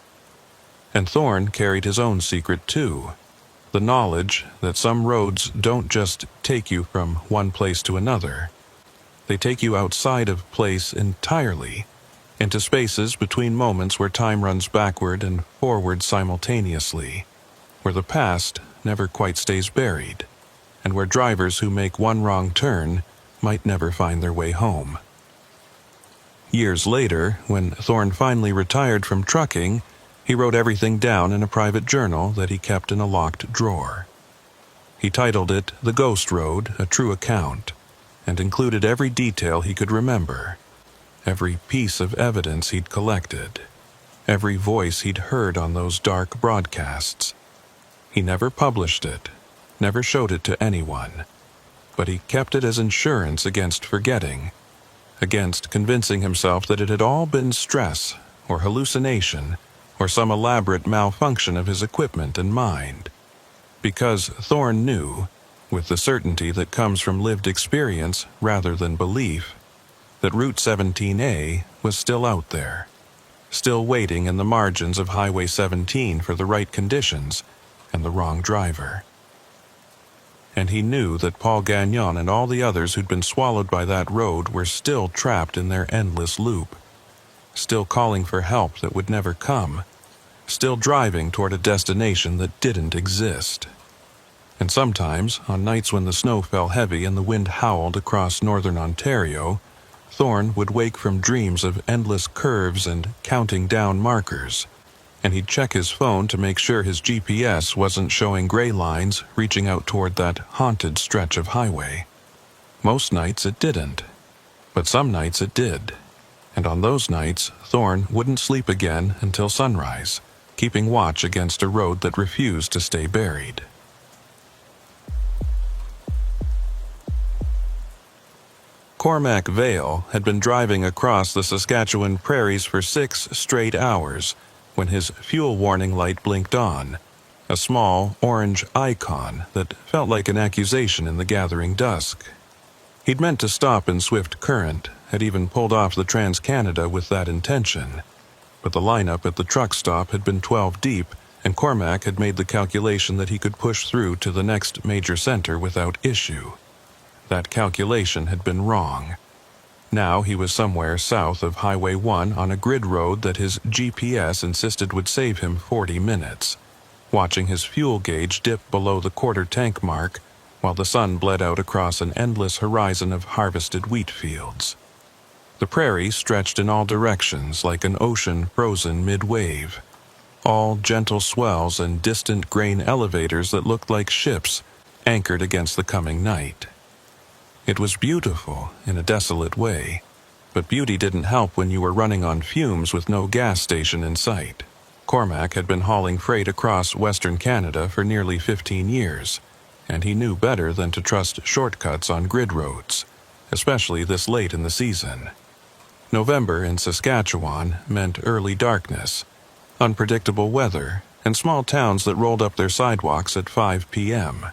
And Thorne carried his own secret too, the knowledge that some roads don't just take you from one place to another. They take you outside of place entirely, into spaces between moments where time runs backward and forward simultaneously, where the past never quite stays buried, and where drivers who make one wrong turn might never find their way home. Years later, when Thorne finally retired from trucking, he wrote everything down in a private journal that he kept in a locked drawer. He titled it The Ghost Road, A True Account, and included every detail he could remember, every piece of evidence he'd collected, every voice he'd heard on those dark broadcasts. He never published it, never showed it to anyone, but he kept it as insurance against forgetting, against convincing himself that it had all been stress or hallucination or some elaborate malfunction of his equipment and mind. Because Thorne knew, with the certainty that comes from lived experience rather than belief, that Route 17A was still out there, still waiting in the margins of Highway 17 for the right conditions and the wrong driver. And he knew that Paul Gagnon and all the others who'd been swallowed by that road were still trapped in their endless loop, still calling for help that would never come, still driving toward a destination that didn't exist. And sometimes, on nights when the snow fell heavy and the wind howled across northern Ontario, Thorne would wake from dreams of endless curves and counting down markers, and he'd check his phone to make sure his GPS wasn't showing gray lines reaching out toward that haunted stretch of highway. Most nights it didn't, but some nights it did, and on those nights Thorne wouldn't sleep again until sunrise, keeping watch against a road that refused to stay buried. Cormac Vale had been driving across the Saskatchewan prairies for 6 straight hours when his fuel warning light blinked on, a small orange icon that felt like an accusation in the gathering dusk. He'd meant to stop in Swift Current, had even pulled off the Trans-Canada with that intention, but the lineup at the truck stop had been 12 deep, and Cormac had made the calculation that he could push through to the next major center without issue. That calculation had been wrong. Now he was somewhere south of Highway 1 on a grid road that his GPS insisted would save him 40 minutes, watching his fuel gauge dip below the quarter tank mark while the sun bled out across an endless horizon of harvested wheat fields. The prairie stretched in all directions like an ocean frozen mid-wave, all gentle swells and distant grain elevators that looked like ships anchored against the coming night. It was beautiful in a desolate way, but beauty didn't help when you were running on fumes with no gas station in sight. Cormac had been hauling freight across Western Canada for nearly 15 years, and he knew better than to trust shortcuts on grid roads. especially this late in the season. November in Saskatchewan meant early darkness, unpredictable weather, and small towns that rolled up their sidewalks at 5 p.m.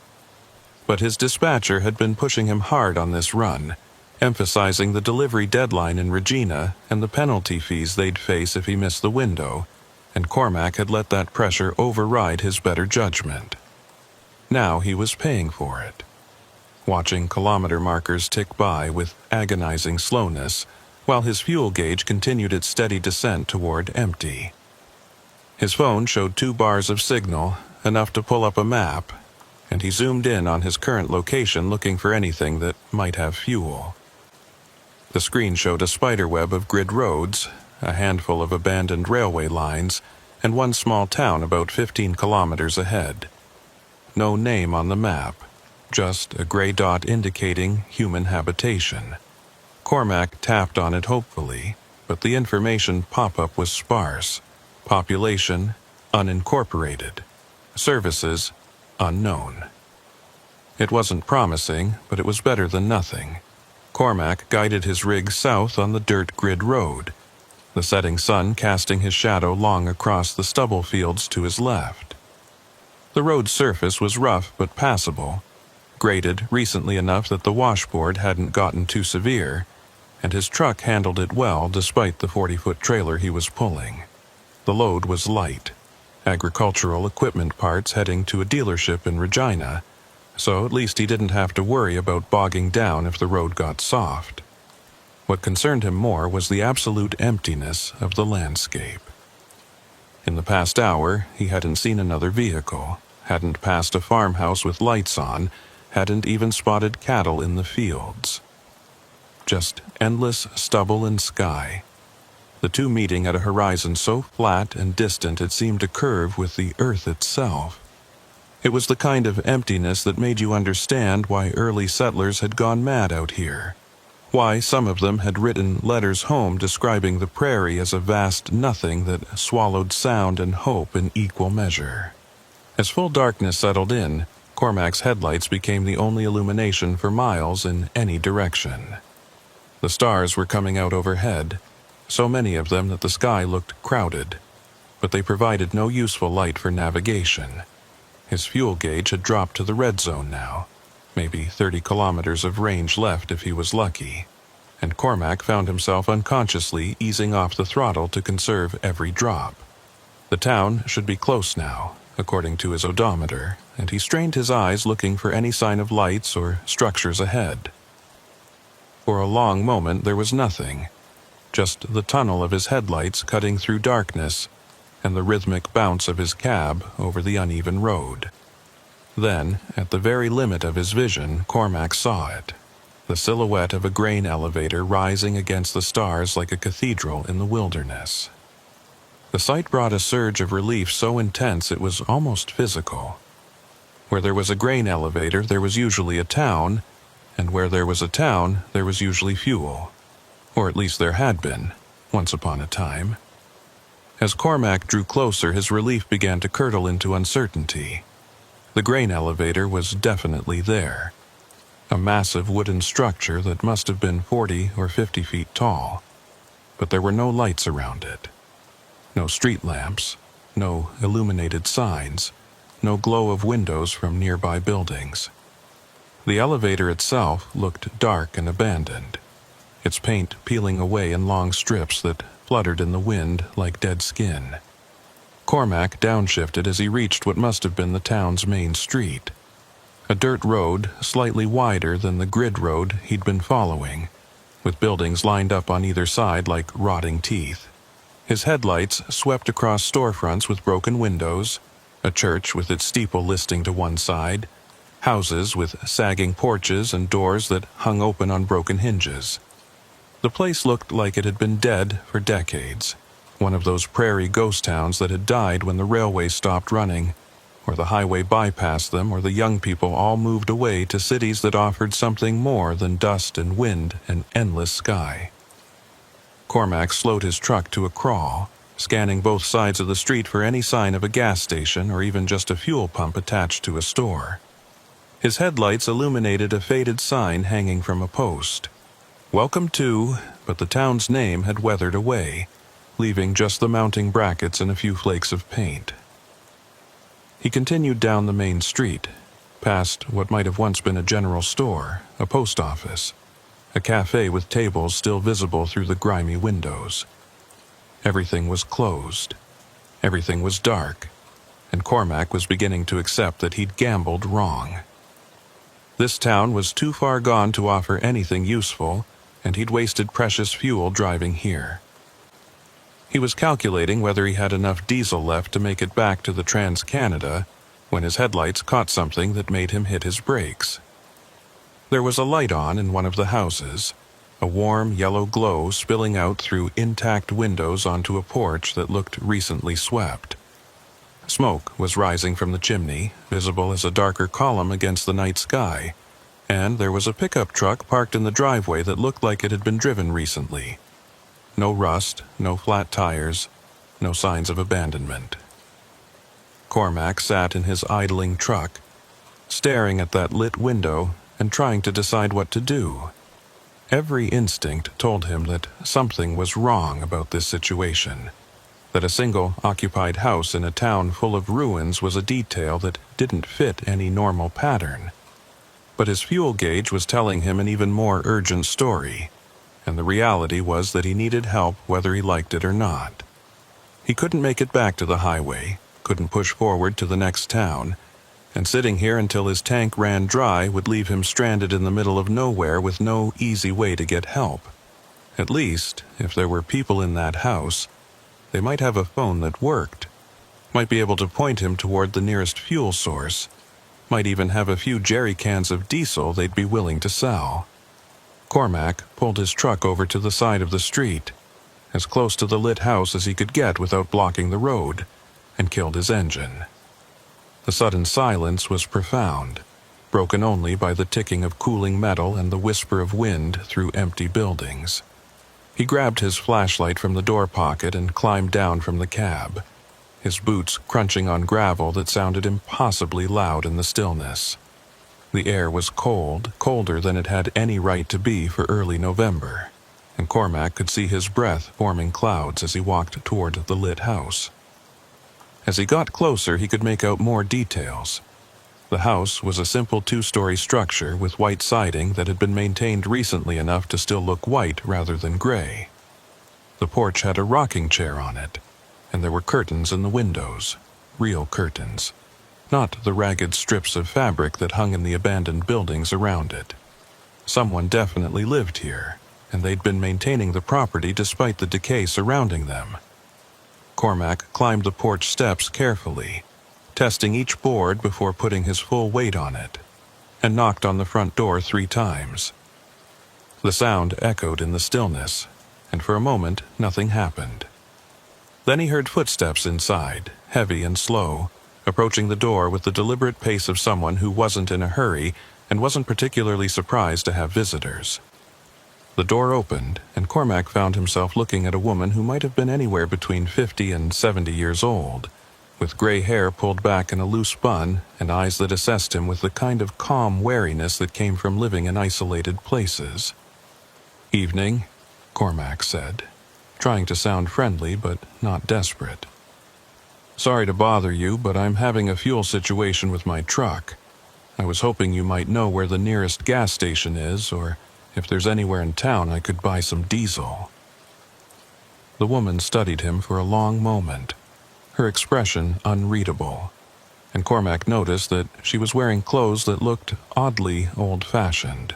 But his dispatcher had been pushing him hard on this run, emphasizing the delivery deadline in Regina and the penalty fees they'd face if he missed the window, and Cormac had let that pressure override his better judgment. Now he was paying for it. Watching kilometer markers tick by with agonizing slowness, while his fuel gauge continued its steady descent toward empty. His phone showed 2 bars of signal, enough to pull up a map, and he zoomed in on his current location looking for anything that might have fuel. The screen showed a spiderweb of grid roads, a handful of abandoned railway lines, and one small town about 15 kilometers ahead. No name on the map, just a gray dot indicating human habitation. Cormac tapped on it hopefully, but the information pop-up was sparse. Population, unincorporated. Services, unknown. It wasn't promising, but it was better than nothing. Cormac guided his rig south on the dirt grid road, the setting sun casting his shadow long across the stubble fields to his left. The road's surface was rough but passable, graded recently enough that the washboard hadn't gotten too severe, and his truck handled it well despite the 40-foot trailer he was pulling. The load was light, agricultural equipment parts heading to a dealership in Regina, so at least he didn't have to worry about bogging down if the road got soft. What concerned him more was the absolute emptiness of the landscape. In the past hour, he hadn't seen another vehicle, hadn't passed a farmhouse with lights on, hadn't even spotted cattle in the fields. Just endless stubble and sky. The two meeting at a horizon so flat and distant it seemed to curve with the earth itself. It was the kind of emptiness that made you understand why early settlers had gone mad out here, why some of them had written letters home describing the prairie as a vast nothing that swallowed sound and hope in equal measure. As full darkness settled in, Cormac's headlights became the only illumination for miles in any direction. The stars were coming out overhead, so many of them that the sky looked crowded, but they provided no useful light for navigation. His fuel gauge had dropped to the red zone now, maybe 30 kilometers of range left if he was lucky, and Cormac found himself unconsciously easing off the throttle to conserve every drop. The town should be close now, according to his odometer, and he strained his eyes looking for any sign of lights or structures ahead. For a long moment there was nothing, just the tunnel of his headlights cutting through darkness and the rhythmic bounce of his cab over the uneven road. Then, at the very limit of his vision, Cormac saw it, the silhouette of a grain elevator rising against the stars like a cathedral in the wilderness. The sight brought a surge of relief so intense it was almost physical. Where there was a grain elevator, there was usually a town, and where there was a town, there was usually fuel. Or at least there had been, once upon a time. As Cormac drew closer, his relief began to curdle into uncertainty. The grain elevator was definitely there. A massive wooden structure that must have been 40 or 50 feet tall. But there were no lights around it. No street lamps, no illuminated signs, no glow of windows from nearby buildings. The elevator itself looked dark and abandoned, its paint peeling away in long strips that fluttered in the wind like dead skin. Cormac downshifted as he reached what must have been the town's main street. A dirt road slightly wider than the grid road he'd been following, with buildings lined up on either side like rotting teeth. His headlights swept across storefronts with broken windows, a church with its steeple listing to one side, houses with sagging porches and doors that hung open on broken hinges. The place looked like it had been dead for decades, one of those prairie ghost towns that had died when the railway stopped running, or the highway bypassed them, or the young people all moved away to cities that offered something more than dust and wind and endless sky. Cormac slowed his truck to a crawl, scanning both sides of the street for any sign of a gas station or even just a fuel pump attached to a store. His headlights illuminated a faded sign hanging from a post. "Welcome to," but the town's name had weathered away, leaving just the mounting brackets and a few flakes of paint. He continued down the main street, past what might have once been a general store, a post office, a cafe with tables still visible through the grimy windows. Everything was closed. Everything was dark, and Cormac was beginning to accept that he'd gambled wrong. This town was too far gone to offer anything useful, and he'd wasted precious fuel driving here. He was calculating whether he had enough diesel left to make it back to the Trans-Canada when his headlights caught something that made him hit his brakes. There was a light on in one of the houses, a warm yellow glow spilling out through intact windows onto a porch that looked recently swept. Smoke was rising from the chimney, visible as a darker column against the night sky, and there was a pickup truck parked in the driveway that looked like it had been driven recently. No rust, no flat tires, no signs of abandonment. Cormac sat in his idling truck, staring at that lit window and trying to decide what to do. Every instinct told him that something was wrong about this situation, that a single occupied house in a town full of ruins was a detail that didn't fit any normal pattern. But his fuel gauge was telling him an even more urgent story, and the reality was that he needed help whether he liked it or not. He couldn't make it back to the highway, couldn't push forward to the next town, and sitting here until his tank ran dry would leave him stranded in the middle of nowhere with no easy way to get help. At least, if there were people in that house, they might have a phone that worked, might be able to point him toward the nearest fuel source, might even have a few jerry cans of diesel they'd be willing to sell. Cormac pulled his truck over to the side of the street, as close to the lit house as he could get without blocking the road, and killed his engine. The sudden silence was profound, broken only by the ticking of cooling metal and the whisper of wind through empty buildings. He grabbed his flashlight from the door pocket and climbed down from the cab, his boots crunching on gravel that sounded impossibly loud in the stillness. The air was cold, colder than it had any right to be for early November, and Cormac could see his breath forming clouds as he walked toward the lit house. As he got closer, he could make out more details. The house was a simple two-story structure with white siding that had been maintained recently enough to still look white rather than gray. The porch had a rocking chair on it, and there were curtains in the windows, real curtains, not the ragged strips of fabric that hung in the abandoned buildings around it. Someone definitely lived here, and they'd been maintaining the property despite the decay surrounding them. Cormac climbed the porch steps carefully, testing each board before putting his full weight on it, and knocked on the front door 3 times. The sound echoed in the stillness, and for a moment nothing happened. Then he heard footsteps inside, heavy and slow, approaching the door with the deliberate pace of someone who wasn't in a hurry and wasn't particularly surprised to have visitors. The door opened, and Cormac found himself looking at a woman who might have been anywhere between 50 and 70 years old, with gray hair pulled back in a loose bun and eyes that assessed him with the kind of calm wariness that came from living in isolated places. "Evening," Cormac said, trying to sound friendly but not desperate. "Sorry to bother you, but I'm having a fuel situation with my truck. I was hoping you might know where the nearest gas station is, or if there's anywhere in town I could buy some diesel." The woman studied him for a long moment, her expression unreadable, and Cormac noticed that she was wearing clothes that looked oddly old-fashioned.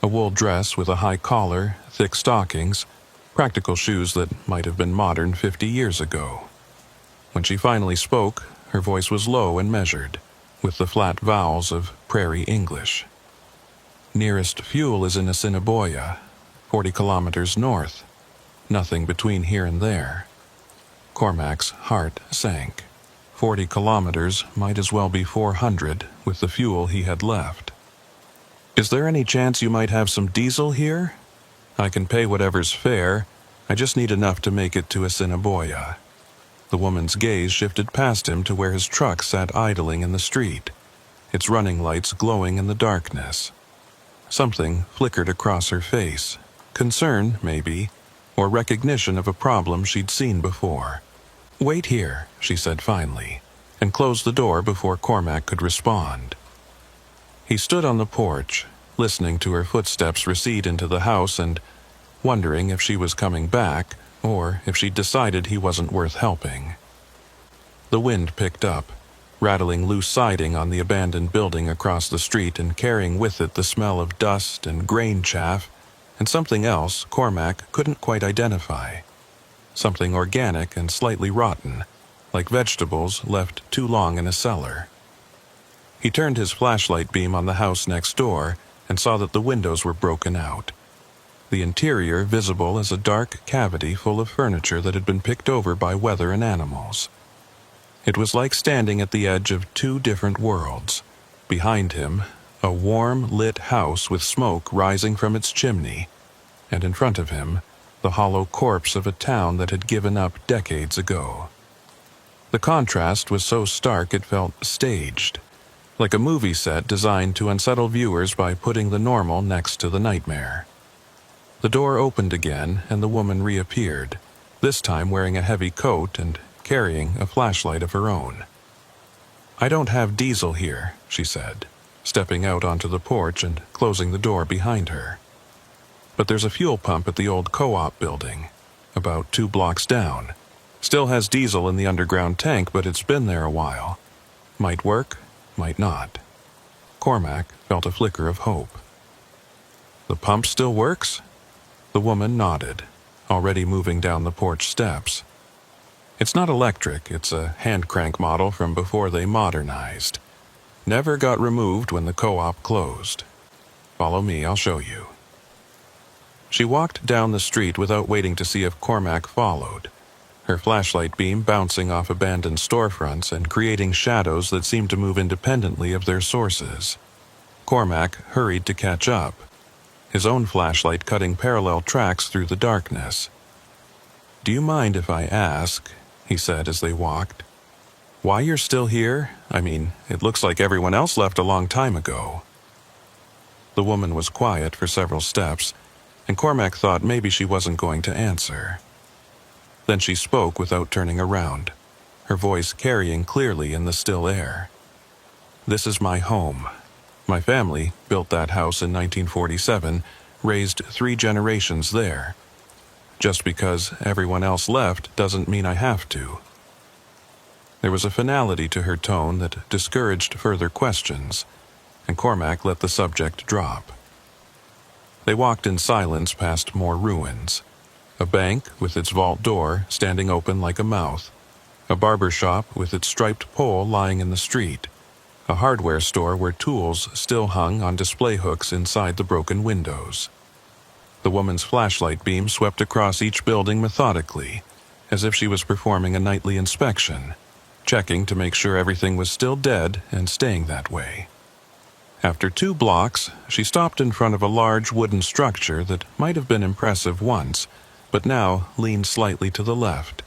A wool dress with a high collar, thick stockings, practical shoes that might have been modern 50 years ago. When she finally spoke, her voice was low and measured, with the flat vowels of prairie English. "Nearest fuel is in Assiniboia, 40 kilometers north. Nothing between here and there." Cormac's heart sank. 40 kilometers might as well be 400 with the fuel he had left. "Is there any chance you might have some diesel here? I can pay whatever's fair. I just need enough to make it to Assiniboia." The woman's gaze shifted past him to where his truck sat idling in the street, its running lights glowing in the darkness. Something flickered across her face, Concern, maybe, or recognition of a problem she'd seen before. "Wait here," she said finally, and closed the door before Cormac could respond. He stood on the porch, listening to her footsteps recede into the house and wondering if she was coming back or if she'd decided he wasn't worth helping. The wind picked up, rattling loose siding on the abandoned building across the street and carrying with it the smell of dust and grain chaff and something else Cormac couldn't quite identify. Something organic and slightly rotten, like vegetables left too long in a cellar. He turned his flashlight beam on the house next door and saw that the windows were broken out. The interior visible as a dark cavity full of furniture that had been picked over by weather and animals. It was like standing at the edge of two different worlds. Behind him, a warm, lit house with smoke rising from its chimney, and in front of him, the hollow corpse of a town that had given up decades ago. The contrast was so stark it felt staged, like a movie set designed to unsettle viewers by putting the normal next to the nightmare. The door opened again, and the woman reappeared, this time wearing a heavy coat and carrying a flashlight of her own. "I don't have diesel here," she said, stepping out onto the porch and closing the door behind her. "But there's a fuel pump at the old co-op building, about 2 blocks down. Still has diesel in the underground tank, but it's been there a while. Might work, might not." Cormac felt a flicker of hope. "The pump still works?" The woman nodded, already moving down the porch steps. "It's not electric, it's a hand-crank model from before they modernized. Never got removed when the co-op closed. Follow me, I'll show you." She walked down the street without waiting to see if Cormac followed, her flashlight beam bouncing off abandoned storefronts and creating shadows that seemed to move independently of their sources. Cormac hurried to catch up, his own flashlight cutting parallel tracks through the darkness. "Do you mind if I ask," he said as they walked, "why you're still here? I mean, it looks like everyone else left a long time ago." The woman was quiet for several steps, and Cormac thought maybe she wasn't going to answer. Then she spoke without turning around, her voice carrying clearly in the still air. "This is my home. My family built that house in 1947, raised 3 generations there. Just because everyone else left doesn't mean I have to." There was a finality to her tone that discouraged further questions, and Cormac let the subject drop. They walked in silence past more ruins. A bank with its vault door standing open like a mouth, a barber shop with its striped pole lying in the street, a hardware store where tools still hung on display hooks inside the broken windows. The woman's flashlight beam swept across each building methodically, as if she was performing a nightly inspection, checking to make sure everything was still dead and staying that way. After 2 blocks, she stopped in front of a large wooden structure that might have been impressive once, but now leaned slightly to the left.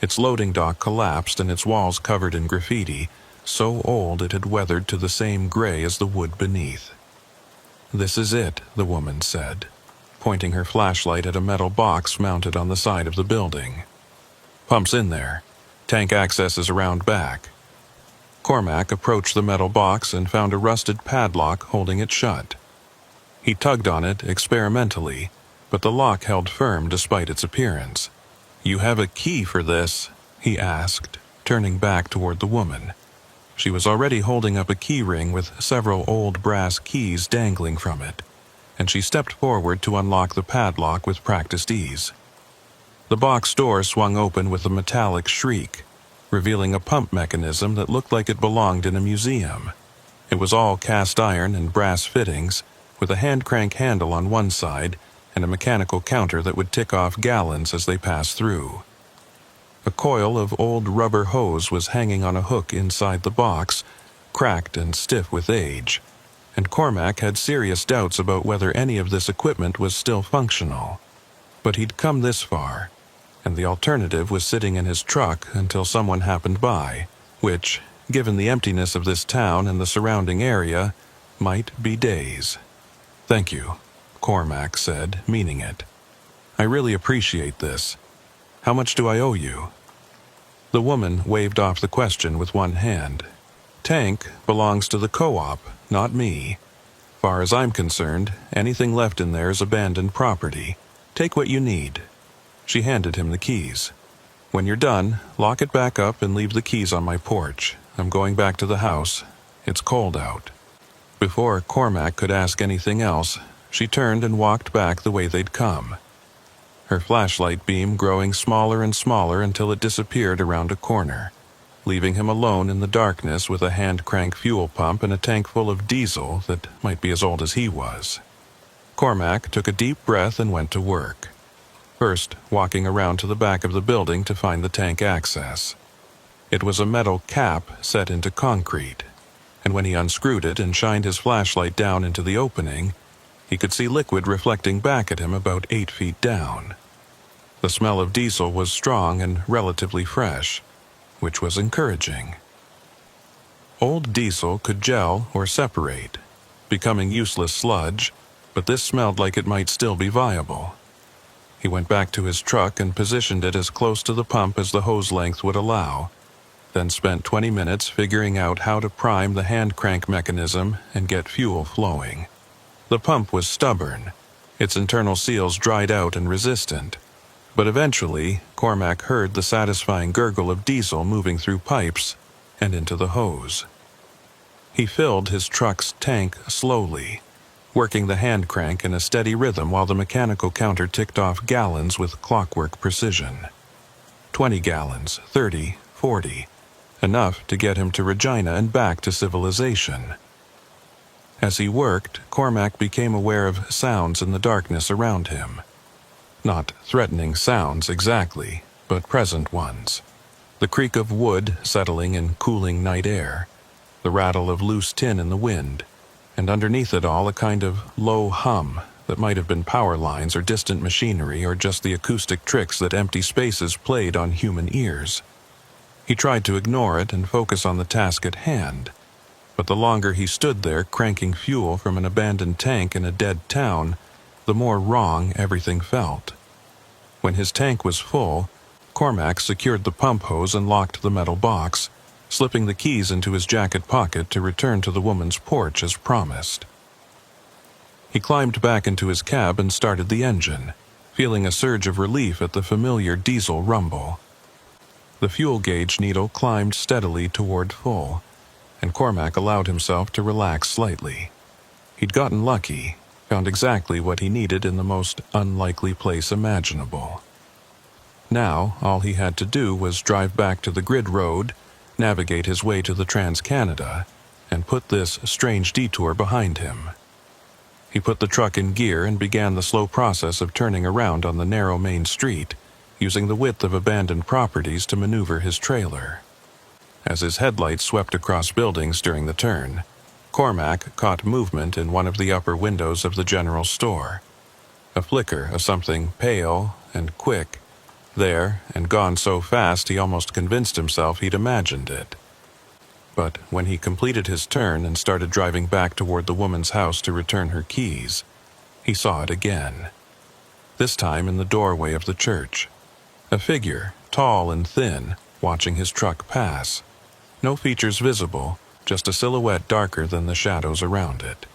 Its loading dock collapsed and its walls covered in graffiti, so old it had weathered to the same gray as the wood beneath. "This is it," the woman said, pointing her flashlight at a metal box mounted on the side of the building. "Pump's in there. Tank access is around back." Cormac approached the metal box and found a rusted padlock holding it shut. He tugged on it experimentally, but the lock held firm despite its appearance. "You have a key for this?" he asked, turning back toward the woman. She was already holding up a key ring with several old brass keys dangling from it, and she stepped forward to unlock the padlock with practiced ease. The box door swung open with a metallic shriek, revealing a pump mechanism that looked like it belonged in a museum. It was all cast iron and brass fittings, with a hand-crank handle on one side and a mechanical counter that would tick off gallons as they passed through. A coil of old rubber hose was hanging on a hook inside the box, cracked and stiff with age, and Cormac had serious doubts about whether any of this equipment was still functional. But he'd come this far, and the alternative was sitting in his truck until someone happened by, which, given the emptiness of this town and the surrounding area, might be days. "Thank you," Cormac said, meaning it. I really appreciate this. How much do I owe you?" The woman waved off the question with one hand. "Tank belongs to the co-op, not me. Far as I'm concerned, anything left in there is abandoned property. Take what you need." She handed him the keys. "When you're done, lock it back up and leave the keys on my porch. I'm going back to the house. It's cold out." Before Cormac could ask anything else, she turned and walked back the way they'd come, her flashlight beam growing smaller and smaller until it disappeared around a corner, leaving him alone in the darkness with a hand-crank fuel pump and a tank full of diesel that might be as old as he was. Cormac took a deep breath and went to work, first walking around to the back of the building to find the tank access. It was a metal cap set into concrete, and when he unscrewed it and shined his flashlight down into the opening, he could see liquid reflecting back at him about 8 feet down. The smell of diesel was strong and relatively fresh, which was encouraging. Old diesel could gel or separate, becoming useless sludge, but this smelled like it might still be viable. He went back to his truck and positioned it as close to the pump as the hose length would allow, then spent 20 minutes figuring out how to prime the hand crank mechanism and get fuel flowing. The pump was stubborn, its internal seals dried out and resistant, but eventually Cormac heard the satisfying gurgle of diesel moving through pipes and into the hose. He filled his truck's tank slowly, working the hand crank in a steady rhythm while the mechanical counter ticked off gallons with clockwork precision. 20 gallons, 30, 40, enough to get him to Regina and back to civilization. As he worked, Cormac became aware of sounds in the darkness around him. Not threatening sounds exactly, but present ones. The creak of wood settling in cooling night air, the rattle of loose tin in the wind, and underneath it all a kind of low hum that might have been power lines or distant machinery or just the acoustic tricks that empty spaces played on human ears. He tried to ignore it and focus on the task at hand, but the longer he stood there cranking fuel from an abandoned tank in a dead town, the more wrong everything felt. When his tank was full, Cormac secured the pump hose and locked the metal box, slipping the keys into his jacket pocket to return to the woman's porch as promised. He climbed back into his cab and started the engine, feeling a surge of relief at the familiar diesel rumble. The fuel gauge needle climbed steadily toward full, and Cormac allowed himself to relax slightly. He'd gotten lucky, found exactly what he needed in the most unlikely place imaginable. Now, all he had to do was drive back to the grid road, navigate his way to the Trans-Canada, and put this strange detour behind him. He put the truck in gear and began the slow process of turning around on the narrow main street, using the width of abandoned properties to maneuver his trailer. As his headlights swept across buildings during the turn, Cormac caught movement in one of the upper windows of the general store. A flicker of something pale and quick, there and gone so fast he almost convinced himself he'd imagined it. But when he completed his turn and started driving back toward the woman's house to return her keys, he saw it again. This time in the doorway of the church. A figure, tall and thin, watching his truck pass. No features visible, just a silhouette darker than the shadows around it.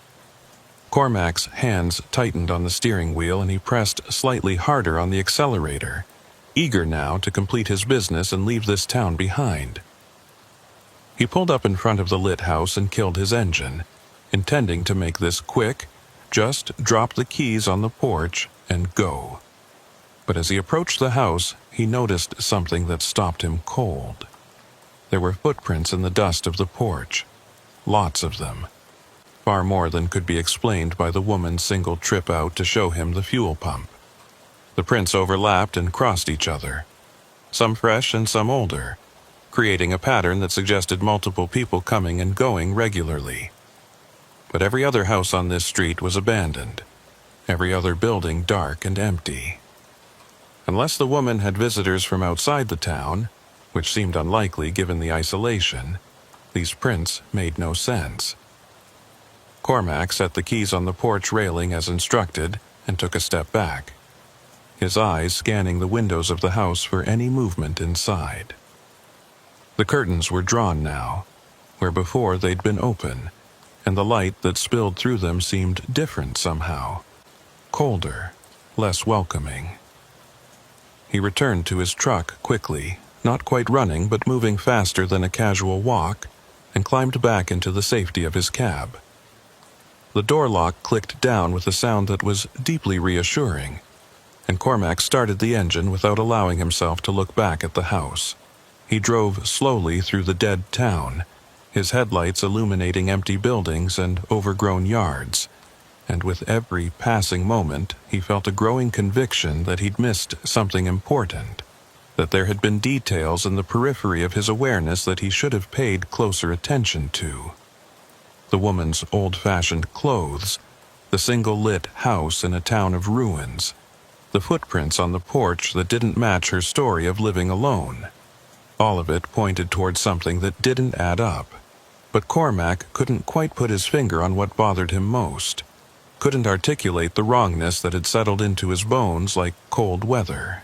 Cormac's hands tightened on the steering wheel and he pressed slightly harder on the accelerator, eager now to complete his business and leave this town behind. He pulled up in front of the lit house and killed his engine, intending to make this quick, just drop the keys on the porch and go. But as he approached the house, he noticed something that stopped him cold. There were footprints in the dust of the porch. Lots of them. Far more than could be explained by the woman's single trip out to show him the fuel pump. The prints overlapped and crossed each other, some fresh and some older, creating a pattern that suggested multiple people coming and going regularly. But every other house on this street was abandoned, every other building dark and empty. Unless the woman had visitors from outside the town, which seemed unlikely given the isolation, these prints made no sense. Cormac set the keys on the porch railing as instructed and took a step back. his eyes scanning the windows of the house for any movement inside. The curtains were drawn now, where before they'd been open, and the light that spilled through them seemed different somehow, colder, less welcoming. He returned to his truck quickly, not quite running but moving faster than a casual walk, and climbed back into the safety of his cab. The door lock clicked down with a sound that was deeply reassuring, and Cormac started the engine without allowing himself to look back at the house. He drove slowly through the dead town, his headlights illuminating empty buildings and overgrown yards, and with every passing moment he felt a growing conviction that he'd missed something important, that there had been details in the periphery of his awareness that he should have paid closer attention to. The woman's old-fashioned clothes, the single-lit house in a town of ruins, the footprints on the porch that didn't match her story of living alone. All of it pointed towards something that didn't add up. But Cormac couldn't quite put his finger on what bothered him most, couldn't articulate the wrongness that had settled into his bones like cold weather.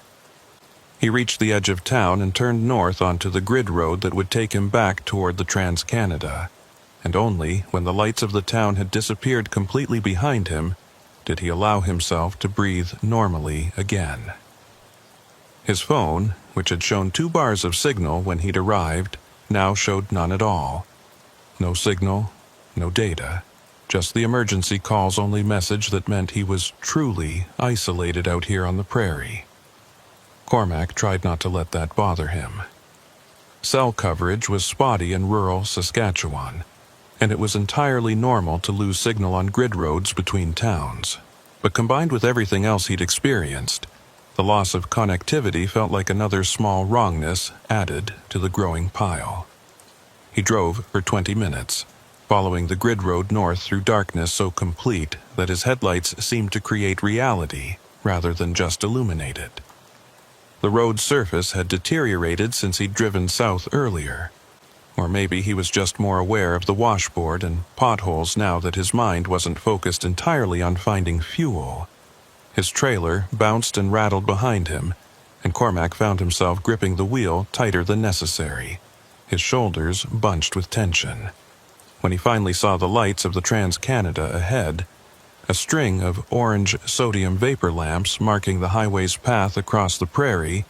He reached the edge of town and turned north onto the grid road that would take him back toward the Trans-Canada, and only when the lights of the town had disappeared completely behind him did he allow himself to breathe normally again. His phone, which had shown 2 bars of signal when he'd arrived, now showed none at all. No signal, no data, just the emergency calls only message that meant he was truly isolated out here on the prairie. Cormac tried not to let that bother him. Cell coverage was spotty in rural Saskatchewan, and it was entirely normal to lose signal on grid roads between towns. But combined with everything else he'd experienced, the loss of connectivity felt like another small wrongness added to the growing pile. He drove for 20 minutes, following the grid road north through darkness so complete that his headlights seemed to create reality rather than just illuminate it. The road's surface had deteriorated since he'd driven south earlier, or maybe he was just more aware of the washboard and potholes now that his mind wasn't focused entirely on finding fuel. His trailer bounced and rattled behind him, and Cormac found himself gripping the wheel tighter than necessary, his shoulders bunched with tension. When he finally saw the lights of the Trans-Canada ahead, a string of orange sodium vapor lamps marking the highway's path across the prairie,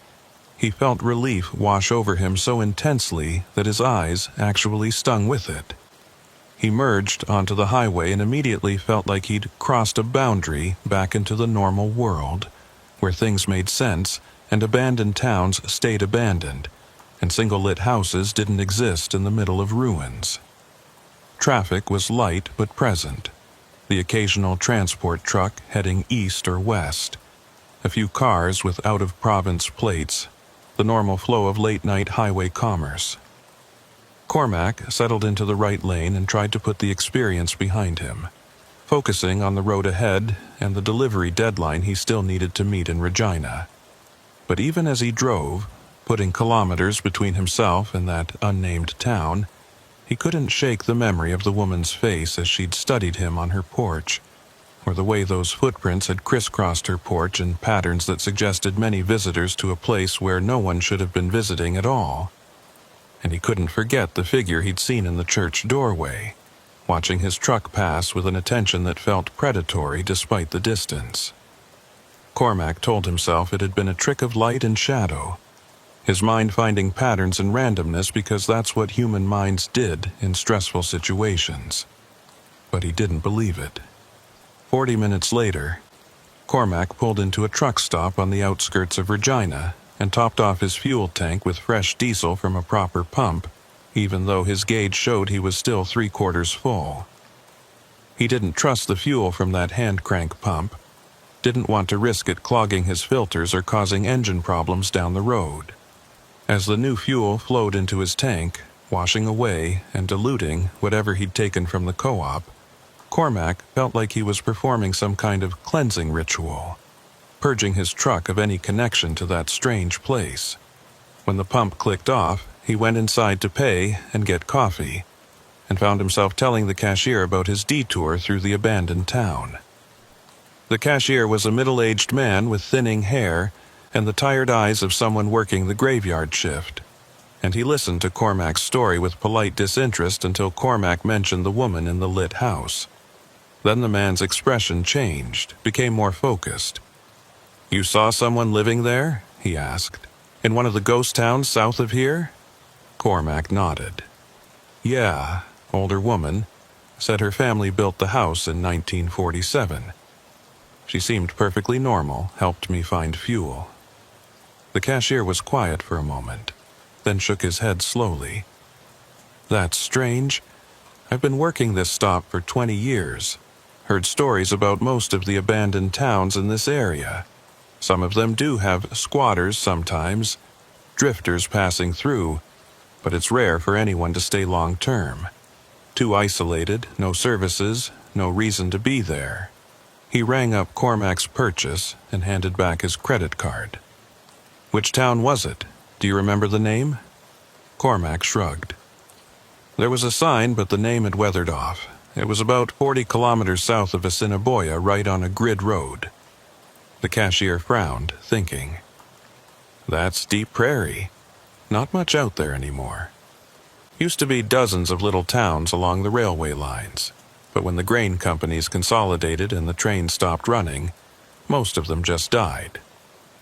he felt relief wash over him so intensely that his eyes actually stung with it. He merged onto the highway and immediately felt like he'd crossed a boundary back into the normal world, where things made sense and abandoned towns stayed abandoned, and single-lit houses didn't exist in the middle of ruins. Traffic was light but present, the occasional transport truck heading east or west, a few cars with out-of-province plates, the normal flow of late-night highway commerce. Cormac settled into the right lane and tried to put the experience behind him, focusing on the road ahead and the delivery deadline he still needed to meet in Regina. But even as he drove, putting kilometers between himself and that unnamed town, he couldn't shake the memory of the woman's face as she'd studied him on her porch, or the way those footprints had crisscrossed her porch in patterns that suggested many visitors to a place where no one should have been visiting at all. And he couldn't forget the figure he'd seen in the church doorway, watching his truck pass with an attention that felt predatory despite the distance. Cormac told himself it had been a trick of light and shadow, his mind finding patterns and randomness because that's what human minds did in stressful situations. But he didn't believe it. 40 minutes later, Cormac pulled into a truck stop on the outskirts of Regina and topped off his fuel tank with fresh diesel from a proper pump, even though his gauge showed he was still 3/4 full. He didn't trust the fuel from that hand crank pump, didn't want to risk it clogging his filters or causing engine problems down the road. As the new fuel flowed into his tank, washing away and diluting whatever he'd taken from the co-op, Cormac felt like he was performing some kind of cleansing ritual, purging his truck of any connection to that strange place. When the pump clicked off, he went inside to pay and get coffee, and found himself telling the cashier about his detour through the abandoned town. The cashier was a middle-aged man with thinning hair and the tired eyes of someone working the graveyard shift, and he listened to Cormac's story with polite disinterest until Cormac mentioned the woman in the lit house. Then the man's expression changed, became more focused. "You saw someone living there?" he asked. "In one of the ghost towns south of here?" Cormac nodded. "Yeah," older woman, said her family built the house in 1947. She seemed perfectly normal, helped me find fuel. The cashier was quiet for a moment, then shook his head slowly. "That's strange. I've been working this stop for 20 years. Heard stories about most of the abandoned towns in this area. Some of them do have squatters sometimes, drifters passing through, but it's rare for anyone to stay long term. Too isolated, no services, no reason to be there." He rang up Cormac's purchase and handed back his credit card. "Which town was it? Do you remember the name?" Cormac shrugged. "There was a sign, but the name had weathered off. It was about 40 kilometers south of Assiniboia, right on a grid road." The cashier frowned, thinking. "That's deep prairie. Not much out there anymore. Used to be dozens of little towns along the railway lines, but when the grain companies consolidated and the trains stopped running, most of them just died.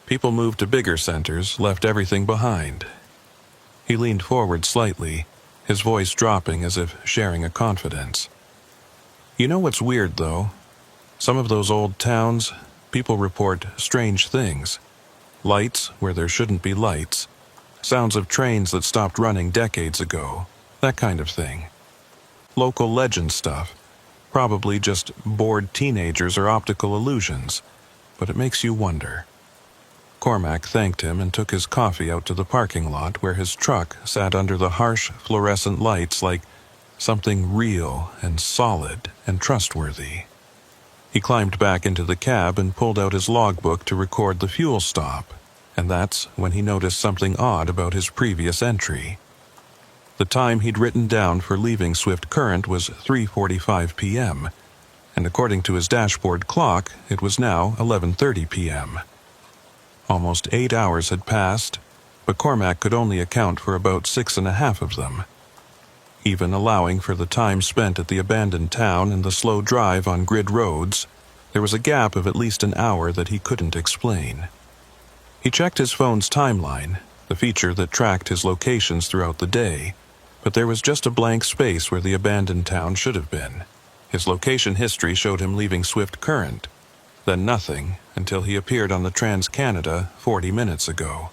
People moved to bigger centers, left everything behind." He leaned forward slightly, his voice dropping as if sharing a confidence. "You know what's weird, though? Some of those old towns, people report strange things. Lights where there shouldn't be lights. Sounds of trains that stopped running decades ago. That kind of thing. Local legend stuff. Probably just bored teenagers or optical illusions, but it makes you wonder." Cormac thanked him and took his coffee out to the parking lot where his truck sat under the harsh fluorescent lights like something real and solid and trustworthy. He climbed back into the cab and pulled out his logbook to record the fuel stop, and that's when he noticed something odd about his previous entry. The time he'd written down for leaving Swift Current was 3:45 p.m., and according to his dashboard clock, it was now 11:30 p.m. Almost 8 hours had passed, but Cormac could only account for about 6.5 of them. Even allowing for the time spent at the abandoned town and the slow drive on grid roads, there was a gap of at least an hour that he couldn't explain. He checked his phone's timeline, the feature that tracked his locations throughout the day, but there was just a blank space where the abandoned town should have been. His location history showed him leaving Swift Current, then nothing until he appeared on the Trans-Canada 40 minutes ago.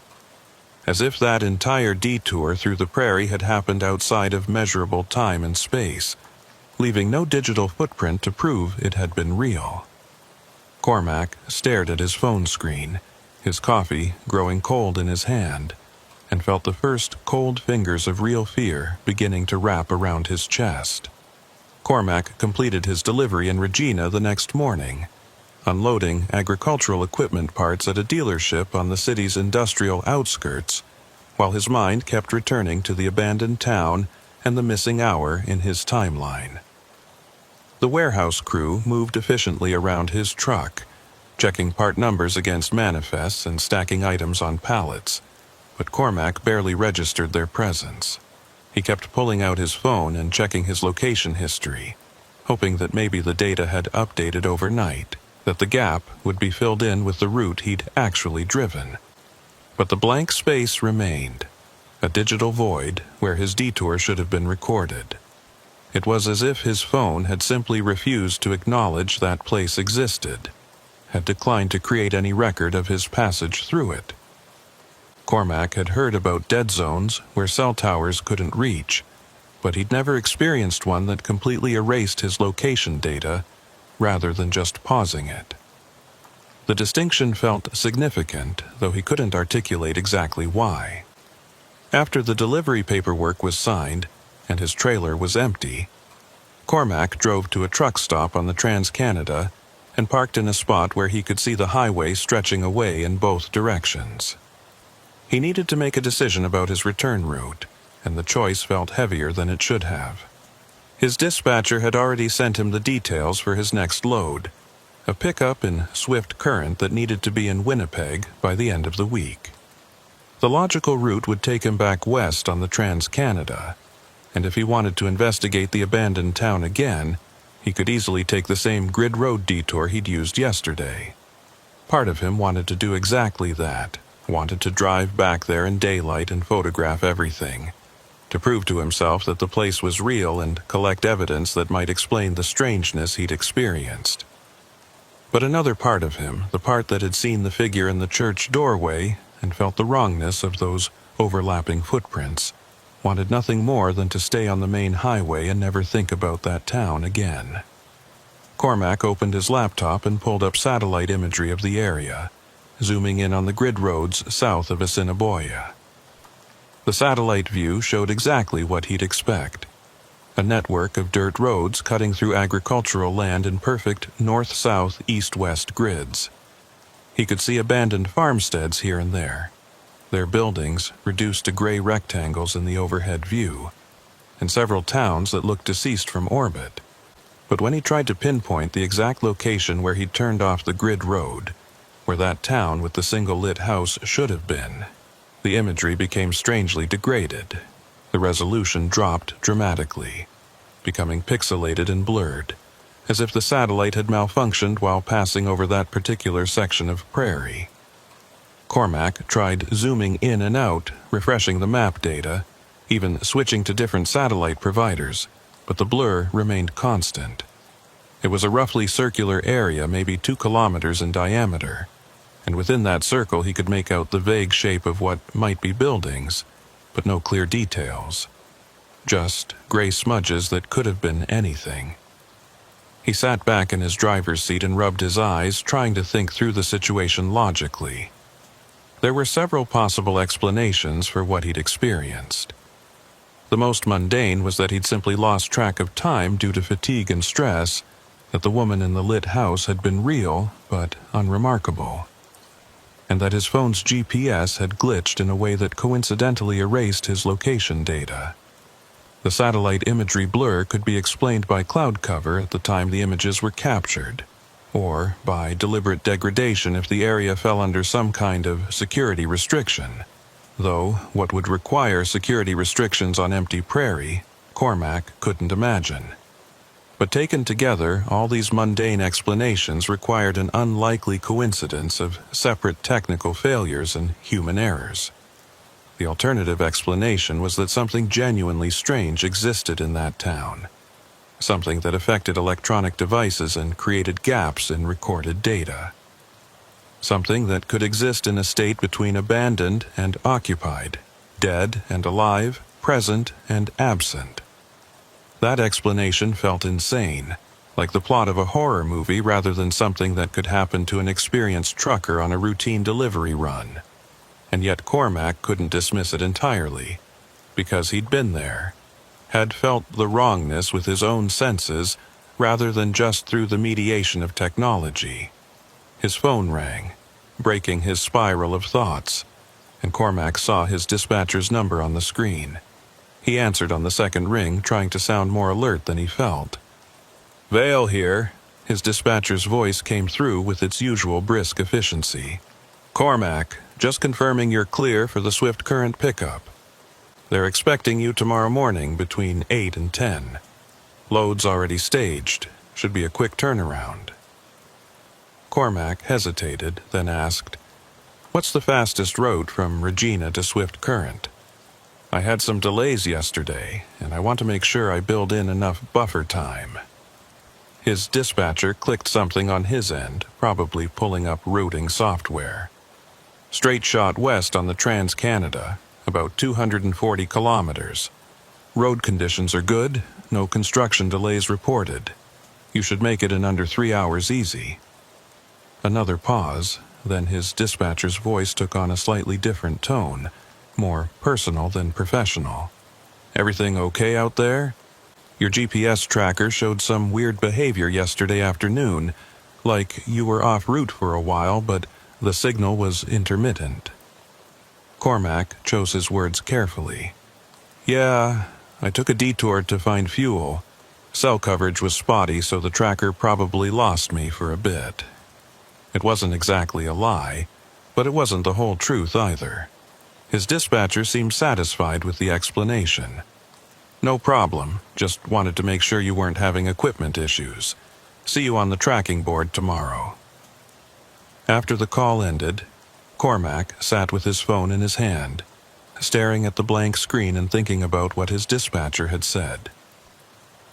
As if that entire detour through the prairie had happened outside of measurable time and space, leaving no digital footprint to prove it had been real. Cormac stared at his phone screen, his coffee growing cold in his hand, and felt the first cold fingers of real fear beginning to wrap around his chest. Cormac completed his delivery in Regina the next morning, unloading agricultural equipment parts at a dealership on the city's industrial outskirts, while his mind kept returning to the abandoned town and the missing hour in his timeline. The warehouse crew moved efficiently around his truck, checking part numbers against manifests and stacking items on pallets, but Cormac barely registered their presence. He kept pulling out his phone and checking his location history, hoping that maybe the data had updated overnight, that the gap would be filled in with the route he'd actually driven. But the blank space remained, a digital void where his detour should have been recorded. It was as if his phone had simply refused to acknowledge that place existed, had declined to create any record of his passage through it. Cormac had heard about dead zones where cell towers couldn't reach, but he'd never experienced one that completely erased his location data rather than just pausing it. The distinction felt significant, though he couldn't articulate exactly why. After the delivery paperwork was signed and his trailer was empty, Cormac drove to a truck stop on the Trans-Canada and parked in a spot where he could see the highway stretching away in both directions. He needed to make a decision about his return route, and the choice felt heavier than it should have. His dispatcher had already sent him the details for his next load, a pickup in swift current that needed to be in Winnipeg by the end of the week. The logical route would take him back west on the Trans-Canada, and if he wanted to investigate the abandoned town again, he could easily take the same grid road detour he'd used yesterday. Part of him wanted to do exactly that, wanted to drive back there in daylight and photograph everything, to prove to himself that the place was real and collect evidence that might explain the strangeness he'd experienced. But another part of him, the part that had seen the figure in the church doorway and felt the wrongness of those overlapping footprints, wanted nothing more than to stay on the main highway and never think about that town again. Cormac opened his laptop and pulled up satellite imagery of the area, zooming in on the grid roads south of Assiniboia. The satellite view showed exactly what he'd expect: a network of dirt roads cutting through agricultural land in perfect north-south, east-west grids. He could see abandoned farmsteads here and there, their buildings reduced to gray rectangles in the overhead view, and several towns that looked deceased from orbit. But when he tried to pinpoint the exact location where he'd turned off the grid road, where that town with the single lit house should have been, the imagery became strangely degraded. The resolution dropped dramatically, becoming pixelated and blurred, as if the satellite had malfunctioned while passing over that particular section of prairie. Cormac tried zooming in and out, refreshing the map data, even switching to different satellite providers, but the blur remained constant. It was a roughly circular area, maybe 2 kilometers in diameter, and within that circle he could make out the vague shape of what might be buildings, but no clear details. Just gray smudges that could have been anything. He sat back in his driver's seat and rubbed his eyes, trying to think through the situation logically. There were several possible explanations for what he'd experienced. The most mundane was that he'd simply lost track of time due to fatigue and stress, that the woman in the lit house had been real but unremarkable, and that his phone's GPS had glitched in a way that coincidentally erased his location data. The satellite imagery blur could be explained by cloud cover at the time the images were captured, or by deliberate degradation if the area fell under some kind of security restriction, though what would require security restrictions on empty prairie, Cormac couldn't imagine. But taken together, all these mundane explanations required an unlikely coincidence of separate technical failures and human errors. The alternative explanation was that something genuinely strange existed in that town, something that affected electronic devices and created gaps in recorded data. Something that could exist in a state between abandoned and occupied, dead and alive, present and absent. That explanation felt insane, like the plot of a horror movie rather than something that could happen to an experienced trucker on a routine delivery run. And yet Cormac couldn't dismiss it entirely, because he'd been there, had felt the wrongness with his own senses rather than just through the mediation of technology. His phone rang, breaking his spiral of thoughts, and Cormac saw his dispatcher's number on the screen. He answered on the second ring, trying to sound more alert than he felt. "Vale here." His dispatcher's voice came through with its usual brisk efficiency. "Cormac, just confirming you're clear for the swift current pickup. They're expecting you tomorrow morning between 8 and 10. Load's already staged. Should be a quick turnaround." Cormac hesitated, then asked, "What's the fastest route from Regina to Swift Current? I had some delays yesterday, and I want to make sure I build in enough buffer time." His dispatcher clicked something on his end, probably pulling up routing software. "Straight shot west on the Trans-Canada, about 240 kilometers. Road conditions are good, no construction delays reported. You should make it in under 3 hours easy." Another pause, then his dispatcher's voice took on a slightly different tone, more personal than professional. "Everything okay out there? Your GPS tracker showed some weird behavior yesterday afternoon, like you were off route for a while, but the signal was intermittent." Cormac chose his words carefully. "Yeah, I took a detour to find fuel. Cell coverage was spotty, so the tracker probably lost me for a bit. It wasn't exactly a lie, but it wasn't the whole truth either. His dispatcher seemed satisfied with the explanation. "No problem, just wanted to make sure you weren't having equipment issues. See you on the tracking board tomorrow." After the call ended, Cormac sat with his phone in his hand, staring at the blank screen and thinking about what his dispatcher had said.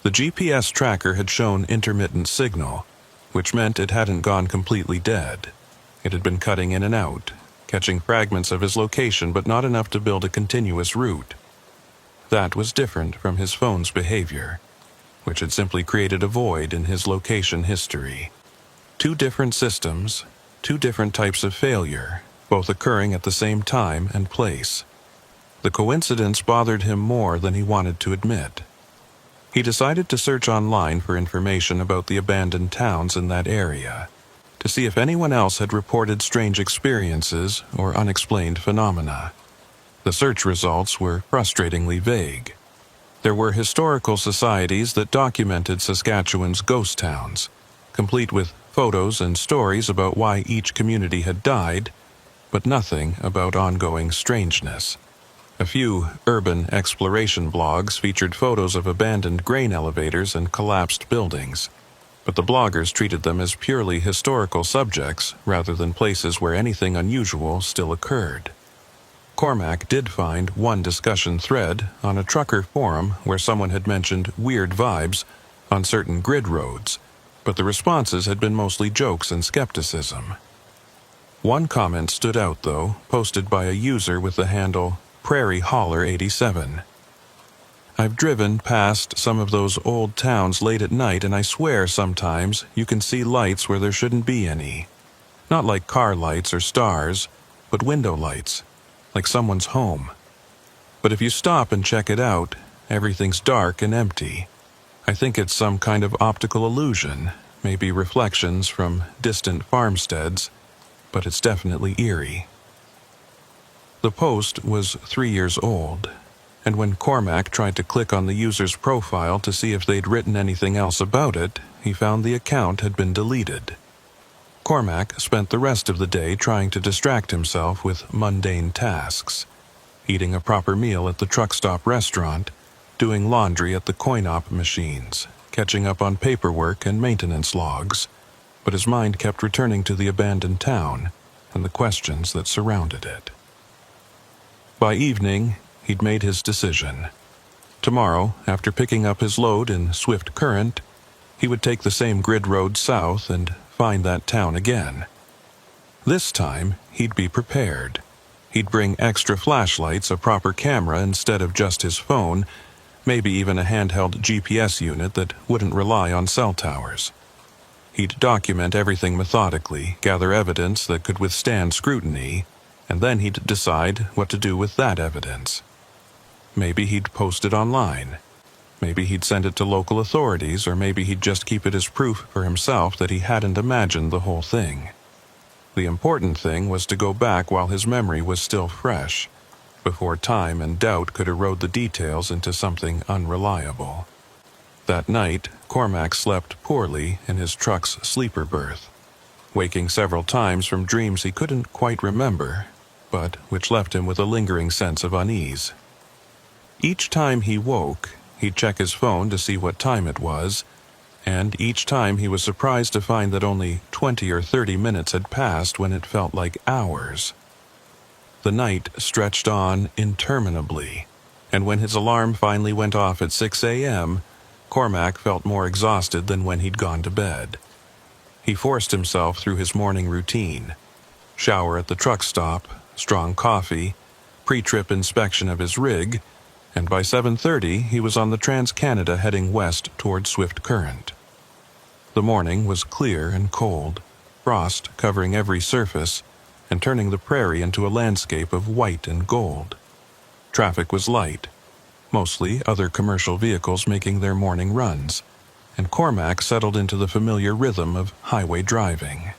The GPS tracker had shown intermittent signal, which meant it hadn't gone completely dead. It had been cutting in and out, catching fragments of his location but not enough to build a continuous route. That was different from his phone's behavior, which had simply created a void in his location history. Two different systems, two different types of failure, both occurring at the same time and place. The coincidence bothered him more than he wanted to admit. He decided to search online for information about the abandoned towns in that area, to see if anyone else had reported strange experiences or unexplained phenomena. The search results were frustratingly vague. There were historical societies that documented Saskatchewan's ghost towns, complete with photos and stories about why each community had died, but nothing about ongoing strangeness. A few urban exploration blogs featured photos of abandoned grain elevators and collapsed buildings, but the bloggers treated them as purely historical subjects rather than places where anything unusual still occurred. Cormac did find one discussion thread on a trucker forum where someone had mentioned weird vibes on certain grid roads, but the responses had been mostly jokes and skepticism. One comment stood out, though, posted by a user with the handle Prairie Holler 87. "I've driven past some of those old towns late at night, and I swear sometimes you can see lights where there shouldn't be any. Not like car lights or stars, but window lights, like someone's home. But if you stop and check it out, everything's dark and empty. I think it's some kind of optical illusion, maybe reflections from distant farmsteads, but it's definitely eerie." The post was 3 years old, and when Cormac tried to click on the user's profile to see if they'd written anything else about it, he found the account had been deleted. Cormac spent the rest of the day trying to distract himself with mundane tasks, eating a proper meal at the truck stop restaurant, doing laundry at the coin-op machines, catching up on paperwork and maintenance logs, but his mind kept returning to the abandoned town and the questions that surrounded it. By evening, he'd made his decision. Tomorrow, after picking up his load in Swift Current, he would take the same grid road south and find that town again. This time, he'd be prepared. He'd bring extra flashlights, a proper camera instead of just his phone, maybe even a handheld GPS unit that wouldn't rely on cell towers. He'd document everything methodically, gather evidence that could withstand scrutiny, and then he'd decide what to do with that evidence. Maybe he'd post it online. Maybe he'd send it to local authorities, or maybe he'd just keep it as proof for himself that he hadn't imagined the whole thing. The important thing was to go back while his memory was still fresh, before time and doubt could erode the details into something unreliable. That night, Cormac slept poorly in his truck's sleeper berth, waking several times from dreams he couldn't quite remember, but which left him with a lingering sense of unease. Each time he woke, he'd check his phone to see what time it was, and each time he was surprised to find that only 20 or 30 minutes had passed when it felt like hours. The night stretched on interminably, and when his alarm finally went off at 6 a.m., Cormac felt more exhausted than when he'd gone to bed. He forced himself through his morning routine: shower at the truck stop, strong coffee, pre-trip inspection of his rig, and by 7:30 he was on the Trans-Canada heading west toward Swift Current. The morning was clear and cold, frost covering every surface and turning the prairie into a landscape of white and gold. Traffic was light, mostly other commercial vehicles making their morning runs, and Cormac settled into the familiar rhythm of highway driving.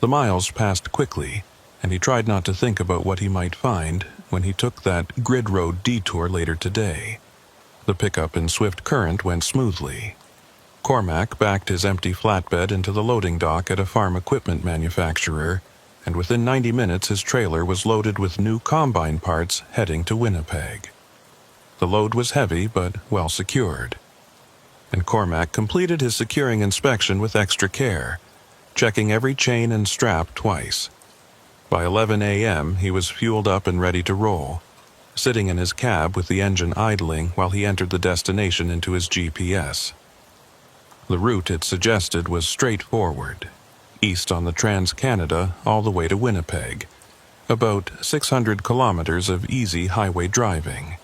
The miles passed quickly, and he tried not to think about what he might find when he took that grid road detour later today. The pickup in swift current went smoothly. Cormac backed his empty flatbed into the loading dock at a farm equipment manufacturer, and within 90 minutes his trailer was loaded with new combine parts heading to Winnipeg. The load was heavy but well secured, and Cormac completed his securing inspection with extra care, checking every chain and strap twice. By 11 a.m. he was fueled up and ready to roll, sitting in his cab with the engine idling while he entered the destination into his GPS. The route it suggested was straightforward, east on the Trans-Canada all the way to Winnipeg, about 600 kilometers of easy highway driving.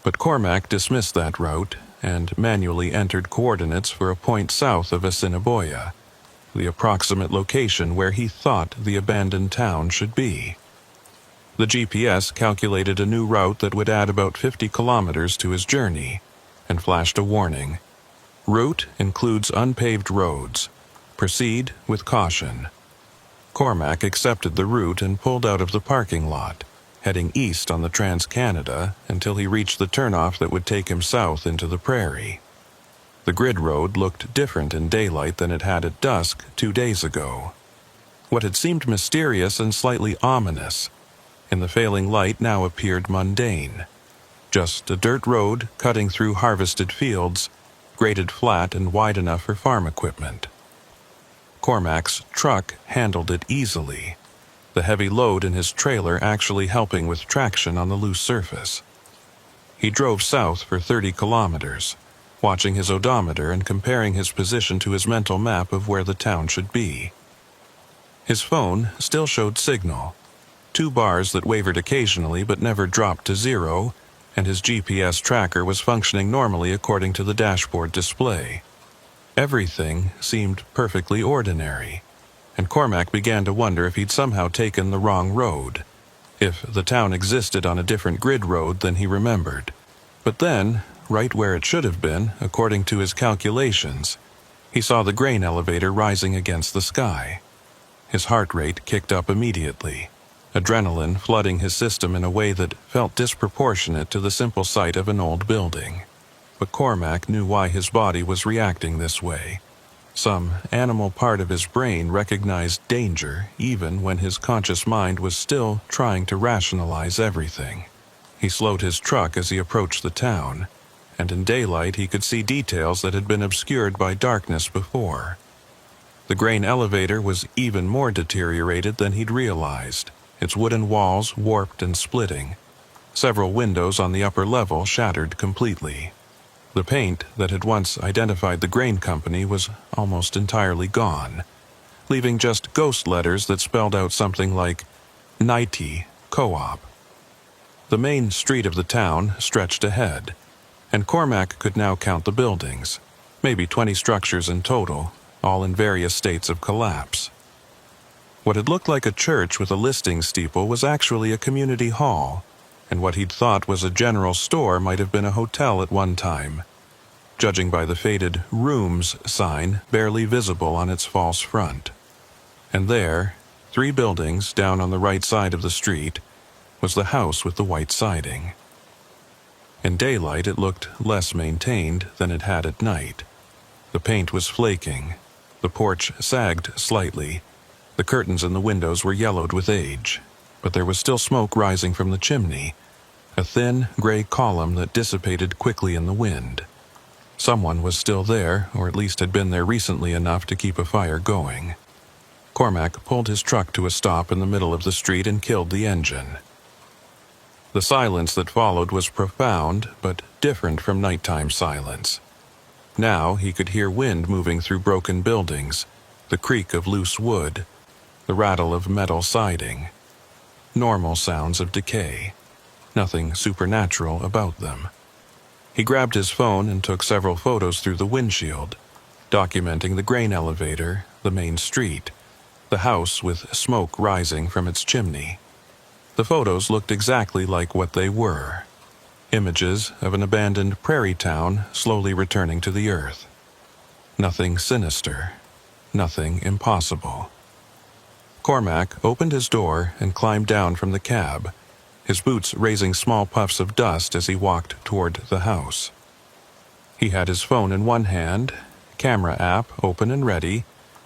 But Cormac dismissed that route and manually entered coordinates for a point south of Assiniboia, the approximate location where he thought the abandoned town should be. The GPS calculated a new route that would add about 50 kilometers to his journey, and flashed a warning. Route includes unpaved roads. Proceed with caution. Cormac accepted the route and pulled out of the parking lot, heading east on the Trans-Canada until he reached the turnoff that would take him south into the prairie. The grid road looked different in daylight than it had at dusk 2 days ago. What had seemed mysterious and slightly ominous, in the failing light now appeared mundane. Just a dirt road cutting through harvested fields, graded flat and wide enough for farm equipment. Cormac's truck handled it easily, the heavy load in his trailer actually helping with traction on the loose surface. He drove south for 30 kilometers, watching his odometer and comparing his position to his mental map of where the town should be. His phone still showed signal, 2 bars that wavered occasionally but never dropped to 0, and his GPS tracker was functioning normally according to the dashboard display. Everything seemed perfectly ordinary, and Cormac began to wonder if he'd somehow taken the wrong road, if the town existed on a different grid road than he remembered. But then, right where it should have been, according to his calculations, he saw the grain elevator rising against the sky. His heart rate kicked up immediately, adrenaline flooding his system in a way that felt disproportionate to the simple sight of an old building. But Cormac knew why his body was reacting this way. Some animal part of his brain recognized danger even when his conscious mind was still trying to rationalize everything. He slowed his truck as he approached the town, and in daylight he could see details that had been obscured by darkness before. The grain elevator was even more deteriorated than he'd realized, its wooden walls warped and splitting. Several windows on the upper level shattered completely. The paint that had once identified the grain company was almost entirely gone, leaving just ghost letters that spelled out something like Nighty Co-op. The main street of the town stretched ahead, and Cormac could now count the buildings, maybe 20 structures in total, all in various states of collapse. What had looked like a church with a listing steeple was actually a community hall, and what he'd thought was a general store might have been a hotel at one time, judging by the faded "Rooms" sign barely visible on its false front. And there, 3 buildings down on the right side of the street, was the house with the white siding. In daylight it looked less maintained than it had at night. The paint was flaking, the porch sagged slightly, the curtains in the windows were yellowed with age, but there was still smoke rising from the chimney, a thin gray column that dissipated quickly in the wind. Someone was still there, or at least had been there recently enough to keep a fire going. Cormac pulled his truck to a stop in the middle of the street and killed the engine. The silence that followed was profound, but different from nighttime silence. Now he could hear wind moving through broken buildings, the creak of loose wood, the rattle of metal siding. Normal sounds of decay. Nothing supernatural about them. He grabbed his phone and took several photos through the windshield, documenting the grain elevator, the main street, the house with smoke rising from its chimney. The photos looked exactly like what they were. Images of an abandoned prairie town slowly returning to the earth. Nothing sinister. Nothing impossible. Cormac opened his door and climbed down from the cab, his boots raising small puffs of dust as he walked toward the house. He had his phone in one hand, camera app open and ready,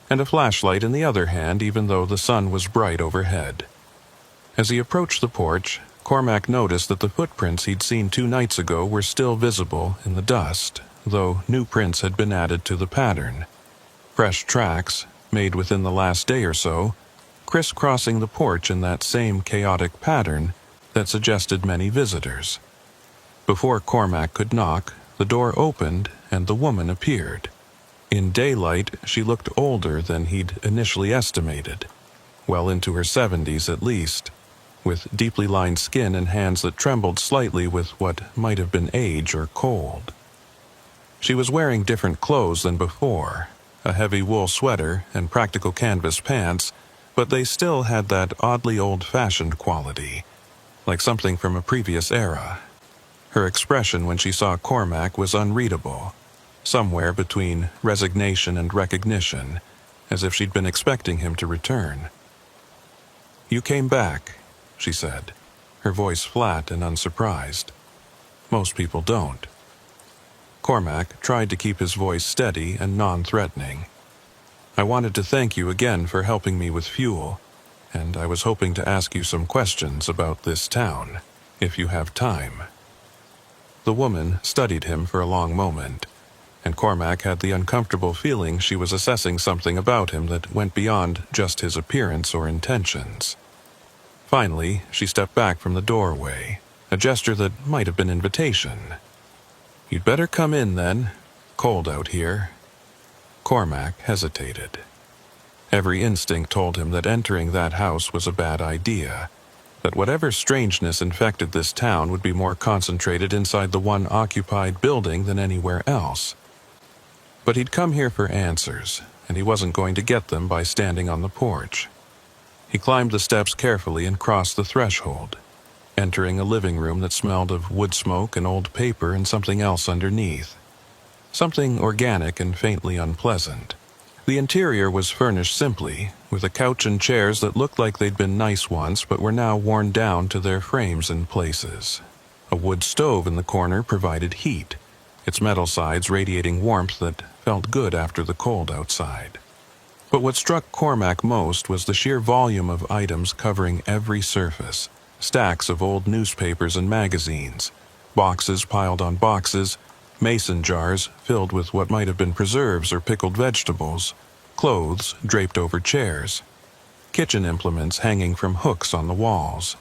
and a flashlight in the other hand even though the sun was bright overhead. As he approached the porch, Cormac noticed that the footprints he'd seen 2 nights ago were still visible in the dust, though new prints had been added to the pattern. Fresh tracks, made within the last day or so, crisscrossing the porch in that same chaotic pattern that suggested many visitors. Before Cormac could knock, the door opened and the woman appeared. In daylight, she looked older than he'd initially estimated, well into her 70s at least, with deeply lined skin and hands that trembled slightly with what might have been age or cold. She was wearing different clothes than before, a heavy wool sweater and practical canvas pants, but they still had that oddly old-fashioned quality, like something from a previous era. Her expression when she saw Cormac was unreadable, somewhere between resignation and recognition, as if she'd been expecting him to return. "You came back," she said, her voice flat and unsurprised. Most people don't. Cormac tried to keep his voice steady and non-threatening. "I wanted to thank you again for helping me with fuel, and I was hoping to ask you some questions about this town, if you have time." The woman studied him for a long moment, and Cormac had the uncomfortable feeling she was assessing something about him that went beyond just his appearance or intentions. Finally, she stepped back from the doorway, a gesture that might have been invitation. "You'd better come in then. Cold out here." Cormac hesitated. Every instinct told him that entering that house was a bad idea, that whatever strangeness infected this town would be more concentrated inside the one occupied building than anywhere else. But he'd come here for answers, and he wasn't going to get them by standing on the porch. He climbed the steps carefully and crossed the threshold, entering a living room that smelled of wood smoke and old paper and something else underneath. Something organic and faintly unpleasant. The interior was furnished simply, with a couch and chairs that looked like they'd been nice once but were now worn down to their frames in places. A wood stove in the corner provided heat, its metal sides radiating warmth that felt good after the cold outside. But what struck Cormac most was the sheer volume of items covering every surface. Stacks of old newspapers and magazines, boxes piled on boxes, mason jars filled with what might have been preserves or pickled vegetables, clothes draped over chairs, kitchen implements hanging from hooks on the walls.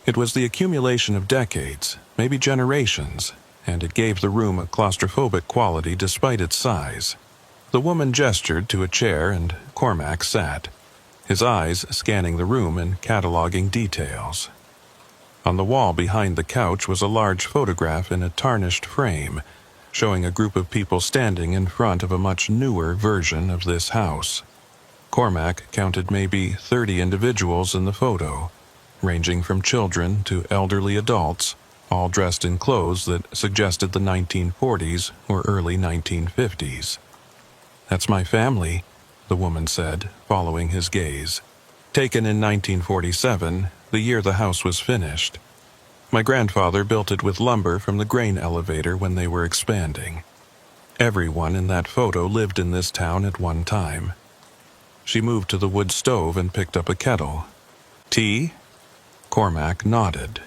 It was the accumulation of decades, maybe generations, and it gave the room a claustrophobic quality despite its size. The woman gestured to a chair and Cormac sat, his eyes scanning the room and cataloging details. On the wall behind the couch was a large photograph in a tarnished frame, showing a group of people standing in front of a much newer version of this house. Cormac counted maybe 30 individuals in the photo, ranging from children to elderly adults, all dressed in clothes that suggested the 1940s or early 1950s. "That's my family," the woman said, following his gaze. "Taken in 1947, the year the house was finished. My grandfather built it with lumber from the grain elevator when they were expanding. Everyone in that photo lived in this town at one time." She moved to the wood stove and picked up a kettle. "Tea?" Cormac nodded,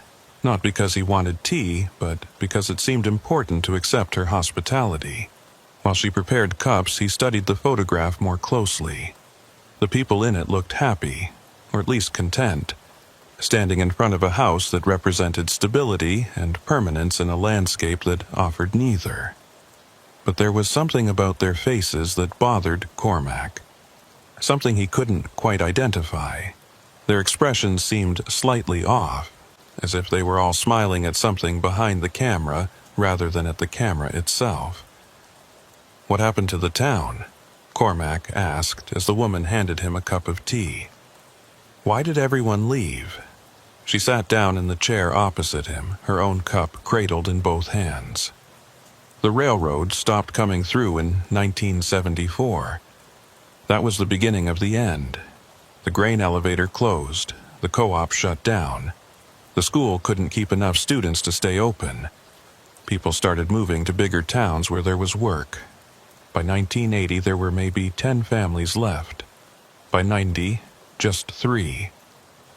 not because he wanted tea, but because it seemed important to accept her hospitality. While she prepared cups, he studied the photograph more closely. The people in it looked happy, or at least content, standing in front of a house that represented stability and permanence in a landscape that offered neither. But there was something about their faces that bothered Cormac, something he couldn't quite identify. Their expressions seemed slightly off, as if they were all smiling at something behind the camera rather than at the camera itself. "What happened to the town?" Cormac asked as the woman handed him a cup of tea. "Why did everyone leave?" She sat down in the chair opposite him, her own cup cradled in both hands. "The railroad stopped coming through in 1974. That was the beginning of the end. The grain elevator closed, the co-op shut down. The school couldn't keep enough students to stay open. People started moving to bigger towns where there was work. By 1980, there were maybe 10 families left. By 90, just 3.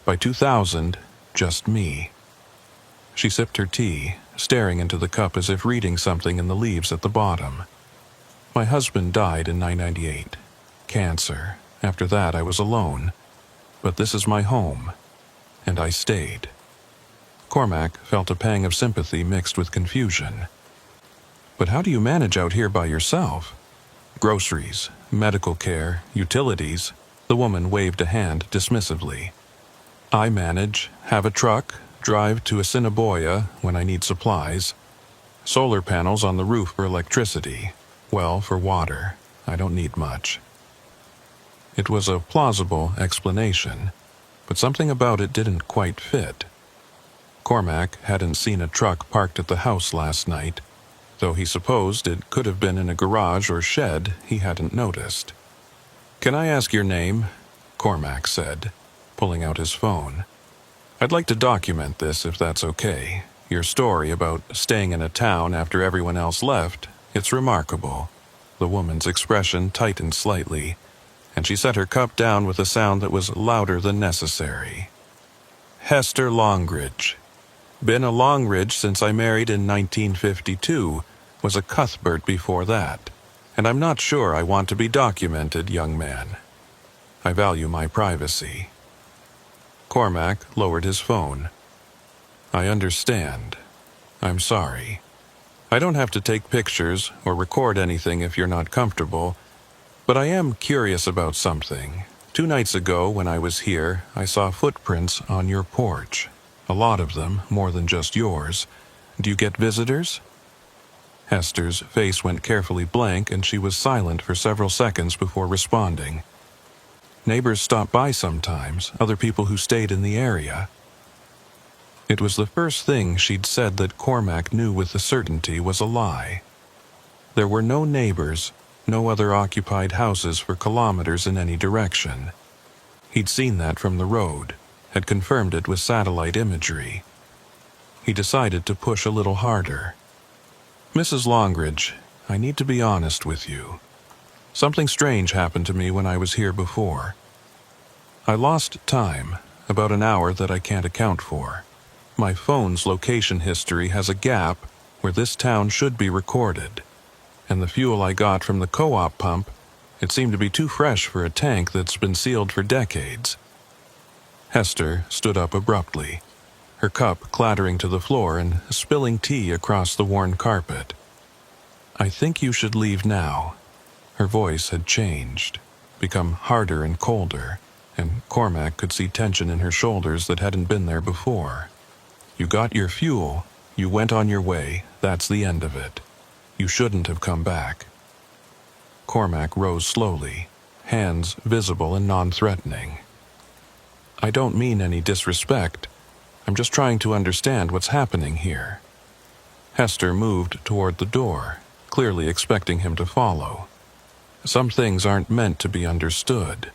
By 2000, just me. She sipped her tea, staring into the cup as if reading something in the leaves at the bottom. My husband died in 1998. Cancer. After that, I was alone. But this is my home. And I stayed. Cormac felt a pang of sympathy mixed with confusion. But how do you manage out here by yourself? Groceries, medical care, utilities. The woman waved a hand dismissively. I manage, have a truck, drive to Assiniboia when I need supplies. Solar panels on the roof for electricity. Well, for water. I don't need much. It was a plausible explanation, but something about it didn't quite fit. Cormac hadn't seen a truck parked at the house last night, though he supposed it could have been in a garage or shed he hadn't noticed. Can I ask your name? Cormac said, pulling out his phone. I'd like to document this if that's okay. Your story about staying in a town after everyone else left, it's remarkable. The woman's expression tightened slightly, and she set her cup down with a sound that was louder than necessary. Hester Longridge. Been a Longridge since I married in 1952, was a Cuthbert before that, and I'm not sure I want to be documented, young man. I value my privacy. Cormac lowered his phone. I understand. I'm sorry. I don't have to take pictures or record anything if you're not comfortable, but I am curious about something. 2 nights ago when I was here, I saw footprints on your porch. A lot of them, more than just yours. Do you get visitors? Hester's face went carefully blank and she was silent for several seconds before responding. Neighbors stop by sometimes, other people who stayed in the area. It was the first thing she'd said that Cormac knew with certainty was a lie. There were no neighbors, no other occupied houses for kilometers in any direction. He'd seen that from the road, had confirmed it with satellite imagery. He decided to push a little harder. Mrs. Longridge, I need to be honest with you. Something strange happened to me when I was here before. I lost time, about an hour that I can't account for. My phone's location history has a gap where this town should be recorded, and the fuel I got from the co-op pump, it seemed to be too fresh for a tank that's been sealed for decades. Hester stood up abruptly, her cup clattering to the floor and spilling tea across the worn carpet. I think you should leave now. Her voice had changed, become harder and colder, and Cormac could see tension in her shoulders that hadn't been there before. You got your fuel, you went on your way, that's the end of it. You shouldn't have come back. Cormac rose slowly, hands visible and non-threatening. I don't mean any disrespect. I'm just trying to understand what's happening here. Hester moved toward the door, clearly expecting him to follow. Some things aren't meant to be understood.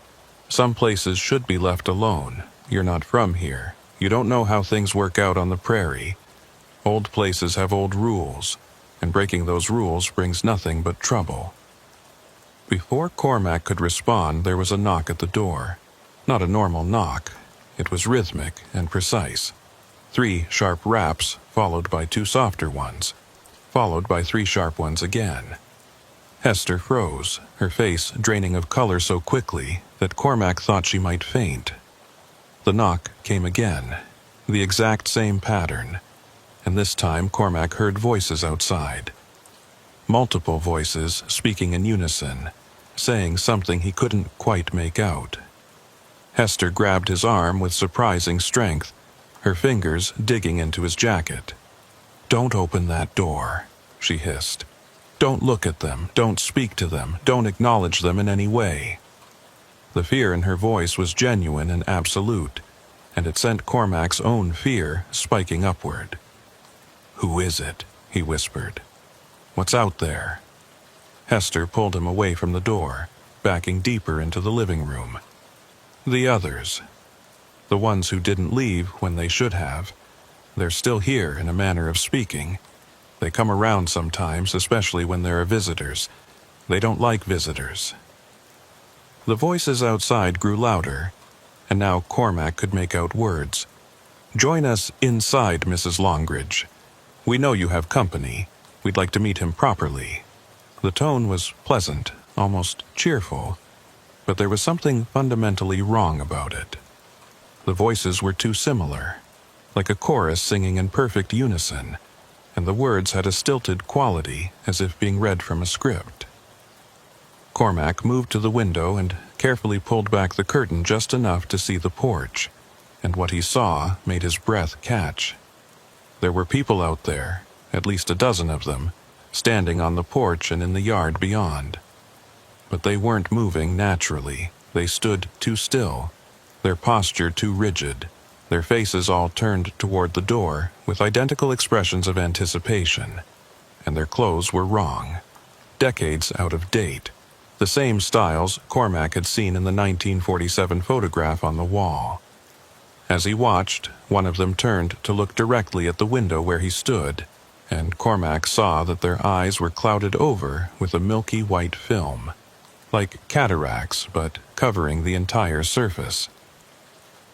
Some places should be left alone. You're not from here. You don't know how things work out on the prairie. Old places have old rules, and breaking those rules brings nothing but trouble. Before Cormac could respond, there was a knock at the door. Not a normal knock. It was rhythmic and precise. 3 sharp raps, followed by 2 softer ones, followed by 3 sharp ones again. Hester froze, her face draining of color so quickly that Cormac thought she might faint. The knock came again, the exact same pattern, and this time Cormac heard voices outside. Multiple voices speaking in unison, saying something he couldn't quite make out. Hester grabbed his arm with surprising strength, her fingers digging into his jacket. "Don't open that door," she hissed. "Don't look at them, don't speak to them, don't acknowledge them in any way." The fear in her voice was genuine and absolute, and it sent Cormac's own fear spiking upward. "Who is it?" he whispered. "What's out there?" Hester pulled him away from the door, backing deeper into the living room. The others. The ones who didn't leave when they should have, They're still here, in a manner of speaking. They come around sometimes, especially when there are visitors. They don't like visitors." The voices outside grew louder, and now Cormac could make out words. "Join us inside, Mrs. Longridge. We know you have company. We'd like to meet him properly." The tone was pleasant, almost cheerful, but there was something fundamentally wrong about it. The voices were too similar, like a chorus singing in perfect unison, and the words had a stilted quality, as if being read from a script. Cormac moved to the window and carefully pulled back the curtain just enough to see the porch, and what he saw made his breath catch. There were people out there, at least a dozen of them, standing on the porch and in the yard beyond. But they weren't moving naturally. They stood too still, their posture too rigid, their faces all turned toward the door with identical expressions of anticipation. And their clothes were wrong, decades out of date, the same styles Cormac had seen in the 1947 photograph on the wall. As he watched, one of them turned to look directly at the window where he stood, and Cormac saw that their eyes were clouded over with a milky white film, like cataracts but covering the entire surface.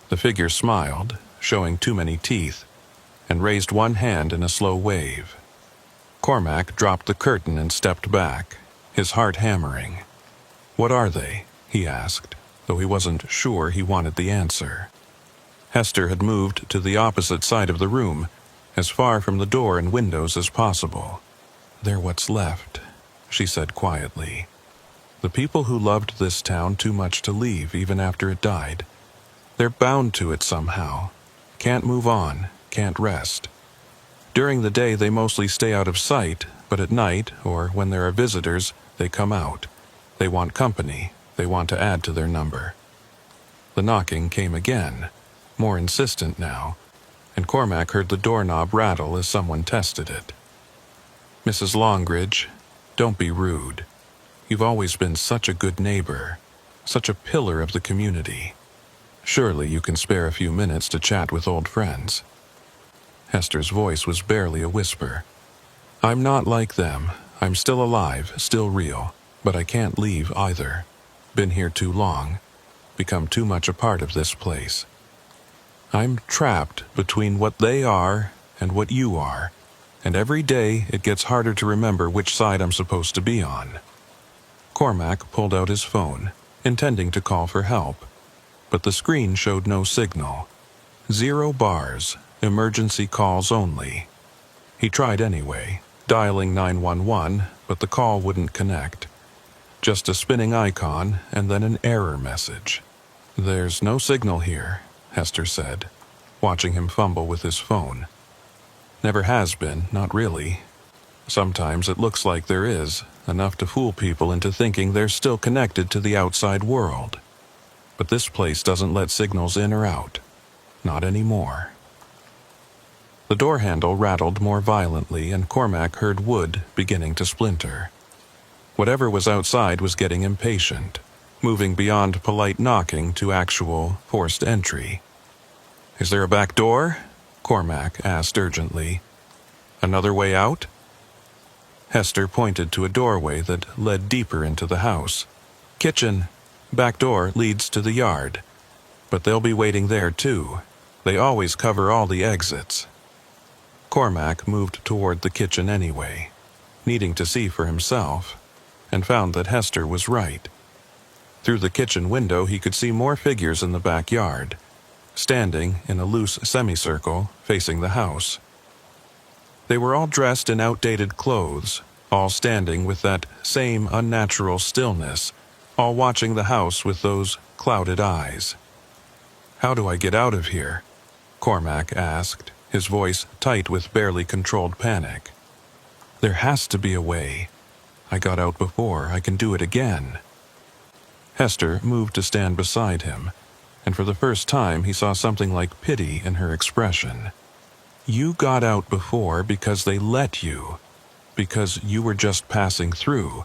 The figure smiled, showing too many teeth, and raised one hand in a slow wave. Cormac dropped the curtain and stepped back, his heart hammering. "What are they?" he asked, though he wasn't sure he wanted the answer. Hester had moved to the opposite side of the room, as far from the door and windows as possible. "They're what's left," she said quietly. "The people who loved this town too much to leave even after it died. They're bound to it somehow. Can't move on, can't rest. During the day they mostly stay out of sight, but at night, or when there are visitors, they come out. They want company. They want to add to their number." The knocking came again, more insistent now, and Cormac heard the doorknob rattle as someone tested it. "Mrs. Longridge, don't be rude. You've always been such a good neighbor, such a pillar of the community. Surely you can spare a few minutes to chat with old friends." Hester's voice was barely a whisper. "I'm not like them. I'm still alive, still real, but I can't leave either. Been here too long, become too much a part of this place. I'm trapped between what they are and what you are, and every day it gets harder to remember which side I'm supposed to be on." Cormac pulled out his phone, intending to call for help, but the screen showed no signal. 0 bars, emergency calls only. He tried anyway, dialing 911, but the call wouldn't connect. Just a spinning icon and then an error message. "There's no signal here," Hester said, watching him fumble with his phone. "Never has been, not really. Sometimes it looks like there is, enough to fool people into thinking they're still connected to the outside world. But this place doesn't let signals in or out. Not anymore." The door handle rattled more violently, and Cormac heard wood beginning to splinter. Whatever was outside was getting impatient, moving beyond polite knocking to actual, forced entry. "Is there a back door?" Cormac asked urgently. "Another way out?" Hester pointed to a doorway that led deeper into the house. "Kitchen. Back door leads to the yard. But they'll be waiting there too. They always cover all the exits." Cormac moved toward the kitchen anyway, needing to see for himself, and found that Hester was right. Through the kitchen window he could see more figures in the backyard, standing in a loose semicircle facing the house. They were all dressed in outdated clothes, all standing with that same unnatural stillness, all watching the house with those clouded eyes. "How do I get out of here?" Cormac asked, his voice tight with barely controlled panic. "There has to be a way. I got out before. I can do it again." Hester moved to stand beside him, and for the first time he saw something like pity in her expression. "You got out before because they let you, because you were just passing through,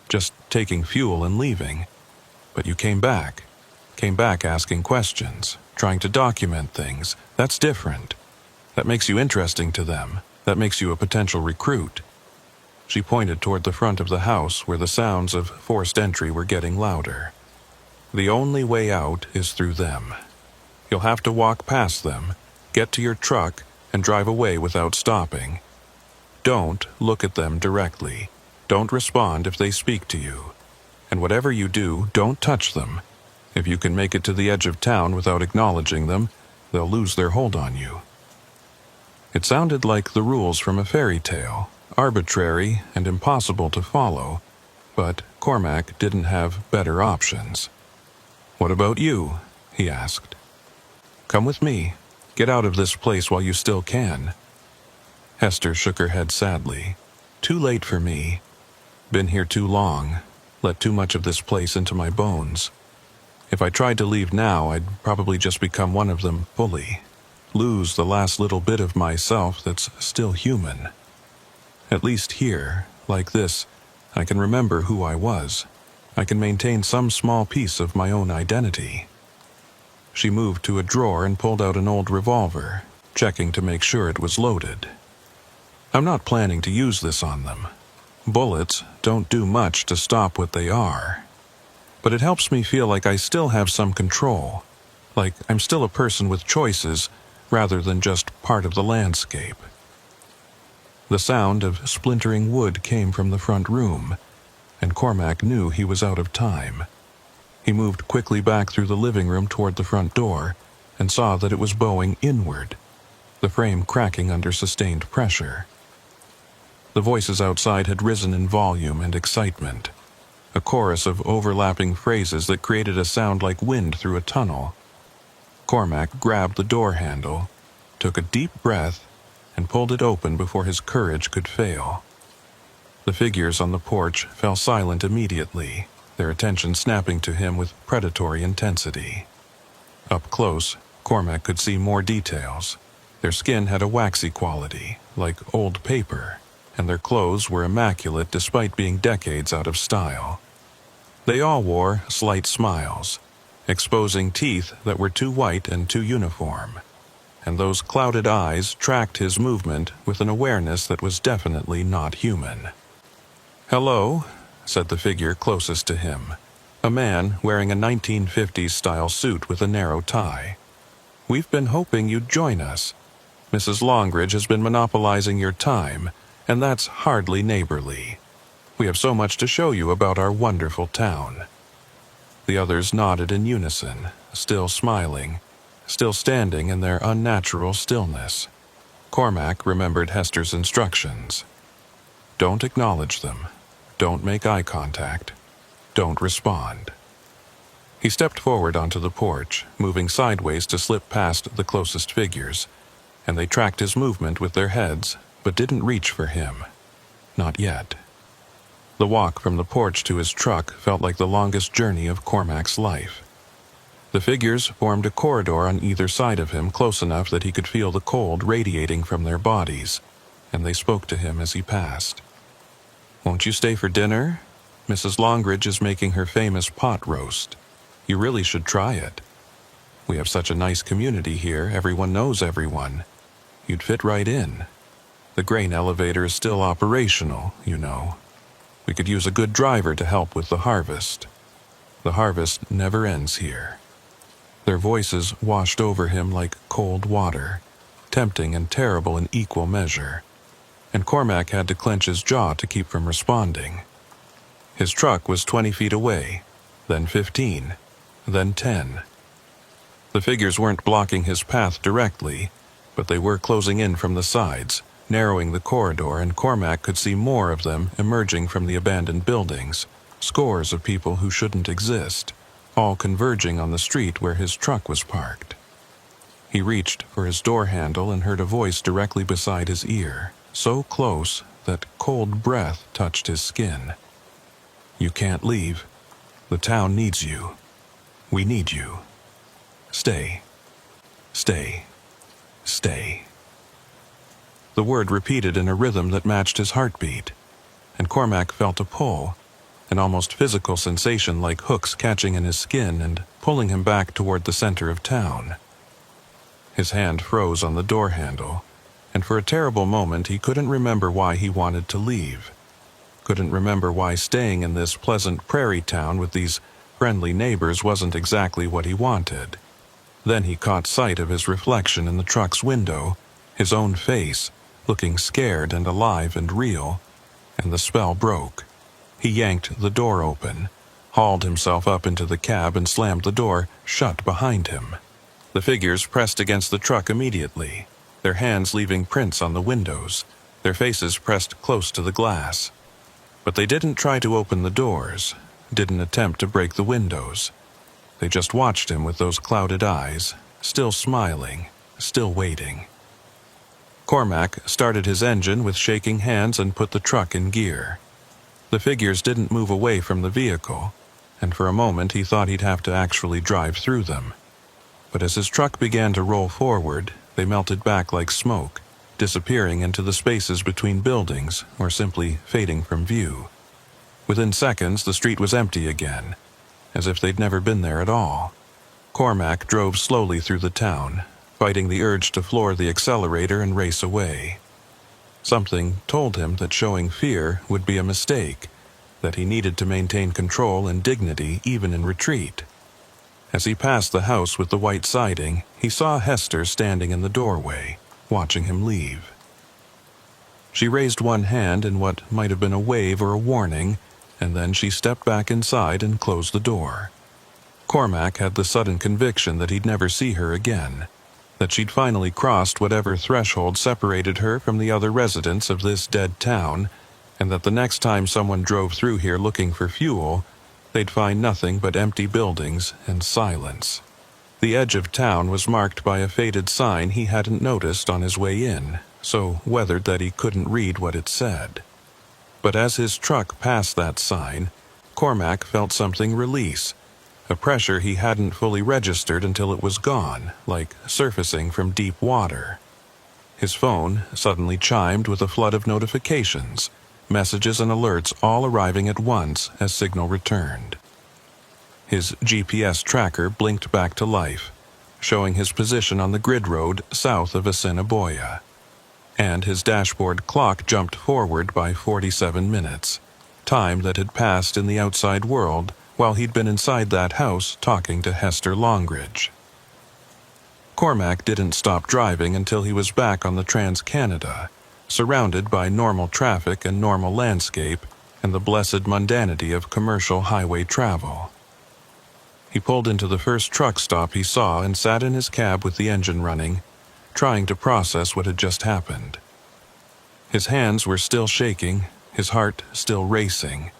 just taking fuel and leaving. But you came back asking questions, trying to document things. That's different. That makes you interesting to them. That makes you a potential recruit." She pointed toward the front of the house where the sounds of forced entry were getting louder. "The only way out is through them. You'll have to walk past them, get to your truck, and drive away without stopping. Don't look at them directly. Don't respond if they speak to you. And whatever you do, don't touch them. If you can make it to the edge of town without acknowledging them, they'll lose their hold on you." It sounded like the rules from a fairy tale, arbitrary and impossible to follow, but Cormac didn't have better options. "What about you?" he asked. "Come with me. Get out of this place while you still can." Hester shook her head sadly. "Too late for me. Been here too long. Let too much of this place into my bones. If I tried to leave now, I'd probably just become one of them fully. Lose the last little bit of myself that's still human. At least here, like this, I can remember who I was. I can maintain some small piece of my own identity." She moved to a drawer and pulled out an old revolver, checking to make sure it was loaded. "I'm not planning to use this on them. Bullets don't do much to stop what they are. But it helps me feel like I still have some control, like I'm still a person with choices rather than just part of the landscape." The sound of splintering wood came from the front room, and Cormac knew he was out of time. He moved quickly back through the living room toward the front door and saw that it was bowing inward, the frame cracking under sustained pressure. The voices outside had risen in volume and excitement, a chorus of overlapping phrases that created a sound like wind through a tunnel. Cormac grabbed the door handle, took a deep breath, and pulled it open before his courage could fail. The figures on the porch fell silent immediately, their attention snapping to him with predatory intensity. Up close, Cormac could see more details. Their skin had a waxy quality, like old paper, and their clothes were immaculate despite being decades out of style. They all wore slight smiles, exposing teeth that were too white and too uniform, and those clouded eyes tracked his movement with an awareness that was definitely not human. "Hello," said the figure closest to him, a man wearing a 1950s-style suit with a narrow tie. "We've been hoping you'd join us. Mrs. Longridge has been monopolizing your time, and that's hardly neighborly. We have so much to show you about our wonderful town." The others nodded in unison, still smiling, still standing in their unnatural stillness. Cormac remembered Hester's instructions. Don't acknowledge them. Don't make eye contact. Don't respond. He stepped forward onto the porch, moving sideways to slip past the closest figures, and they tracked his movement with their heads, but didn't reach for him. Not yet. The walk from the porch to his truck felt like the longest journey of Cormac's life. The figures formed a corridor on either side of him close enough that he could feel the cold radiating from their bodies, and they spoke to him as he passed. "Won't you stay for dinner? Mrs. Longridge is making her famous pot roast. You really should try it. We have such a nice community here, everyone knows everyone. You'd fit right in. The grain elevator is still operational, you know. We could use a good driver to help with the harvest. The harvest never ends here." Their voices washed over him like cold water, tempting and terrible in equal measure, and Cormac had to clench his jaw to keep from responding. His truck was 20 feet away, then 15, then 10. The figures weren't blocking his path directly, but they were closing in from the sides, narrowing the corridor, and Cormac could see more of them emerging from the abandoned buildings, scores of people who shouldn't exist, all converging on the street where his truck was parked. He reached for his door handle and heard a voice directly beside his ear, so close that cold breath touched his skin. "You can't leave. The town needs you. We need you. Stay. Stay. Stay." The word repeated in a rhythm that matched his heartbeat, and Cormac felt a pull, an almost physical sensation like hooks catching in his skin and pulling him back toward the center of town. His hand froze on the door handle, and for a terrible moment he couldn't remember why he wanted to leave. Couldn't remember why staying in this pleasant prairie town with these friendly neighbors wasn't exactly what he wanted. Then he caught sight of his reflection in the truck's window, his own face, looking scared and alive and real, and the spell broke. He yanked the door open, hauled himself up into the cab and slammed the door shut behind him. The figures pressed against the truck immediately, their hands leaving prints on the windows, their faces pressed close to the glass. But they didn't try to open the doors, didn't attempt to break the windows. They just watched him with those clouded eyes, still smiling, still waiting. Cormac started his engine with shaking hands and put the truck in gear. The figures didn't move away from the vehicle, and for a moment he thought he'd have to actually drive through them. But as his truck began to roll forward, they melted back like smoke, disappearing into the spaces between buildings or simply fading from view. Within seconds, the street was empty again, as if they'd never been there at all. Cormac drove slowly through the town, fighting the urge to floor the accelerator and race away. Something told him that showing fear would be a mistake, that he needed to maintain control and dignity even in retreat. As he passed the house with the white siding, he saw Hester standing in the doorway, watching him leave. She raised one hand in what might have been a wave or a warning, and then she stepped back inside and closed the door. Cormac had the sudden conviction that he'd never see her again, that she'd finally crossed whatever threshold separated her from the other residents of this dead town, and that the next time someone drove through here looking for fuel, they'd find nothing but empty buildings and silence. The edge of town was marked by a faded sign he hadn't noticed on his way in, so weathered that he couldn't read what it said. But as his truck passed that sign, Cormac felt something release, a pressure he hadn't fully registered until it was gone, like surfacing from deep water. His phone suddenly chimed with a flood of notifications, messages and alerts all arriving at once as signal returned. His GPS tracker blinked back to life, showing his position on the grid road south of Assiniboia. And his dashboard clock jumped forward by 47 minutes, time that had passed in the outside world while he'd been inside that house talking to Hester Longridge. Cormac didn't stop driving until he was back on the Trans-Canada, surrounded by normal traffic and normal landscape and the blessed mundanity of commercial highway travel. He pulled into the first truck stop he saw and sat in his cab with the engine running, trying to process what had just happened. His hands were still shaking, his heart still racing,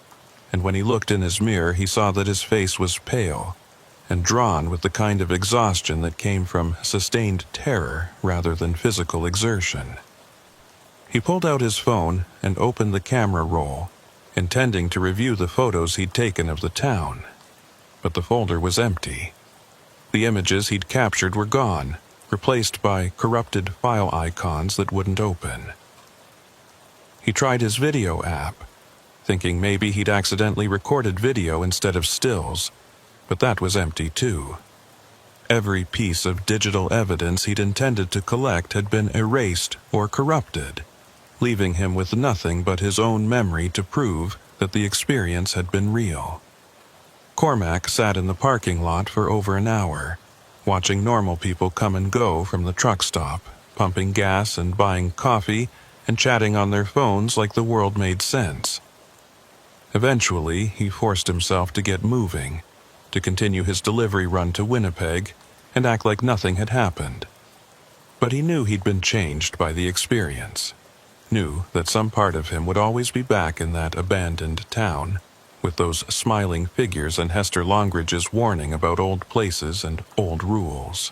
and when he looked in his mirror he saw that his face was pale and drawn with the kind of exhaustion that came from sustained terror rather than physical exertion. He pulled out his phone and opened the camera roll, intending to review the photos he'd taken of the town. But the folder was empty. The images he'd captured were gone, replaced by corrupted file icons that wouldn't open. He tried his video app, thinking maybe he'd accidentally recorded video instead of stills, but that was empty too. Every piece of digital evidence he'd intended to collect had been erased or corrupted, leaving him with nothing but his own memory to prove that the experience had been real. Cormac sat in the parking lot for over an hour, watching normal people come and go from the truck stop, pumping gas and buying coffee and chatting on their phones like the world made sense. Eventually, he forced himself to get moving, to continue his delivery run to Winnipeg and act like nothing had happened. But he knew he'd been changed by the experience, knew that some part of him would always be back in that abandoned town, with those smiling figures and Hester Longridge's warning about old places and old rules.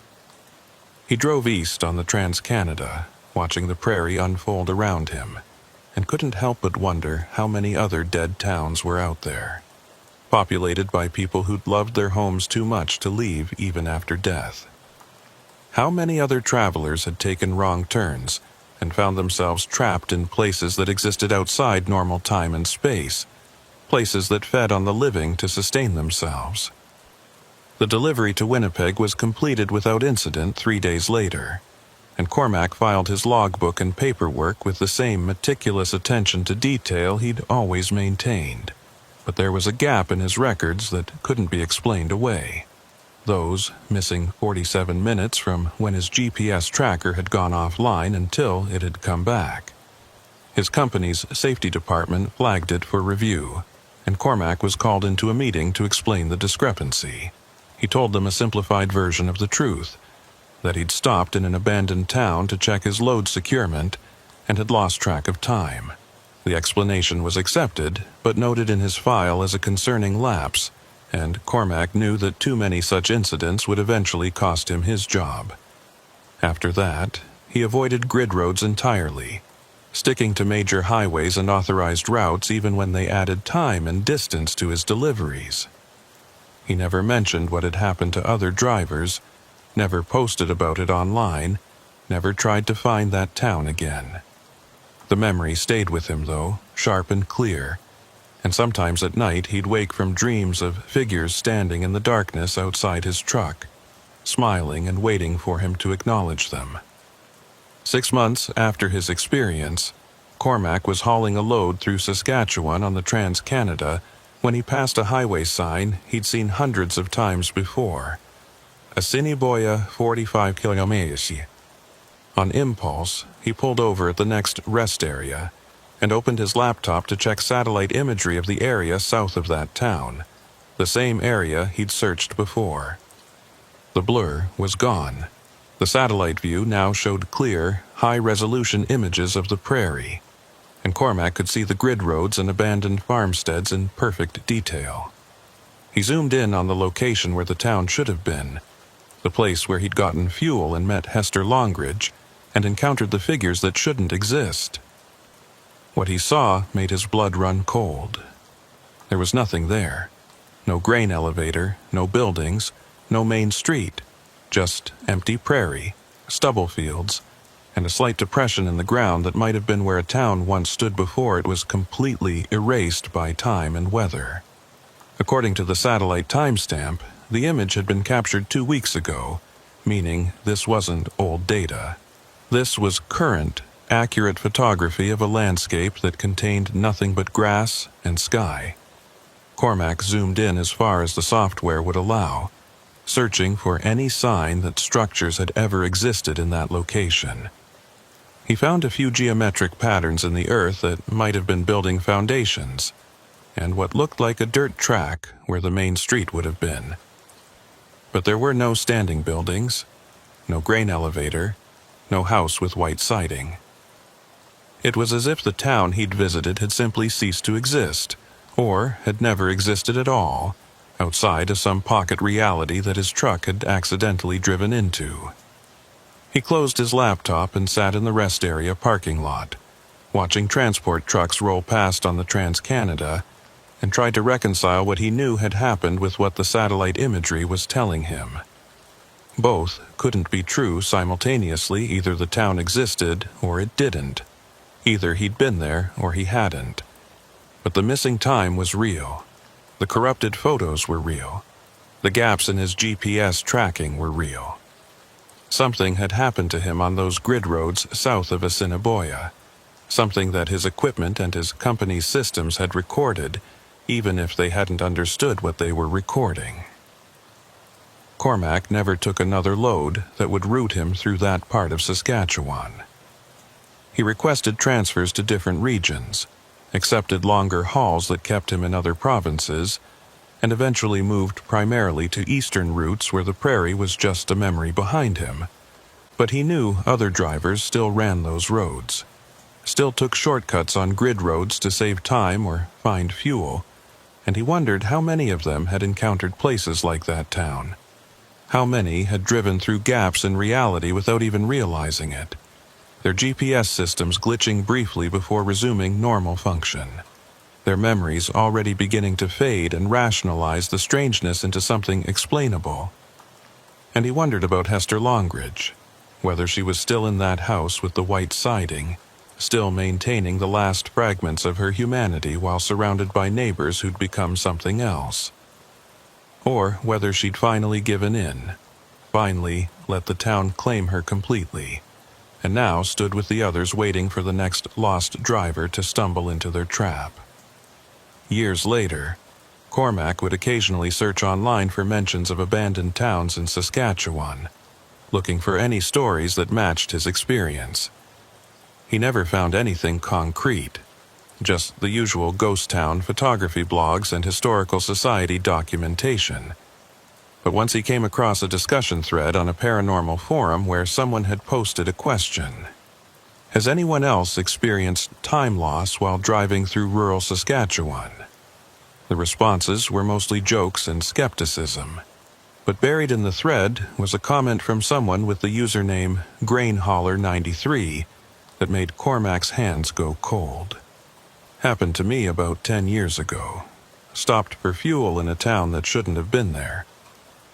He drove east on the Trans-Canada, watching the prairie unfold around him, and couldn't help but wonder how many other dead towns were out there, populated by people who'd loved their homes too much to leave even after death. How many other travelers had taken wrong turns and found themselves trapped in places that existed outside normal time and space, places that fed on the living to sustain themselves. The delivery to Winnipeg was completed without incident 3 days later, and Cormac filed his logbook and paperwork with the same meticulous attention to detail he'd always maintained. But there was a gap in his records that couldn't be explained away. Those missing 47 minutes from when his GPS tracker had gone offline until it had come back. His company's safety department flagged it for review, and Cormac was called into a meeting to explain the discrepancy. He told them a simplified version of the truth, that he'd stopped in an abandoned town to check his load securement and had lost track of time. The explanation was accepted, but noted in his file as a concerning lapse, and Cormac knew that too many such incidents would eventually cost him his job. After that, he avoided grid roads entirely, sticking to major highways and authorized routes even when they added time and distance to his deliveries. He never mentioned what had happened to other drivers, never posted about it online, never tried to find that town again. The memory stayed with him, though, sharp and clear, and sometimes at night he'd wake from dreams of figures standing in the darkness outside his truck, smiling and waiting for him to acknowledge them. 6 months after his experience, Cormac was hauling a load through Saskatchewan on the Trans-Canada when he passed a highway sign he'd seen hundreds of times before. Assiniboia 45 km. On impulse, he pulled over at the next rest area and opened his laptop to check satellite imagery of the area south of that town, the same area he'd searched before. The blur was gone. The satellite view now showed clear, high-resolution images of the prairie, and Cormac could see the grid roads and abandoned farmsteads in perfect detail. He zoomed in on the location where the town should have been, the place where he'd gotten fuel and met Hester Longridge, and encountered the figures that shouldn't exist. What he saw made his blood run cold. There was nothing there. No grain elevator, no buildings, no main street, just empty prairie, stubble fields, and a slight depression in the ground that might have been where a town once stood before it was completely erased by time and weather. According to the satellite timestamp, the image had been captured 2 weeks ago, meaning this wasn't old data. This was current, accurate photography of a landscape that contained nothing but grass and sky. Cormac zoomed in as far as the software would allow, searching for any sign that structures had ever existed in that location. He found a few geometric patterns in the earth that might have been building foundations, and what looked like a dirt track where the main street would have been. But there were no standing buildings, no grain elevator, no house with white siding. It was as if the town he'd visited had simply ceased to exist, or had never existed at all, outside of some pocket reality that his truck had accidentally driven into. He closed his laptop and sat in the rest area parking lot, watching transport trucks roll past on the Trans-Canada, and tried to reconcile what he knew had happened with what the satellite imagery was telling him. Both couldn't be true simultaneously. Either the town existed or it didn't. Either he'd been there or he hadn't. But the missing time was real. The corrupted photos were real. The gaps in his GPS tracking were real. Something had happened to him on those grid roads south of Assiniboia. Something that his equipment and his company's systems had recorded, even if they hadn't understood what they were recording. Cormac never took another load that would route him through that part of Saskatchewan. He requested transfers to different regions, accepted longer hauls that kept him in other provinces, and eventually moved primarily to eastern routes where the prairie was just a memory behind him. But he knew other drivers still ran those roads, still took shortcuts on grid roads to save time or find fuel, and he wondered how many of them had encountered places like that town. How many had driven through gaps in reality without even realizing it, their GPS systems glitching briefly before resuming normal function, their memories already beginning to fade and rationalize the strangeness into something explainable. And he wondered about Hester Longridge, whether she was still in that house with the white siding, still maintaining the last fragments of her humanity while surrounded by neighbors who'd become something else. or whether she'd finally given in, finally let the town claim her completely, and now stood with the others waiting for the next lost driver to stumble into their trap. Years later, Cormac would occasionally search online for mentions of abandoned towns in Saskatchewan, looking for any stories that matched his experience. He never found anything concrete, just the usual ghost town photography blogs and historical society documentation. But once he came across a discussion thread on a paranormal forum where someone had posted a question: "Has anyone else experienced time loss while driving through rural Saskatchewan?" The responses were mostly jokes and skepticism, but buried in the thread was a comment from someone with the username GrainHauler93 that made Cormac's hands go cold. Happened to me about 10 years ago. Stopped for fuel in a town that shouldn't have been there.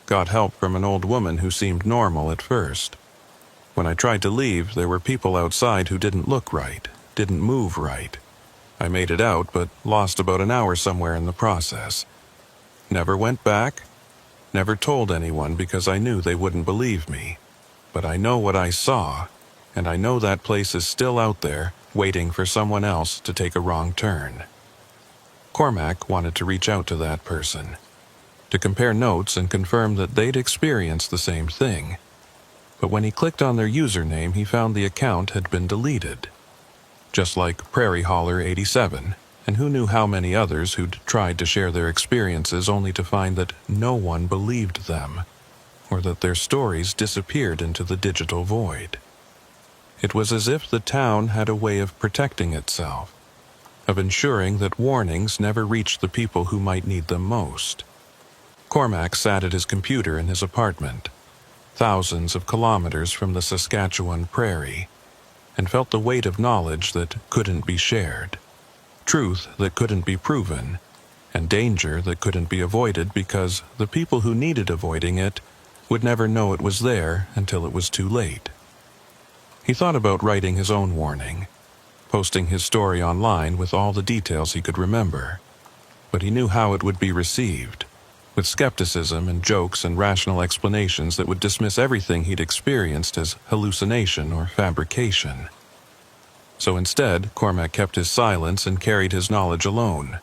Got help from an old woman who seemed normal at first. When I tried to leave, there were people outside who didn't look right, didn't move right. I made it out, but lost about an hour somewhere in the process. Never went back, never told anyone because I knew they wouldn't believe me. But I know what I saw, and I know that place is still out there, waiting for someone else to take a wrong turn. Cormac wanted to reach out to that person, to compare notes and confirm that they'd experienced the same thing. But when he clicked on their username, he found the account had been deleted. Just like Prairie Hauler 87, and who knew how many others who'd tried to share their experiences only to find that no one believed them, or that their stories disappeared into the digital void. It was as if the town had a way of protecting itself, of ensuring that warnings never reached the people who might need them most. Cormac sat at his computer in his apartment, thousands of kilometers from the Saskatchewan prairie, and felt the weight of knowledge that couldn't be shared, truth that couldn't be proven, and danger that couldn't be avoided because the people who needed avoiding it would never know it was there until it was too late. He thought about writing his own warning, posting his story online with all the details he could remember, but he knew how it would be received, with skepticism and jokes and rational explanations that would dismiss everything he'd experienced as hallucination or fabrication. So instead, Cormac kept his silence and carried his knowledge alone.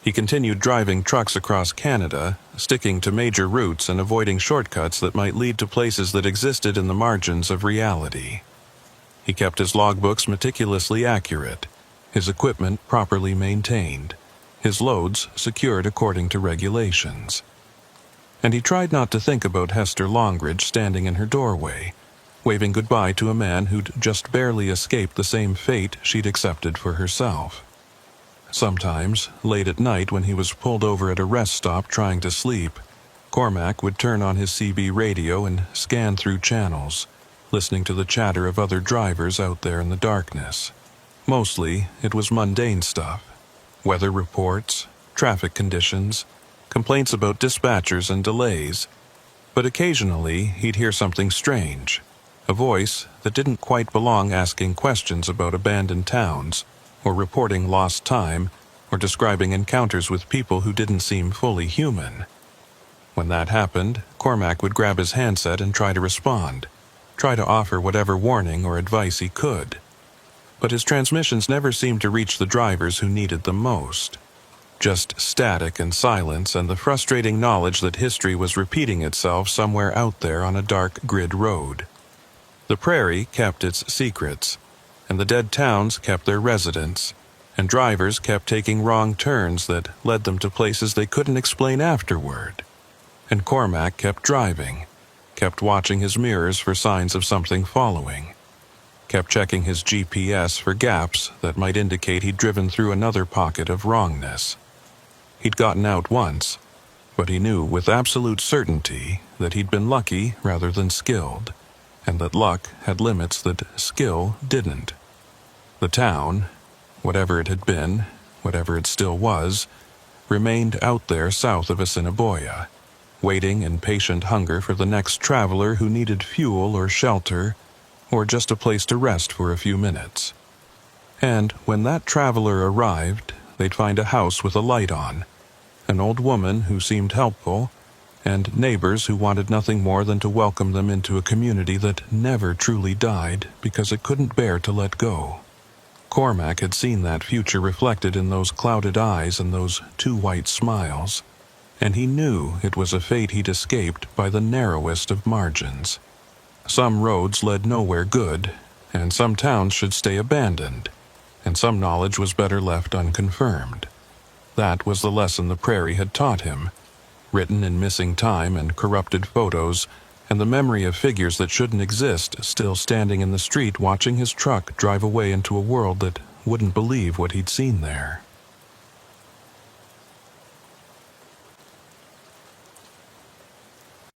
He continued driving trucks across Canada, sticking to major routes and avoiding shortcuts that might lead to places that existed in the margins of reality. He kept his logbooks meticulously accurate, his equipment properly maintained, his loads secured according to regulations. And he tried not to think about Hester Longridge standing in her doorway, waving goodbye to a man who'd just barely escaped the same fate she'd accepted for herself. Sometimes, late at night when he was pulled over at a rest stop trying to sleep, Cormac would turn on his CB radio and scan through channels, listening to the chatter of other drivers out there in the darkness. Mostly, it was mundane stuff. Weather reports, traffic conditions, complaints about dispatchers and delays. But occasionally, he'd hear something strange, a voice that didn't quite belong asking questions about abandoned towns, or reporting lost time, or describing encounters with people who didn't seem fully human. When that happened, Cormac would grab his handset and try to respond, try to offer whatever warning or advice he could. But his transmissions never seemed to reach the drivers who needed them most. Just static and silence and the frustrating knowledge that history was repeating itself somewhere out there on a dark grid road. The prairie kept its secrets, and the dead towns kept their residents, and drivers kept taking wrong turns that led them to places they couldn't explain afterward. And Cormac kept driving, kept watching his mirrors for signs of something following, kept checking his GPS for gaps that might indicate he'd driven through another pocket of wrongness. He'd gotten out once, but he knew with absolute certainty that he'd been lucky rather than skilled, and that luck had limits that skill didn't. The town, whatever it had been, whatever it still was, remained out there south of Assiniboia, waiting in patient hunger for the next traveler who needed fuel or shelter, or just a place to rest for a few minutes. And when that traveler arrived, they'd find a house with a light on, an old woman who seemed helpful, and neighbors who wanted nothing more than to welcome them into a community that never truly died because it couldn't bear to let go. Cormac had seen that future reflected in those clouded eyes and those two white smiles, and he knew it was a fate he'd escaped by the narrowest of margins. Some roads led nowhere good, and some towns should stay abandoned, and some knowledge was better left unconfirmed. That was the lesson the prairie had taught him, written in missing time and corrupted photos, and the memory of figures that shouldn't exist still standing in the street watching his truck drive away into a world that wouldn't believe what he'd seen there.